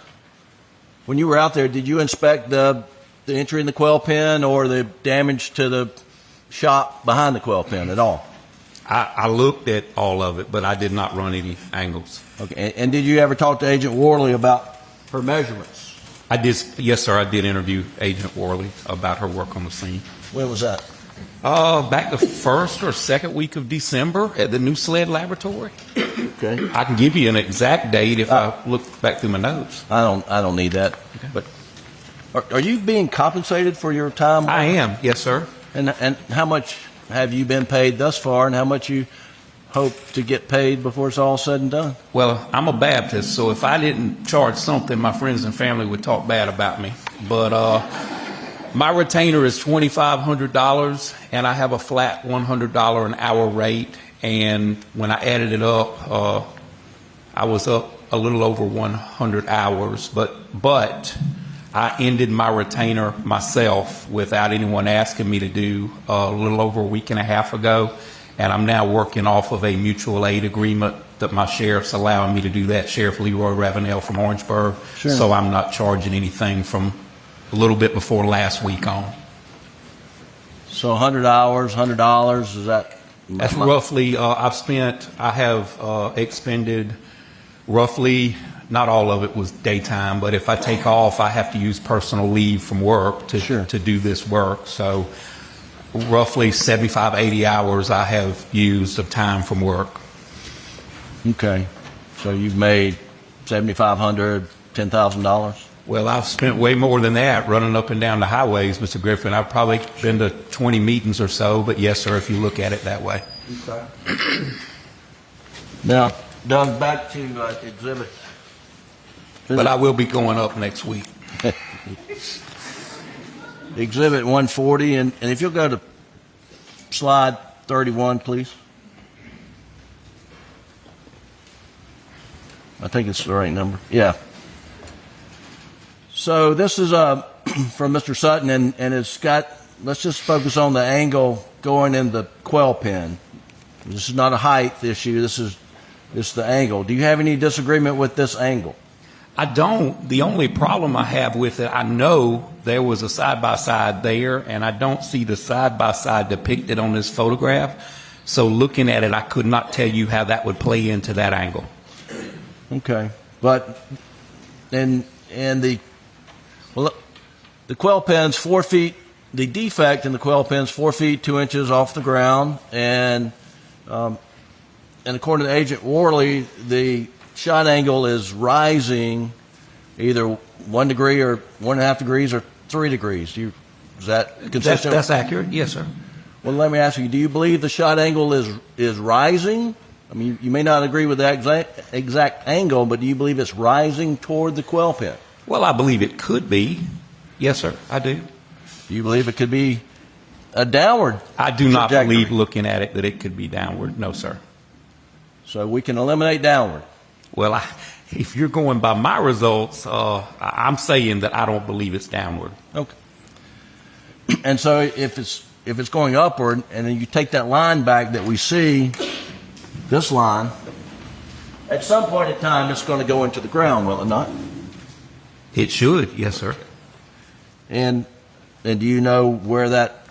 when you were out there, did you inspect the entry in the quail pen or the damage to the shop behind the quail pen at all? I looked at all of it, but I did not run any angles. Okay. And did you ever talk to Agent Worley about her measurements? I did. Yes, sir. I did interview Agent Worley about her work on the scene. When was that? Back the first or second week of December at the New Sled Laboratory. Okay. I can give you an exact date if I look back through my notes. I don't need that. Okay. But are you being compensated for your time? I am. Yes, sir. And how much have you been paid thus far, and how much you hope to get paid before it's all said and done? Well, I'm a Baptist, so if I didn't charge something, my friends and family would talk bad about me. But my retainer is $2,500, and I have a flat $100 an hour rate. And when I added it up, I was up a little over 100 hours. But I ended my retainer myself without anyone asking me to do a little over a week and a half ago. and I'm now working off of a mutual aid agreement that my sheriff's allowing me to do that, Sheriff Leroy Ravenel from Orangeburg. Sure. So I'm not charging anything from a little bit before last week on. So 100 hours, $100, is that? That's roughly, I have expended roughly, not all of it was daytime, but if I take off, I have to use personal leave from work to do this work. So roughly 75, 80 hours I have used of time from work. Okay. So you've made $7,500, $10,000? Well, I've spent way more than that running up and down the highways, Mr. Griffin. I've probably been to 20 meetings or so, but yes, sir, if you look at it that way. Okay. Now, Doug, back to exhibit. But I will be going up next week. Exhibit 140, and if you'll go to slide 31, please. I think it's the right number. Yeah. So this is from Mr. Sutton, and it's got, let's just focus on the angle going in the quail pen. This is not a height issue. This is the angle. Do you have any disagreement with this angle? I don't. The only problem I have with it, I know there was a side-by-side there, and I don't see the side-by-side depicted on this photograph. So looking at it, I could not tell you how that would play into that angle. Okay. But, and the quail pen's 4 feet, the defect in the quail pen's 4 feet, 2 inches off the ground, and according to Agent Worley, the shot angle is rising either 1 degree or 1.5 degrees or 3 degrees. Is that consistent? That's accurate, yes, sir. Well, let me ask you, do you believe the shot angle is rising? I mean, you may not agree with that exact angle, but do you believe it's rising toward the quail pen? Well, I believe it could be. Yes, sir, I do. Do you believe it could be a downward I do not trajectory? believe, looking at it, that it could be downward. No, sir. So we can eliminate downward. Well, if you're going by my results, I'm saying that I don't believe it's downward. Okay. And so if it's going upward, and then you take that line back that we see, this line, at some point in time, it's going to go into the ground, will it not? It should, yes, sir. And do you know where that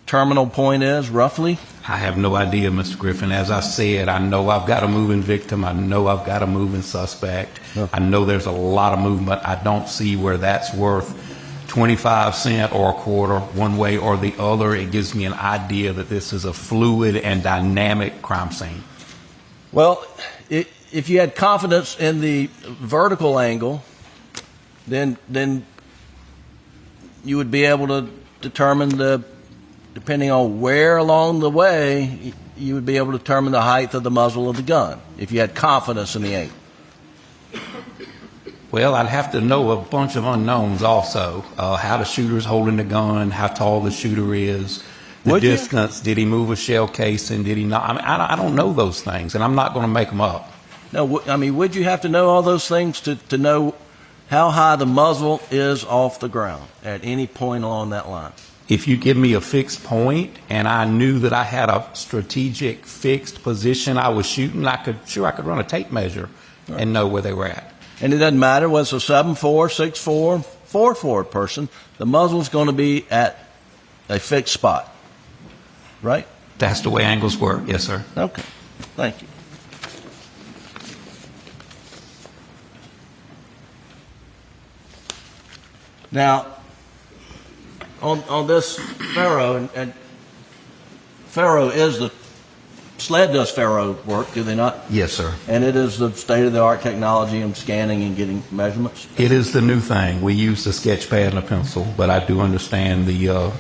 terminal point is, roughly? I have no idea, Mr. Griffin. As I said, I know I've got a moving victim. I know I've got a moving suspect. Okay. I know there's a lot of movement. I don't see where that's worth 25 cents or a quarter, one way or the other. It gives me an idea that this is a fluid and dynamic crime scene. Well, if you had confidence in the vertical angle, then you would be able to determine depending on where along the way, you would be able to determine the height of the muzzle of the gun, if you had confidence in the angle. Well, I'd have to know a bunch of unknowns also. How the shooter's holding the gun, how tall the shooter is, the distance, did he move a shell casing, did he not? I mean, I don't know those things, and I'm not going to make them up. No, I mean, would you have to know all those things to know how high the muzzle is off the ground at any point along that line? If you give me a fixed point and I knew that I had a strategic fixed position I was shooting, I could run a tape measure and know where they were at. And it doesn't matter whether it's a 7.4, 6.4, 4.4 person, the muzzle's going to be at a fixed spot, right? That's the way angles work, yes, sir. Okay, thank you. Now, on this Faro, and Faro is the SLED does Faro work, do they not? Yes, sir. And it is the state-of-the-art technology in scanning and getting measurements? It is the new thing. We use the sketch pad and a pencil, but I do understand the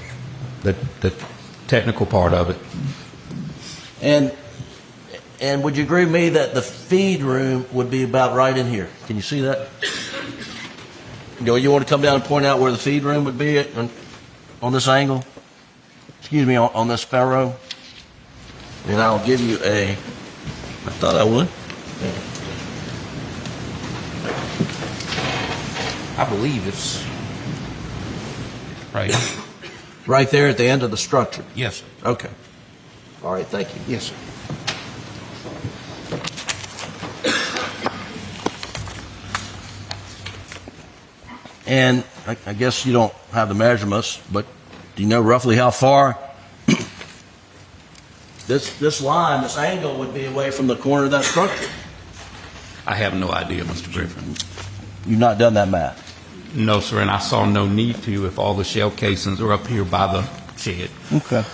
technical part of it. And would you agree with me that the feed room would be about right in here? Can you see that? You want to come down and point out where the feed room would be on this angle? Excuse me, on this Faro? And I'll give you I thought I would. I believe it's right. Right there at the end of the structure? Yes, sir. Okay. All right, thank you. Yes, sir. And I guess you don't have the measurements, but do you know roughly how far this line, this angle would be away from the corner of that structure? I have no idea, Mr. Griffin. You've not done that math? No, sir, and I saw no need to if all the shell casings are up here by the shed. Okay.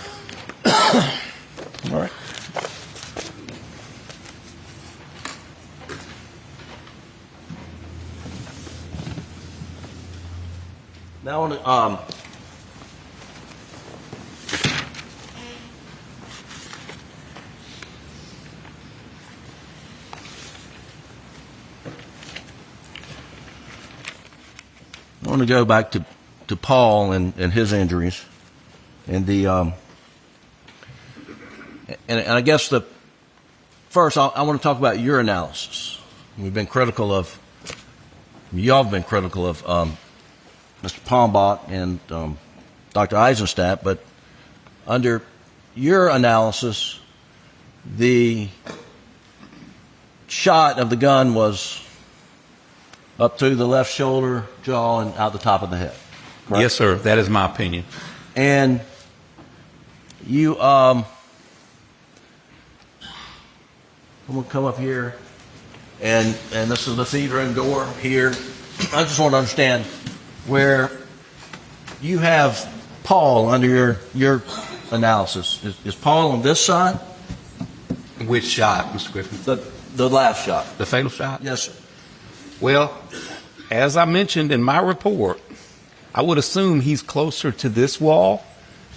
All right. Now, I want to go back to Paul and his injuries, and the and I guess first I want to talk about your analysis. We've been critical of, y'all have been critical of Mr. Palmbach and Dr. Eisenstadt, but under your analysis, the shot of the gun was up through the left shoulder, jaw, and out the top of the head. Correct? Yes, sir. That is my opinion. And you, I'm going to come up here, and this is the feed room door here. I just want to understand where you have Paul under your analysis. Is Paul on this side? Which shot, Mr. Griffin? The last shot. The fatal shot? Yes, sir. Well, as I mentioned in my report, I would assume he's closer to this wall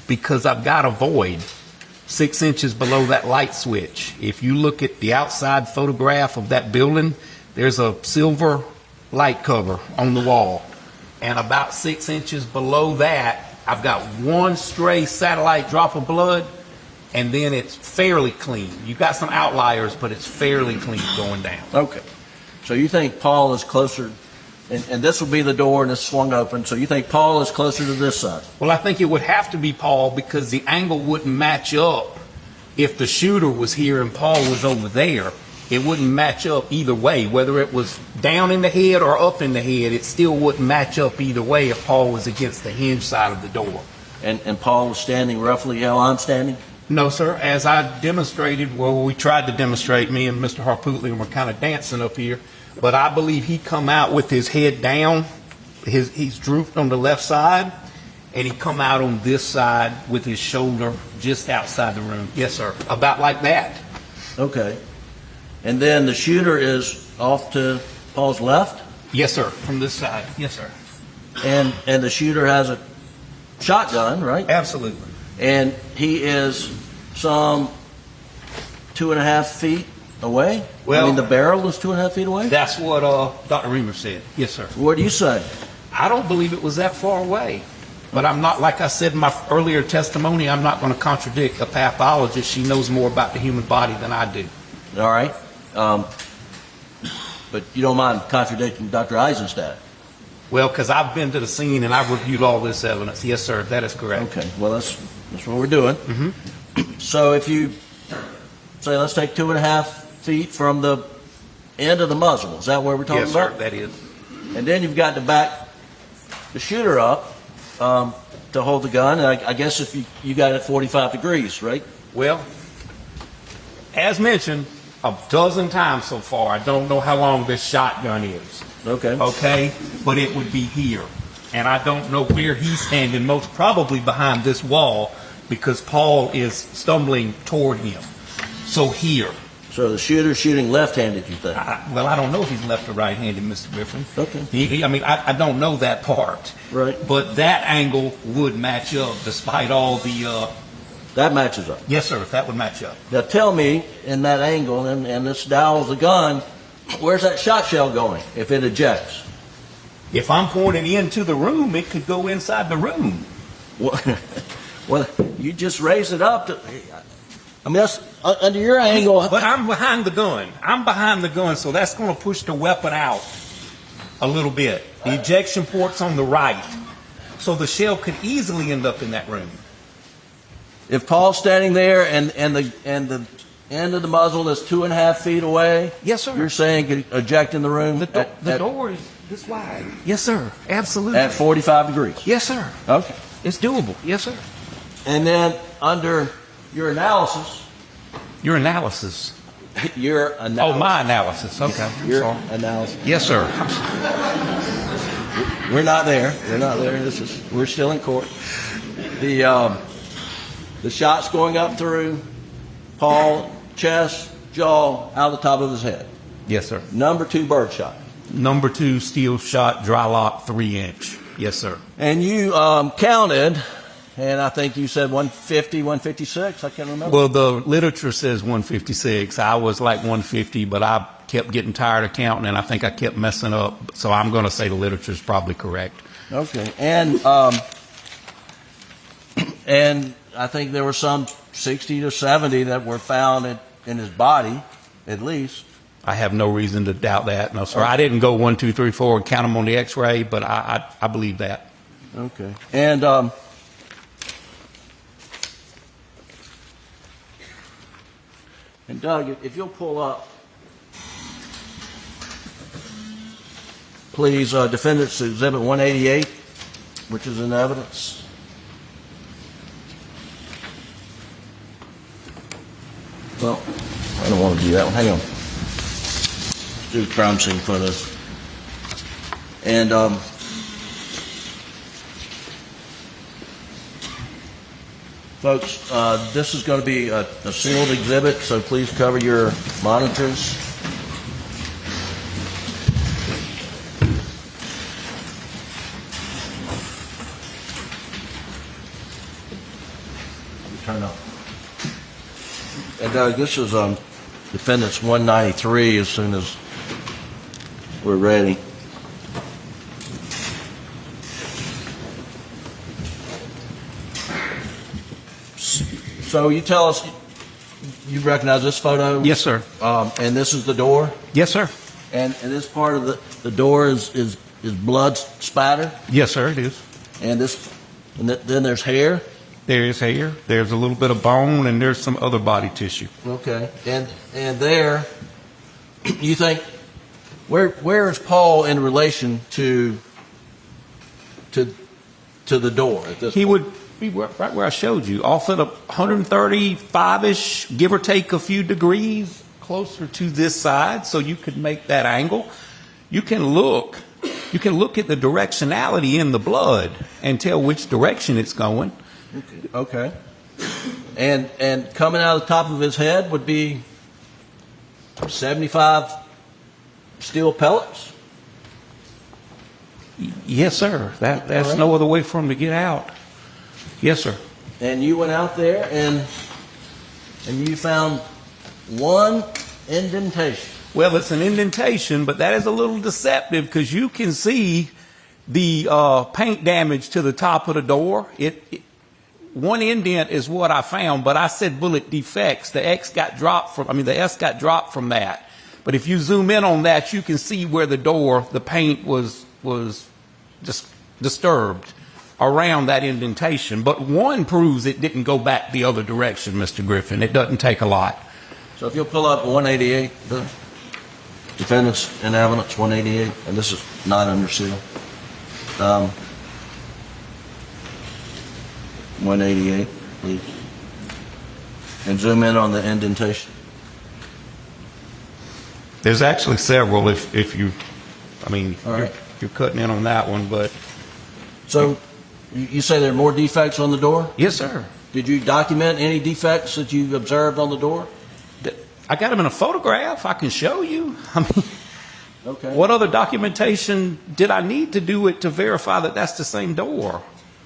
because I've got a void 6 inches below that light switch. If you look at the outside photograph of that building, there's a silver light cover on the wall. And about 6 inches below that, I've got one stray satellite drop of blood, and then it's fairly clean. You've got some outliers, but it's fairly clean going down. Okay. So you think Paul is closer, and this will be the door and it's swung open, so you think Paul is closer to this side? Well, I think it would have to be Paul because the angle wouldn't match up if the shooter was here and Paul was over there. It wouldn't match up either way. Whether it was down in the head or up in the head, it still wouldn't match up either way if Paul was against the hinge side of the door. And Paul was standing roughly how I'm standing? No, sir. As I demonstrated, well, we tried to demonstrate, me and Mr. Harpootlian were kind of dancing up here, but I believe he come out with his head down. He's drooped on the left side, and he come out on this side with his shoulder just outside the room. Yes, sir. About like that. Okay. And then the shooter is off to Paul's left? Yes, sir. From this side. Yes, sir. And the shooter has a shotgun, right? Absolutely. And he is some 2.5 feet away? Well, I mean, the barrel is 2.5 feet away? That's what Dr. Reamer said. Yes, sir. What do you say? I don't believe it was that far away. But I'm not, like I said in my earlier testimony, I'm not going to contradict a pathologist. She knows more about the human body than I do. All right. But you don't mind contradicting Dr. Eisenstadt? Well, because I've been to the scene and I've reviewed all this evidence. Yes, sir. That is correct. Okay. Well, that's what we're doing. Mm-hmm. So if you say, let's take 2.5 feet from the end of the muzzle. Is that where we're talking about? Yes, sir. That is. And then you've got to back the shooter up to hold the gun. And I guess if you got it 45 degrees, right? Well, as mentioned a dozen times so far, I don't know how long this shotgun is. Okay, but it would be here. And I don't know where he's standing, most probably behind this wall, because Paul is stumbling toward him. So here. So the shooter's shooting left-handed, you think? Well, I don't know if he's left or right-handed, Mr. Griffin. Okay. I don't know that part. Right. But that angle would match up despite all the... That matches up? Yes, sir, that would match up. Now tell me, in that angle, and this dials the gun, where's that shot shell going if it ejects? If I'm pointing into the room, it could go inside the room. Well, you just raise it up to... I mean, that's under your angle. But I'm behind the gun. I'm behind the gun, so that's going to push the weapon out a little bit. The ejection port's on the right, so the shell could easily end up in that room. If Paul's standing there and the end of the muzzle is 2.5 feet away, yes, sir. You're saying eject in the room? The door is this wide. Yes, sir. Absolutely. At 45 degrees? Yes, sir. Okay. It's doable. Yes, sir. And then under your analysis. Your analysis? Your analysis. Oh, my analysis. Okay. Your analysis. Yes, sir. We're not there. We're not there. We're still in court. The shot's going up through Paul, chest, jaw, out the top of his head. Yes, sir. Number 2 bird shot. Number 2 steel shot, dry lock, 3-inch. Yes, sir. And you counted, and I think you said 150, 156. I can't remember. Well, the literature says 156. I was like 150, but I kept getting tired of counting, and I think I kept messing up. So I'm going to say the literature is probably correct. Okay. And I think there were some 60 to 70 that were found in his body, at least. I have no reason to doubt that. No, sir. Okay. I didn't go 1, 2, 3, 4 and count them on the X-ray, but I believe that. Okay. And Doug, if you'll pull up, please, Defendant's Exhibit 188, which is in evidence. Well, I don't want to do that one. Hang on. Let's do crime scene photos. And folks, this is going to be a sealed exhibit, so please cover your monitors. Turn up. And this is Defendant's 193 as soon as we're ready. So you tell us, you recognize this photo? Yes, sir. And this is the door? Yes, sir. And this part of the door is blood spatter? Yes, sir, it is. And then there's hair? There is hair. There's a little bit of bone, and there's some other body tissue. Okay. And there, you think, where is Paul in relation to the door at this point? He would be right where I showed you, off at 135-ish, give or take a few degrees, closer to this side, so you could make that angle. You can look at the directionality in the blood and tell which direction it's going. Okay. And coming out of the top of his head would be 75 steel pellets? Yes, sir. That's no other way for him to get out. Yes, sir. And you went out there and you found one indentation. Well, it's an indentation, but that is a little deceptive because you can see the paint damage to the top of the door. One indent is what I found, but I said bullet defects. The S got dropped from that. But if you zoom in on that, you can see where the paint was just disturbed around that indentation. But one proves it didn't go back the other direction, Mr. Griffin. It doesn't take a lot. So if you'll pull up 188, the defendants in evidence 188, and this is not under seal. 188, please. And zoom in on the indentation. There's actually several if you, right. You're cutting in on that one, but. So you say there are more defects on the door? Yes, sir. Did you document any defects that you observed on the door? I got them in a photograph. I can show you. Okay. What other documentation did I need to do it to verify that that's the same door?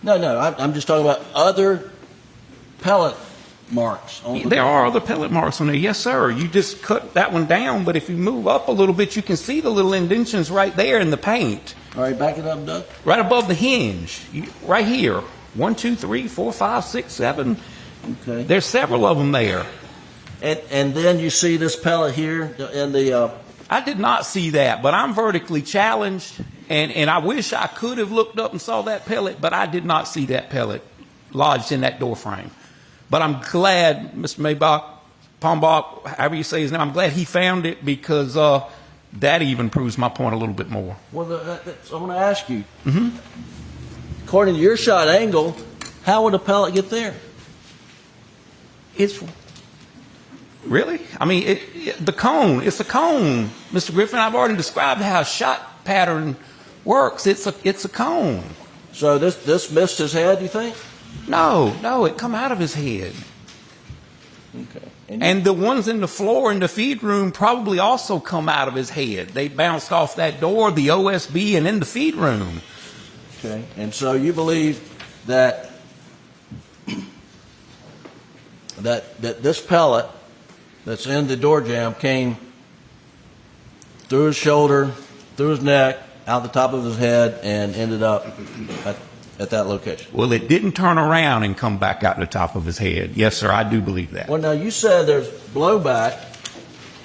No, I'm just talking about other pellet marks on the door. There are other pellet marks on there. Yes, sir. You just cut that one down, but if you move up a little bit, you can see the little indentions right there in the paint. All right, back it up, Doug. Right above the hinge. Right here. 1, 2, 3, 4, 5, 6, 7. Okay. There's several of them there. And then you see this pellet here in the... I did not see that, but I'm vertically challenged, and I wish I could have looked up and saw that pellet, but I did not see that pellet lodged in that door frame. But I'm glad, Mr. Palmbach, however you say his name, I'm glad he found it because that even proves my point a little bit more. Well, I want to ask you, according to your shot angle, how would a pellet get there? It's really? I mean, the cone. It's a cone, Mr. Griffin. I've already described how a shot pattern works. It's a cone. So this missed his head, you think? No, it come out of his head. Okay. And the ones in the floor in the feed room probably also come out of his head. They bounced off that door, the OSB, and in the feed room. Okay. And so you believe that this pellet that's in the door jamb came through his shoulder, through his neck, out the top of his head, and ended up at that location. Well, it didn't turn around and come back out the top of his head. Yes, sir, I do believe that. Well, now you said there's blowback,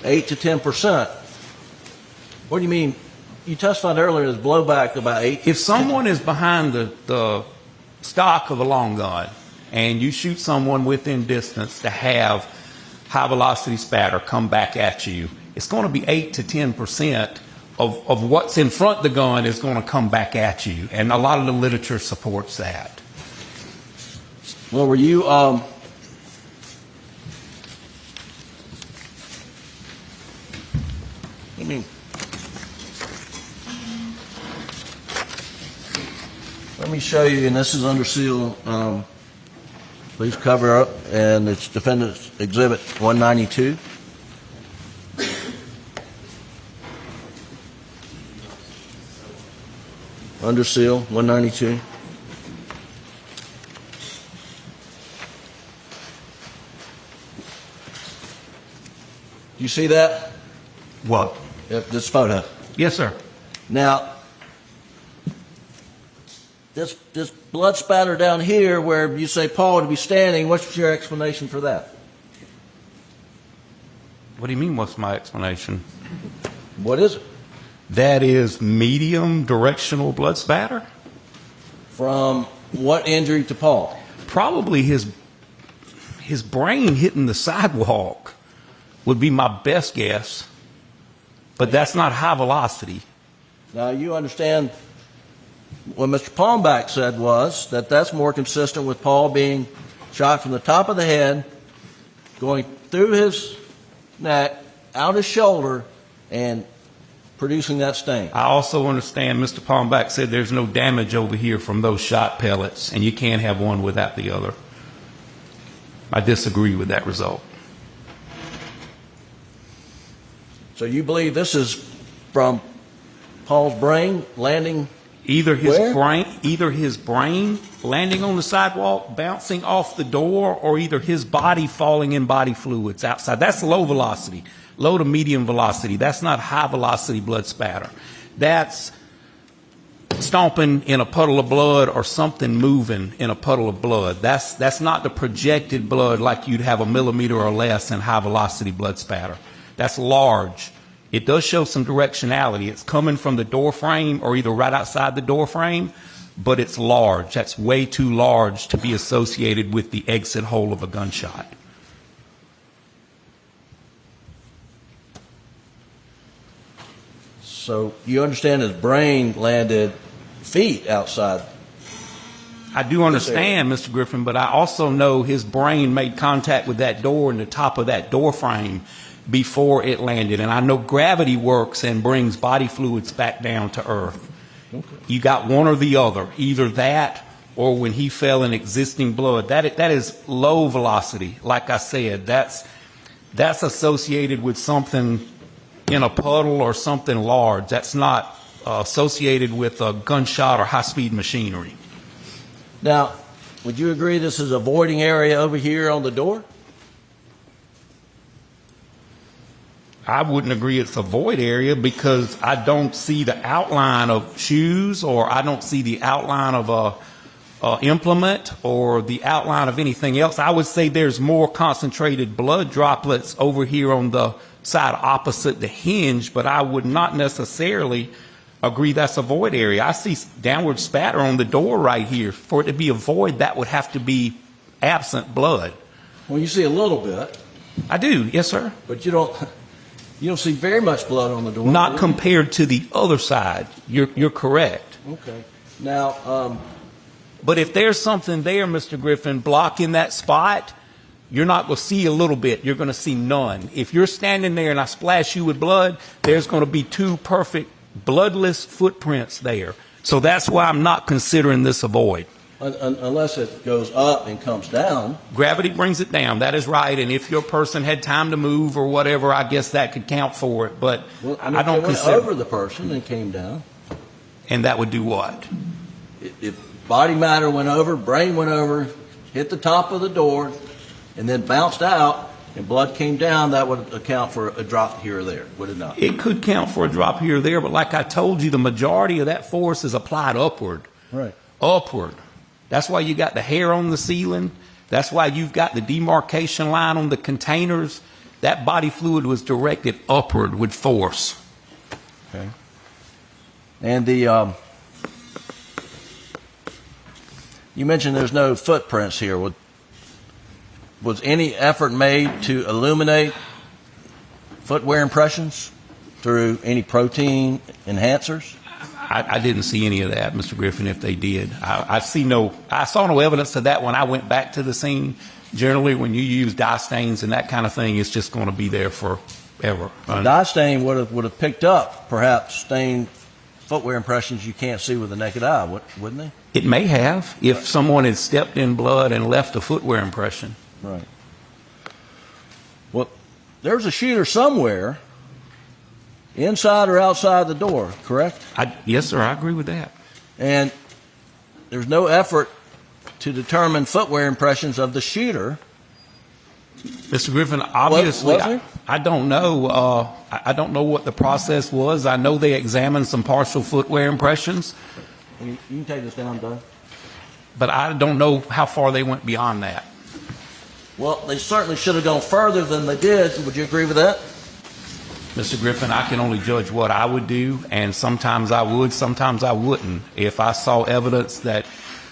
8 to 10%. What do you mean? You testified earlier there's blowback about 8. If someone is behind the stock of a long gun and you shoot someone within distance to have high velocity spatter come back at you, it's going to be 8 to 10% of what's in front of the gun is going to come back at you. And a lot of the literature supports that. Well, were you, I mean, let me show you, and this is under seal. Please cover up, and it's Defendant's Exhibit 192. Under seal, 192. You see that? What? This photo. Yes, sir. Now, this blood spatter down here where you say Paul would be standing, what's your explanation for that? What do you mean, what's my explanation? What is it? That is medium directional blood spatter. From what injury to Paul? Probably his brain hitting the sidewalk would be my best guess, but that's not high velocity. Now, you understand what Mr. Palmbach said was that that's more consistent with Paul being shot from the top of the head, going through his neck, out his shoulder, and producing that stain. I also understand Mr. Palmbach said there's no damage over here from those shot pellets, and you can't have one without the other. I disagree with that result. So you believe this is from Paul's brain landing either where? his brain landing on the sidewalk, bouncing off the door, or either his body falling in body fluids outside. That's low velocity. Low to medium velocity. That's not high velocity blood spatter. That's stomping in a puddle of blood or something moving in a puddle of blood. That's not the projected blood like you'd have a millimeter or less in high velocity blood spatter. That's large. It does show some directionality. It's coming from the door frame or either right outside the door frame, but it's large. That's way too large to be associated with the exit hole of a gunshot. So you understand his brain landed feet outside. I do understand, Mr. Griffin, but I also know his brain made contact with that door and the top of that door frame before it landed. And I know gravity works and brings body fluids back down to earth. Okay. You got one or the other, either that or when he fell in existing blood. That is low velocity. Like I said, that's associated with something in a puddle or something large. That's not associated with a gunshot or high-speed machinery. Now, would you agree this is a voiding area over here on the door? I wouldn't agree it's a void area because I don't see the outline of shoes, or I don't see the outline of a implement or the outline of anything else. I would say there's more concentrated blood droplets over here on the side opposite the hinge, but I would not necessarily agree that's a void area. I see downward spatter on the door right here. For it to be a void, that would have to be absent blood. Well, you see a little bit. I do, yes, sir. But you don't see very much blood on the door. Not compared to the other side. You're correct. Okay. Now, but if there's something there, Mr. Griffin, blocking that spot, you're not going to see a little bit. You're going to see none. If you're standing there and I splash you with blood, there's going to be 2 perfect bloodless footprints there. So that's why I'm not considering this a void. Unless it goes up and comes down. Gravity brings it down. That is right. And if your person had time to move or whatever, I guess that could count for it. But I don't consider. It went over the person and came down. And that would do what? If body matter went over, brain went over, hit the top of the door, and then bounced out, and blood came down, that would account for a drop here or there, would it not? It could count for a drop here or there, but like I told you, the majority of that force is applied upward. Right. Upward. That's why you got the hair on the ceiling. That's why you've got the demarcation line on the containers. That body fluid was directed upward with force. Okay. And the you mentioned there's no footprints here. Was any effort made to illuminate footwear impressions through any protein enhancers? I didn't see any of that, Mr. Griffin, if they did. I saw no evidence of that when I went back to the scene. Generally, when you use dye stains and that kind of thing, it's just going to be there forever. Dye stain would have picked up perhaps stained footwear impressions you can't see with the naked eye, wouldn't they? It may have, if someone had stepped in blood and left a footwear impression. Right. Well, there's a shooter somewhere, inside or outside the door, correct? Yes, sir, I agree with that. And there's no effort to determine footwear impressions of the shooter. Mr. Griffin, obviously, was there? I don't know. I don't know what the process was. I know they examined some partial footwear impressions. You can take this down, Doug. But I don't know how far they went beyond that. Well, they certainly should have gone further than they did. Would you agree with that? Mr. Griffin, I can only judge what I would do, and sometimes I would, sometimes I wouldn't. If I saw evidence that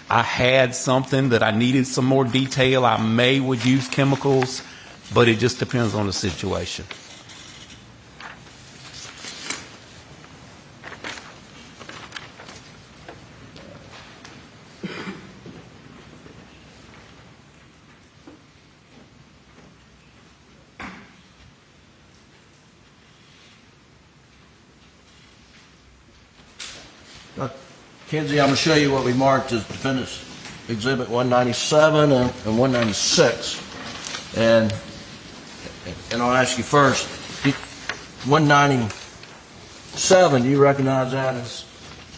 I had something that I needed some more detail, I would use chemicals, but it just depends on the situation. Kinsey, I'm going to show you what we marked as Defendant's Exhibit 197 and 196. And I'll ask you first, 197, do you recognize that as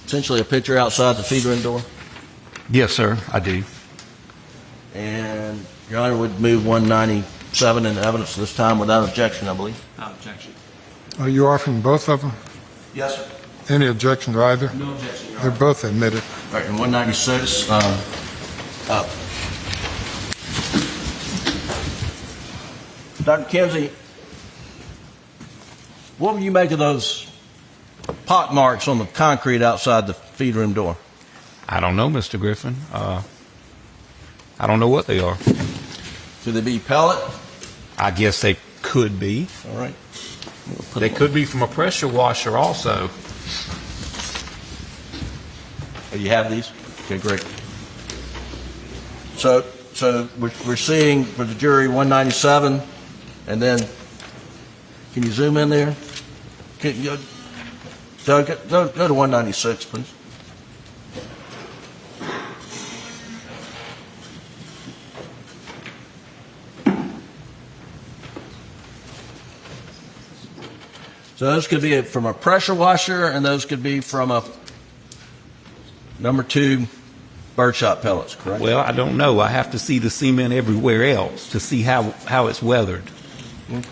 essentially a picture outside the feed room door? Yes, sir, I do. And Your Honor would move 197 into evidence this time without objection, I believe. Without objection. Are you offering both of them? Yes, sir. Any objection to either? No objection, Your They're Honor. both admitted. All right, and 196. Dr. Kinsey, what would you make of those pock marks on the concrete outside the feed room door? I don't know, Mr. Griffin. I don't know what they are. Could they be pellet? I guess they could be. All right. They could be from a pressure washer also. Oh, you have these? Okay, great. So we're seeing for the jury 197, and then can you zoom in there? Can you, Doug, go to 196, please. So those could be from a pressure washer, and those could be from a number 2 birdshot pellets, correct? Well, I don't know. I have to see the cement everywhere else to see how it's weathered. Okay.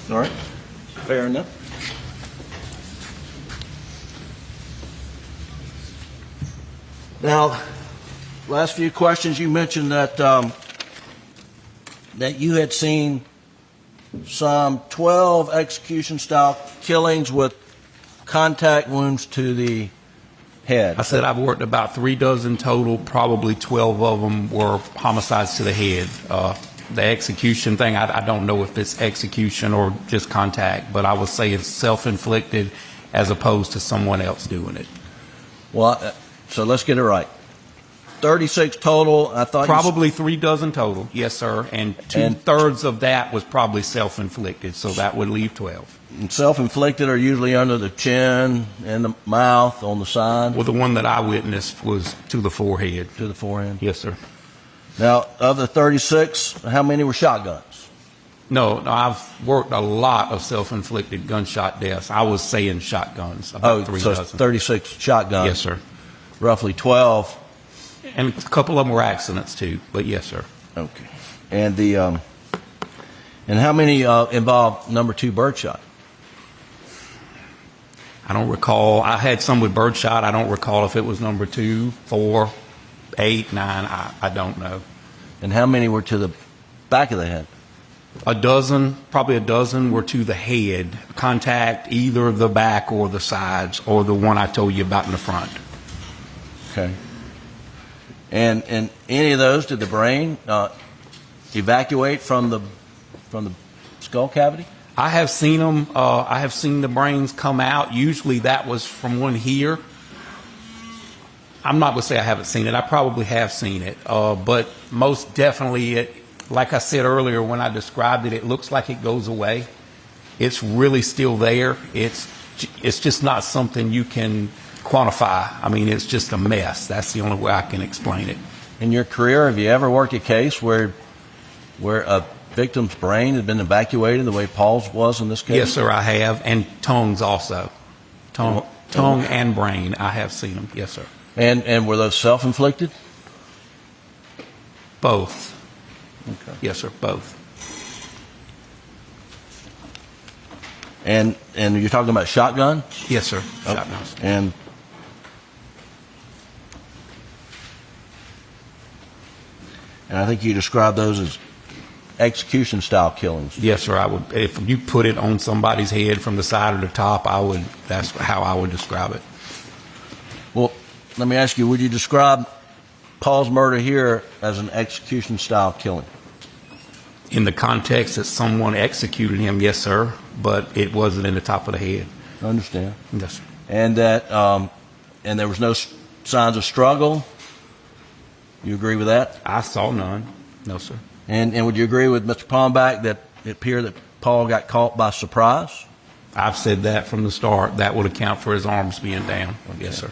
All right. Fair enough. Now, last few questions. You mentioned that that you had seen some 12 execution-style killings with contact wounds to the head. I said I've worked about 3 dozen total. Probably 12 of them were homicides to the head. the execution thing, I don't know if it's execution or just contact, but I would say it's self-inflicted as opposed to someone else doing it. Well, so let's get it right. 36 total. I thought probably 3 dozen total. Yes, sir. And 2/3 of that was probably self-inflicted, so that would leave 12. And self-inflicted are usually under the chin and the mouth, on the side. Well, the one that I witnessed was to the forehead. To the forehead. Yes, sir. Now, of the 36, how many were shotguns? No, I've worked a lot of self-inflicted gunshot deaths. I was saying shotguns. About 3 so dozen. 36 shotguns. Yes, sir. Roughly 12. And a couple of them were accidents too, but yes, sir. Okay. And the and how many involved number 2 birdshot? I don't recall. I had some with birdshot. I don't recall if it was number 2, 4, 8, 9. I don't know. And how many were to the back of the head? A dozen, probably a dozen, were to the head. Contact either the back or the sides, or the one I told you about in the front. Okay. And any of those, did the brain evacuate from the skull cavity? I have seen them. I have seen the brains come out. Usually that was from one here. I'm not going to say I haven't seen it. I probably have seen it. But most definitely, like I said earlier when I described it, it looks like it goes away. It's really still there. It's just not something you can quantify. I mean, it's just a mess. That's the only way I can explain it. In your career, have you ever worked a case where a victim's brain had been evacuated the way Paul's was in this case? Yes, sir, I have. And tongues also. Tongue and brain, I have seen them. Yes, sir. And were those self-inflicted? Both. Okay. Yes, sir, both. And you're talking about shotgun? Yes, sir. Okay. Shotguns. And I think you described those as execution style killings. Yes, sir. I would. If you put it on somebody's head from the side or the top, that's how I would describe it. Well, let me ask you, would you describe Paul's murder here as an execution style killing? In the context that someone executed him, yes, sir, but it wasn't in the top of the head. I understand. Yes, sir. And that, and there was no signs of struggle. You agree with that? I saw none. No, sir. And would you agree with Mr. Palmback that it appeared that Paul got caught by surprise? I've said that from the start. That would account for his arms being down. Okay. Yes, sir.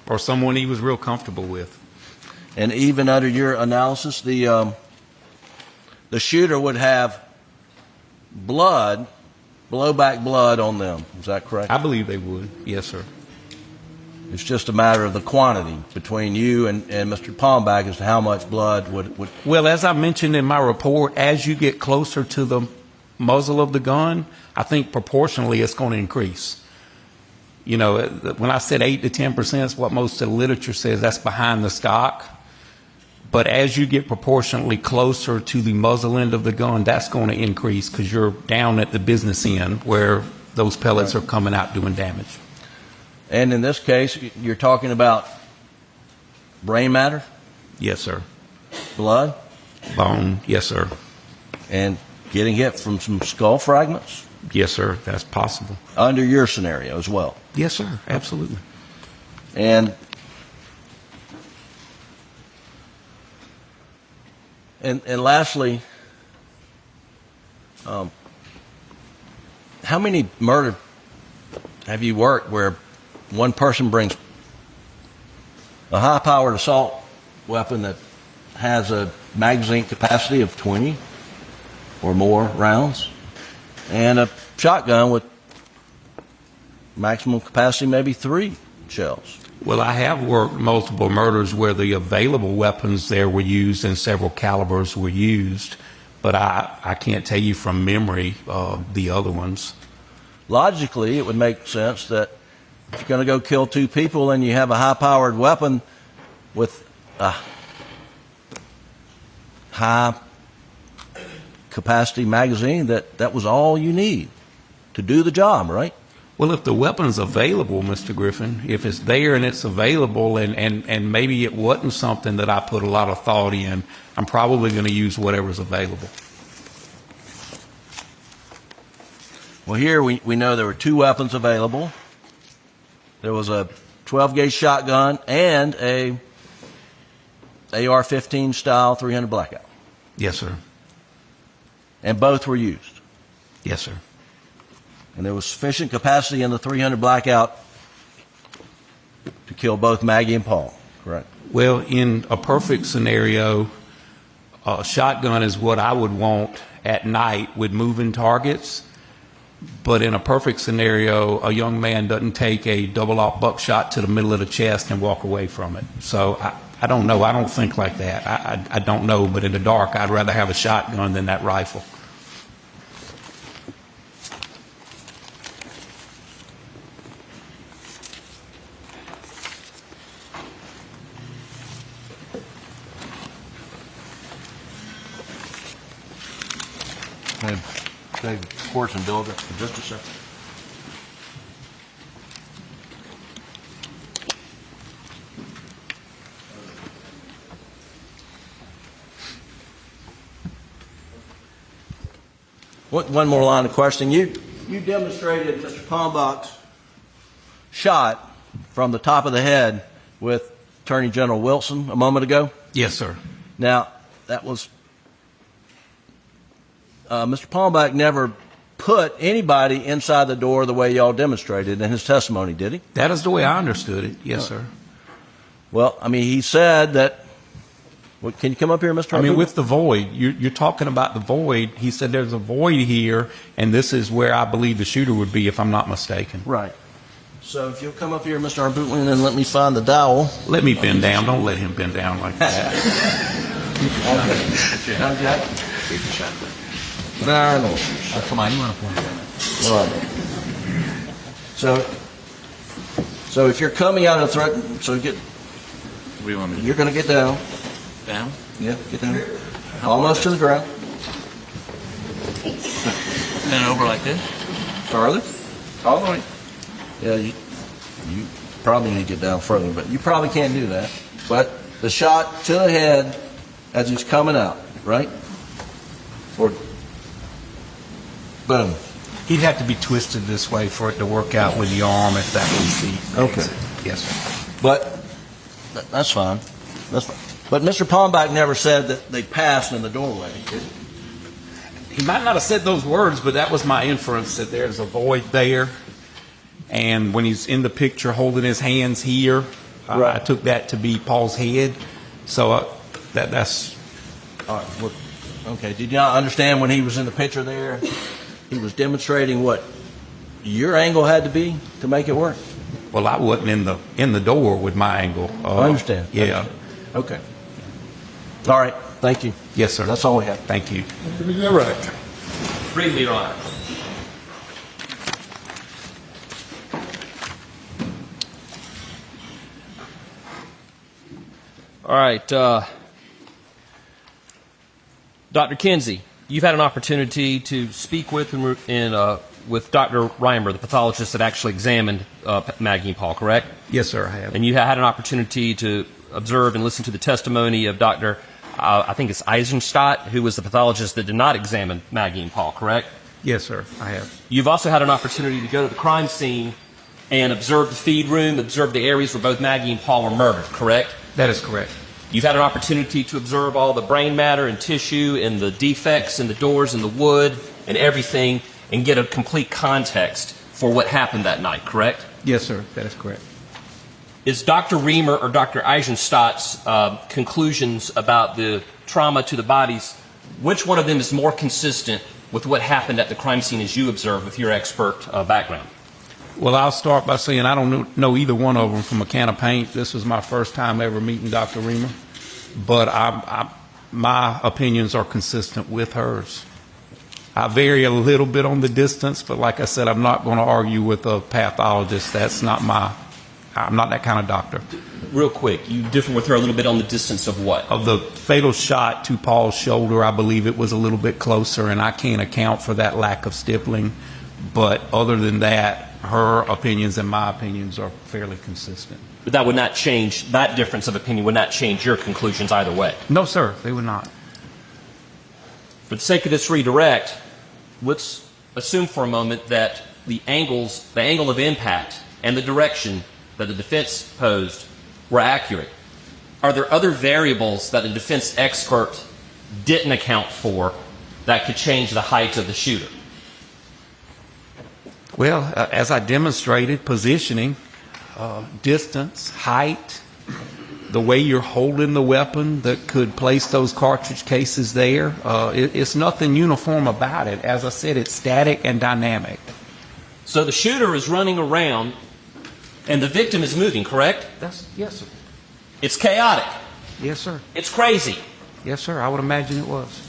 Or someone he was real comfortable with. And even under your analysis, the shooter would have blowback blood on them. Is that correct? I believe they would. Yes, sir. It's just a matter of the quantity between you and Mr. Palmback as to how much blood would... Well, as I mentioned in my report, as you get closer to the muzzle of the gun, I think proportionally it's going to increase. You know, when I said 8 to 10% is what most of the literature says, that's behind the stock. But as you get proportionately closer to the muzzle end of the gun, that's going to increase because you're down at the business end where those pellets are coming out doing damage. And in this case, you're talking about brain matter? Yes, sir. Blood? Bone? Yes, sir. And getting hit from some skull fragments? Yes, sir. That's possible. Under your scenario as well? Yes, sir. Absolutely. And lastly, how many murder have you worked where one person brings a high-powered assault weapon that has a magazine capacity of 20 or more rounds, and a shotgun with maximum capacity maybe 3 shells? Well, I have worked multiple murders where the available weapons there were used and several calibers were used, but I can't tell you from memory the other ones. Logically, it would make sense that if you're going to go kill 2 people and you have a high-powered weapon with a high-capacity magazine, that was all you need to do the job, right? Well, if the weapon's available, Mr. Griffin, if it's there and it's available and maybe it wasn't something that I put a lot of thought in, I'm probably going to use whatever's available. Well, here we know there were 2 weapons available. There was a 12-gauge shotgun and a AR-15 style 300 Blackout. Yes, sir. And both were used. Yes, sir. And there was sufficient capacity in the 300 Blackout to kill both Maggie and Paul, correct? Well, in a perfect scenario, a shotgun is what I would want at night with moving targets. But in a perfect scenario, a young man doesn't take a double-aught buckshot to the middle of the chest and walk away from it. So I don't know. I don't think like that. I don't know. But in the dark, I'd rather have a shotgun than that rifle. Save courts and build it for just a second. One more line of questioning. You demonstrated Mr. Palmbach's shot from the top of the head with Attorney General Wilson a moment ago? Yes, sir. Now, that was Mr. Palmbach never put anybody inside the door the way y'all demonstrated in his testimony, did he? That is the way I understood it. Yes, sir. Well, I mean, he said that. Well, can you come up here, Mr. I mean, with the void, you're talking about the void. He said there's a void here, and this is where I believe the shooter would be, if I'm not mistaken. Right. So if you'll come up here, Mr. Arbutlin, and then let me find the dowel. Let me bend down. Don't let him bend down like that. Keep the shot. No. Come on, you want to point it All right. So if you're coming out of the threat, so get. What do you want me to do? You're going to get down. Down? Yeah, get down. Almost to the ground. And over like this? Farther. All the way. Yeah, you probably need to get down further, but you probably can't do that. But the shot to the head as he's coming out, right? Or boom. He'd have to be twisted this way for it to work out with the arm if that was the... Okay. Yes, sir. But that's fine. That's fine. But Mr. Palmbach never said that they passed in the doorway, did he? He might not have said those words, but that was my inference, that there's a void there. And when he's in the picture holding his hands here, Right. I took that to be Paul's head. So that's... All right. Well, okay. Did you not understand when he was in the picture there? He was demonstrating what your angle had to be to make it work. Well, I wasn't in the door with my angle. I understand. Yeah. I understand. Okay. All right. Thank you. Yes, sir. That's all we have. Thank you. All right. Briefly, Your Honor. All right. Dr. Kinsey, you've had an opportunity to speak with Dr. Reimer, the pathologist that actually examined Maggie and Paul, correct? Yes, sir, I have. And you had an opportunity to observe and listen to the testimony of Dr. I think it's Eisenstadt, who was the pathologist that did not examine Maggie and Paul, correct? Yes, sir, I have. You've also had an opportunity to go to the crime scene and observe the feed room, observe the areas where both Maggie and Paul were murdered, correct? That is correct. You've had an opportunity to observe all the brain matter and tissue and the defects in the doors and the wood and everything and get a complete context for what happened that night, correct? Yes, sir, that is correct. Is Dr. Reimer or Dr. Eisenstadt's conclusions about the trauma to the bodies, which one of them is more consistent with what happened at the crime scene as you observed with your expert background? Well, I'll start by saying I don't know either one of them from a can of paint. This was my first time ever meeting Dr. Reimer, but my opinions are consistent with hers. I vary a little bit on the distance, but like I said, I'm not going to argue with a pathologist. I'm not that kind of doctor. Real quick, you differ with her a little bit on the distance of what? Of the fatal shot to Paul's shoulder, I believe it was a little bit closer, and I can't account for that lack of stippling. But other than that, her opinions and my opinions are fairly consistent. But that would not change, that difference of opinion would not change your conclusions either way. No, sir, they would not. For the sake of this redirect, let's assume for a moment that the angle of impact and the direction that the defense posed were accurate. Are there other variables that the defense expert didn't account for that could change the height of the shooter? Well, as I demonstrated, positioning, distance, height, the way you're holding the weapon that could place those cartridge cases there. It's nothing uniform about it. As I said, it's static and dynamic. So the shooter is running around and the victim is moving, correct? Yes, sir. It's chaotic. Yes, sir. It's crazy. Yes, sir. I would imagine it was.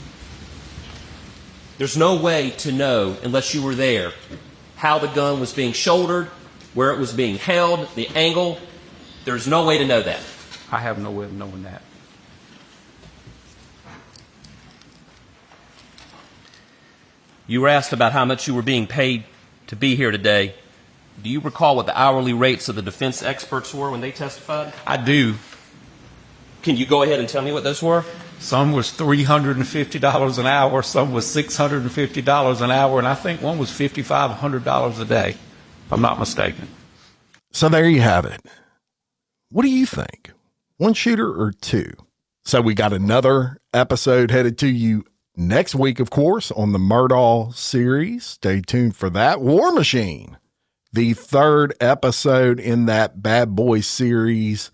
There's no way to know, unless you were there, how the gun was being shouldered, where it was being held, the angle. There's no way to know that. I have no way of knowing that. You were asked about how much you were being paid to be here today. Do you recall what the hourly rates of the defense experts were when they testified? I do. Can you go ahead and tell me what those were? Some was $350 an hour, some was $650 an hour, and I think one was $5,500 a day, if I'm not mistaken. So there you have it. What do you think? One shooter or two? So we got another episode headed to you next week, of course, on the Murdaugh series. Stay tuned for that. War Machine, the third episode in that Bad Boy series,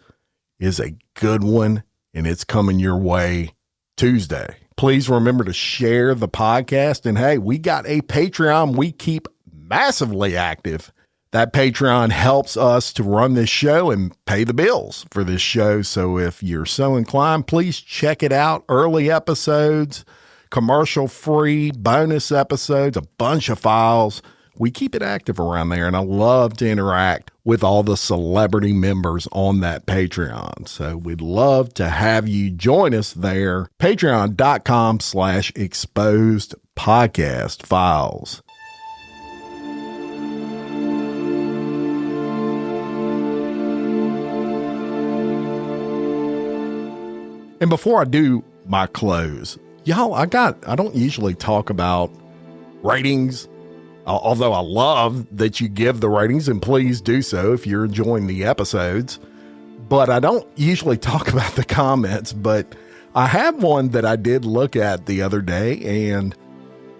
is a good one, and it's coming your way Tuesday. Please remember to share the podcast. And hey, we got a Patreon we keep massively active. That Patreon helps us to run this show and pay the bills for this show. So if you're so inclined, please check it out. Early episodes, commercial-free, bonus episodes, a bunch of files. We keep it active around there, and I love to interact with all the celebrity members on that Patreon. So we'd love to have you join us there. Patreon.com/exposed podcast files. And before I do my close, y'all, I don't usually talk about ratings, although I love that you give the ratings, and please do so if you're enjoying the episodes. But I don't usually talk about the comments, but I have one that I did look at the other day, and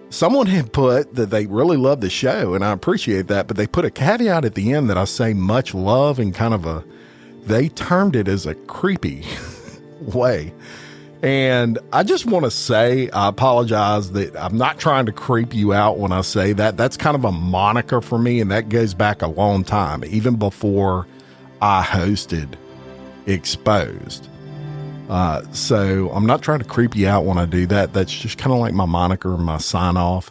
someone had put that they really love the show, and I appreciate that, but they put a caveat at the end that I say much love and kind of they termed it as a creepy way. And I just want to say, I apologize that I'm not trying to creep you out when I say that. That's kind of a moniker for me, and that goes back a long time, even before I hosted Exposed. So I'm not trying to creep you out when I do that. That's just kind of like my moniker, my sign off.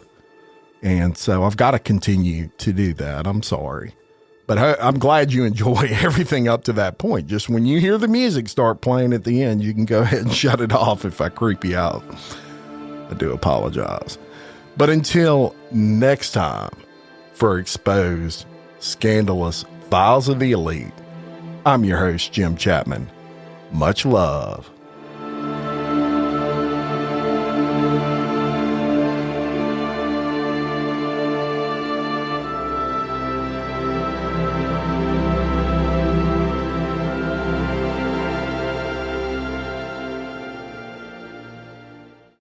And so I've got to continue to do that. I'm sorry. But I'm glad you enjoy everything up to that point. Just when you hear the music start playing at the end, you can go ahead and shut it off if I creep you out. I do apologize. But until next time, for Exposed, Scandalous Files of the Elite, I'm your host, Jim Chapman. Much love.